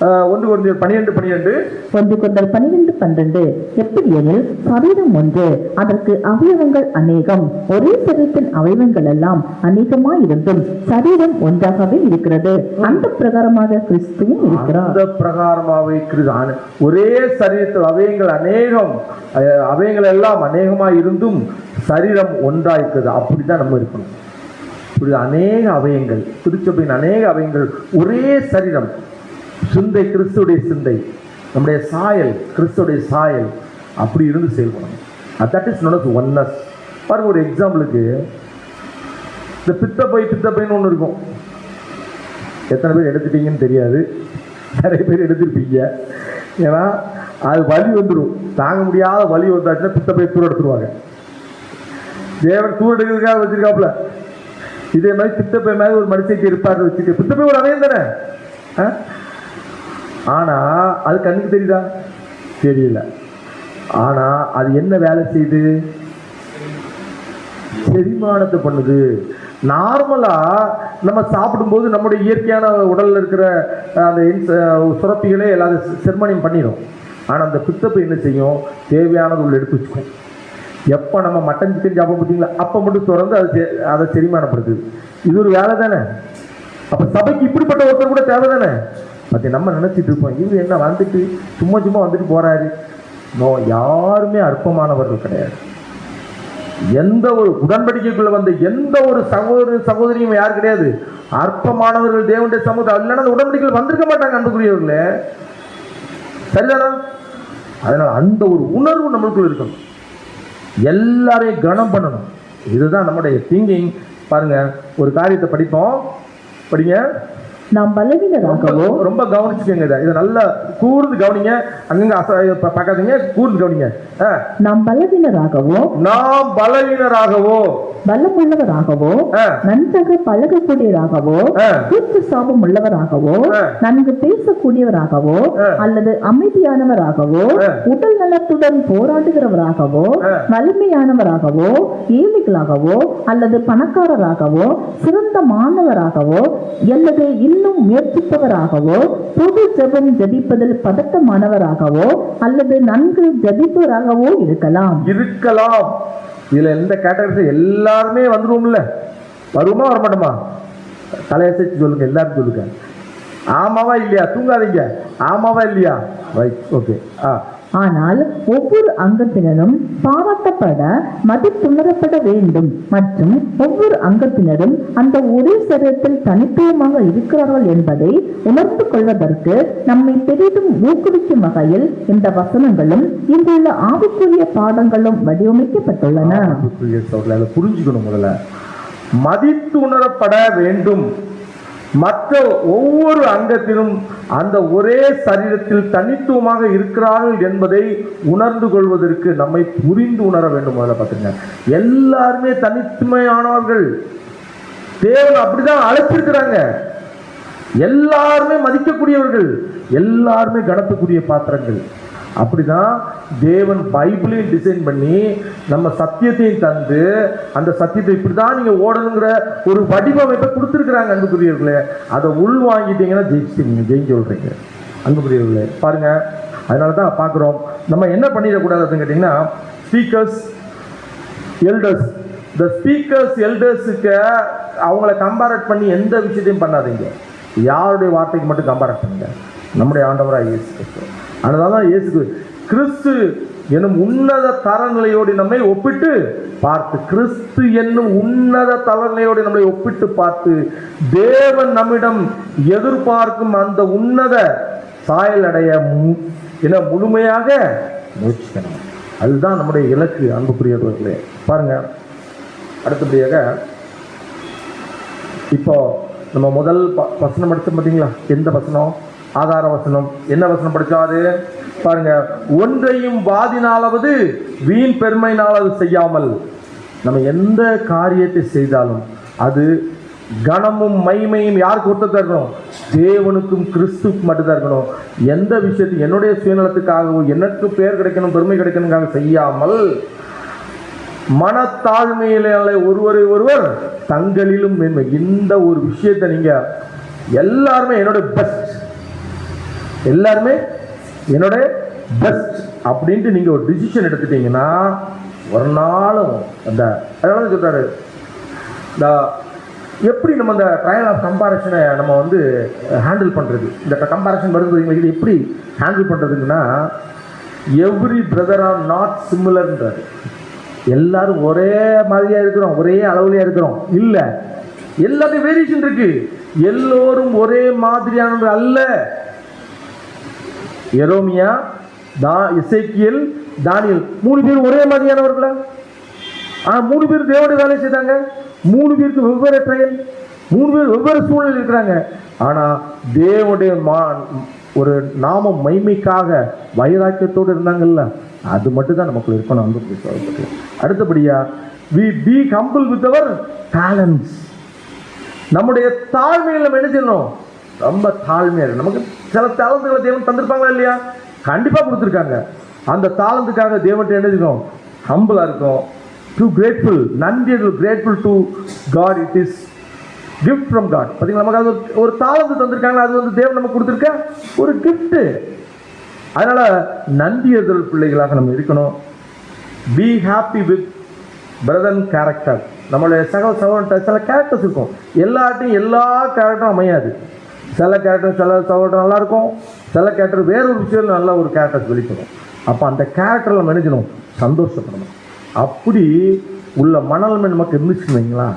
1 Corinthians 12:12. 1 Corinthians 12:12. எப்படியெனில் சரீரம் ஒன்று, அதற்கு அவயவங்கள் அநேகம், ஒரே சரீரத்தின் அவயவங்கள் எல்லாம் அநேகமாயிருந்தும் சரீரம் ஒன்றாகவே இருக்கிறது. அந்த பிரகாரமாக கிறிஸ்துவும் இருக்கிறார். அந்த பிரகாரமாகவே ஒரே சரீரத்தில் அவயங்கள் அநேகம், அவயங்கள் எல்லாம் அநேகமாக இருந்தும் சரீரம் ஒன்றாயிருக்கிறது. அப்படிதான் நம்ம இருக்கணும். இப்படி அநேக அவயங்கள், திருச்சபையின் அநேக அவயங்கள், ஒரே சரீரம். சிந்தை கிறிஸ்துடைய சிந்தை, நம்முடைய சாயல் கிறிஸ்துடைய சாயல், அப்படி இருந்து செயல்படணும். That is not oneness. பாருங்க, ஒரு எக்ஸாம்பிளுக்கு இந்த பித்தப்பைன்னு ஒன்று இருக்கும். எத்தனை பேர் எடுத்துட்டீங்கன்னு தெரியாது, நிறைய பேர் எடுத்துருப்பீங்க. ஏன்னா அது வலி வந்துடும், தாங்க முடியாத வலி வந்தாச்சுன்னா பித்தப்பை தூர எடுத்துருவாங்க. தேவன் தூர எடுக்கிறதுக்காக வச்சிருக்காப்புல. இதே மாதிரி பித்தப்பை மாதிரி ஒரு மனுஷனுக்கு இருப்பாரு வச்சுட்டு, பித்தப்பை ஒரு அவயம் தானே. ஆனா அது கண்ணுக்கு தெரியுதா? தெரியல. ஆனா அது என்ன வேலை செய்யுது? செரிமானத்தை பண்ணுது. நார்மலா நம்ம சாப்பிடும்போது நம்முடைய இயற்கையான உடல்ல இருக்கிற அந்த சுரப்பிகளே எல்லாரும் செரிமானம் பண்ணிடும். ஆனா அந்த பித்தப்பை என்ன செய்யும்? தேவையானது உள்ள எடுத்து வச்சுக்கும். எப்போ நம்ம மட்டன் சிக்கன் சாப்பிட பார்த்தீங்களா, அப்போ மட்டும் திறந்து அதை செரிமானப்படுத்துது. இது ஒரு வேலை தானே. அப்போ சபைக்கு இப்படிப்பட்ட ஒருத்தர் கூட தேவை தானே. பற்றி நம்ம நினச்சிட்டு இருப்போம், இவர் என்ன வந்துட்டு சும்மா வந்துட்டு போறாரு. நோ, யாருமே அற்பமானவர்கள் கிடையாது. எந்த ஒரு உடன்படிக்கைக்குள்ள வந்த எந்த ஒரு சகோதரியும் யார் கிடையாது அற்பமானவர்கள். தேவனுடைய சமூகம் இல்லைன்னா அந்த உடன்படிக்கையில் வந்திருக்க மாட்டாங்க அன்புக்குரியவர்களே. சரிதானா? அதனால அந்த ஒரு உணர்வு நம்மளுக்குள்ள இருக்கணும். எல்லாரையும் கனம் பண்ணணும். இதுதான் நம்முடைய திங்கிங். பாருங்க, ஒரு காரியத்தை படிப்போம், படிங்க. நாம் பலவீனராகவோ, ரொம்ப கவனிச்சுக்கோங்க, இதை நல்லா கூர்ந்து கவனிங்க. அங்கங்க பார்க்காதீங்க, கூர்ந்து கவனிங்க. நாம் பலவீனராகவோ பலமுள்ளவராகவோ, நன்றாக பழகக்கூடியவராகவோ, கூற்று சாபம் உள்ளவராகவோ, நன்கு பேசக்கூடியவராகவோ, அல்லது அமைதியானவராகவோ, உடல் நலத்துடன் போராடுகிறவராகவோ, வலிமையானவராகவோ, ஏழைகளாகவோ, அல்லது பணக்காரராகவோ, சிறந்த மாணவராகவோ, அல்லது இன்னும் முயற்சிப்பவராகவோ, பொது ஜெபம் ஜெபிப்பதில் பதட்டமானவராகவோ, அல்லது நன்கு ஜெபிப்பவராகவோ இருக்கலாம். இதுல எந்த கேட்டகரி எல்லாருமே வந்துருவோம்ல. வருமா வரமாட்டோமா? தலையசைச்சு சொல்லுங்க, எல்லாரும் சொல்லுங்க. ஆமாவா இல்லையா? தூங்காதீங்க. ஆமாவா இல்லையா? Right, okay. ஆனால் ஒவ்வொரு அங்கத்தினரும் பாராட்டப்பட மதிப்புணரப்பட வேண்டும் மற்றும் ஒவ்வொரு அங்கத்தினரும் அந்த ஒரே சரீரத்தில் தனித்துவமாக இருக்கிறார்கள் என்பதை உணர்ந்து கொள்வதற்கு நம்மை பெரிதும் ஊக்குவிக்கும் வகையில் இந்த வசனங்களும் இங்குள்ள ஆவிக்குரிய பாடங்களும் வடிவமைக்கப்பட்டுள்ளன. புரிஞ்சுக்கணும். முதல்ல மதித்து உணரப்பட வேண்டும். மற்ற ஒவ்வொரு அங்கத்திலும் அந்த ஒரே சரீரத்தில் தனித்துவமாக இருக்கிறார்கள் என்பதை உணர்ந்து கொள்வதற்கு நம்மை புரிந்து உணர வேண்டும். முதல்ல பார்த்துங்க, எல்லாருமே தனித்துவமானவர்கள். தேவன் அப்படிதான் அழைச்சிருக்கிறாங்க. எல்லாருமே மதிக்கக்கூடியவர்கள், எல்லாருமே கனத்துக்குரிய பாத்திரங்கள். அப்படிதான் தேவன் பைபிளையும் டிசைன் பண்ணி நம்ம சத்தியத்தையும் தந்து அந்த சத்தியத்தை இப்படிதான் நீங்க ஓடணுங்கிற ஒரு வடிவமைப்பை கொடுத்துருக்குறாங்க. அன்புக்குரியவர்களே, அதை உள் வாங்கிட்டீங்கன்னா ஜெயிச்சிட்டீங்க, ஜெயிச்சு சொல்றீங்க. அன்புக்குரியவர்களே பாருங்க, அதனால தான் பார்க்குறோம். நம்ம என்ன பண்ணிடக்கூடாது அப்படின்னு கேட்டிங்கன்னா, ஸ்பீக்கர்ஸ் எல்டர்ஸ், இந்த ஸ்பீக்கர்ஸ் எல்டர்ஸுக்கு அவங்கள கம்பேரட் பண்ணி எந்த விஷயத்தையும் பண்ணாதீங்க. யாருடைய வார்த்தைக்கு மட்டும் கம்பேரட் பண்ணுங்க, நம்முடைய ஆண்டவராக இயேசு கிறிஸ்து. அதனால தான் இயேசு கிறிஸ்து என்னும் உன்னத தரநிலையோடு நம்மை ஒப்பிட்டு பார்த்து, கிறிஸ்து என்னும் உன்னத தரநிலையோடு நம்மை ஒப்பிட்டு பார்த்து, தேவன் நம்மிடம் எதிர்பார்க்கும் அந்த உன்னத சாயல் அடைய முழுமையாக முயற்சிக்கணும். அதுதான் நம்முடைய இலக்கு. அன்புக்குரியவர்களே பாருங்க, அடுத்தபடியாக இப்போ நம்ம முதல் வசனம் படிச்சோம் பார்த்தீங்களா? எந்த வசனம்? ஆதார வசனம். என்ன வசனம் படிச்சோம்? அது பாருங்க, ஒன்றையும் வாதினாலாவது வீண் பெருமையினாலாவது செய்யாமல். நம்ம எந்த காரியத்தை செய்தாலும் அது கனமும் மைமையும் யாருக்கு ஒருத்தர் இருக்கணும்? தேவனுக்கும் கிறிஸ்துக்கு மட்டும்தான் இருக்கணும். எந்த விஷயத்தையும் என்னுடைய சுயநலத்துக்காகவும் எனக்கு பேர் கிடைக்கணும் பெருமை கிடைக்கணுக்காக செய்யாமல் மனத்தாழ்மையிலே ஒருவரை ஒருவர் தங்களிலும் மேன்மை. இந்த ஒரு விஷயத்தை நீங்க எல்லாருமே என்னோட பெஸ்ட், எல்லாருமே என்னோட பெஸ்ட் அப்படின்ட்டு நீங்க ஒரு டிசிஷன் எடுத்துட்டீங்கன்னா ஒரு நாளும் அந்த அதனால சொல்றாரு, இந்த எப்படி நம்ம இந்த ட்ரையல் ஆஃப் கம்பேரிசனை நம்ம வந்து ஹேண்டில் பண்ணுறது. இந்த கம்பேரிசன் வருது, இது எப்படி ஹேண்டில் பண்ணுறதுன்னா, எவ்ரி பிரதர் ஆர் நாட் சிமிலர்ன்றாரு. எல்லாரும் ஒரே மாதிரியாக இருக்கிறோம், ஒரே அளவுலையாக இருக்கிறோம் இல்லை, எல்லாத்தையும் வேரியேஷன் இருக்கு. எல்லோரும் ஒரே மாதிரியானது அல்ல. எரோமியா, எசேக்கியேல், தானியேல் 3 பேர் ஒரே மாதிரியானவர்களா? 3 பேர் தேவனுடைய வேலை செய்தாங்க. 3 பேருக்கு வெவ்வேறு ட்ரையல், 3 பேர் வெவ்வேறு சூழ்நிலை இருக்கிறாங்க. ஆனா தேவனுடைய ஒரு நாம மைமைக்காக வைராக்கியத்தோடு இருந்தாங்கல்ல, அது மட்டும் தான் நமக்கு இருக்கணும். அந்த அடுத்தபடியா we be humble with our talents. நம்முடைய தாழ்மையில் நம்ம என்ன செய்யணும்? ரொம்ப தாழ்மையா இருக்கு. நமக்கு சில தாளந்துகளை தேவன் தந்திருப்பாங்களா இல்லையா? கண்டிப்பா கொடுத்துருக்காங்க. அந்த தாளந்துக்காக தேவன்கிட்ட என்ன செய்யணும்? ஹம்பிளா இருக்கும். டு கிரேட்ஃபுல், நன்றி, grateful to God. It is gift from God. பார்த்தீங்களா, நமக்கு அது ஒரு தாளந்து தந்திருக்காங்க. அது வந்து தேவன் நமக்கு கொடுத்துருக்க ஒரு கிஃப்ட். அதனால நன்றியர்கள் பிள்ளைகளாக நம்ம இருக்கணும். Be happy with brother character. நம்மளுடைய சகோதரன்ட்ட சில கேரக்டர்ஸ் இருக்கும். எல்லார்ட்டையும் எல்லா கேரக்டரும் அமையாது. சில கேரக்டர் சில சகோதரன் நல்லா இருக்கும், சில கேரக்டர் வேறொரு விஷயம் நல்ல ஒரு கேரக்டர்ஸ் வெளிப்படும். அப்போ அந்த கேரக்டரில் நம்ம நினைக்கணும், சந்தோஷப்படணும். அப்படி உள்ள மனநிலைமை நமக்கு இருந்துச்சுன்னு வைங்களா,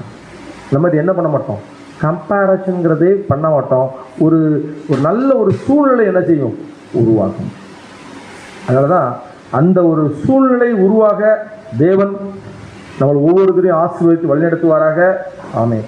நம்ம இது என்ன பண்ண மாட்டோம், கம்பேரிசன்கிறதே பண்ண மாட்டோம். ஒரு ஒரு நல்ல ஒரு சூழ்நிலை என்ன செய்யும், உருவாக்கும். அதனால தான் அந்த ஒரு சூழ்நிலை உருவாக தேவன் நம்ம ஒவ்வொருத்தரையும் ஆசீர்வதித்து வழிநடத்துவாராக. ஆமென்.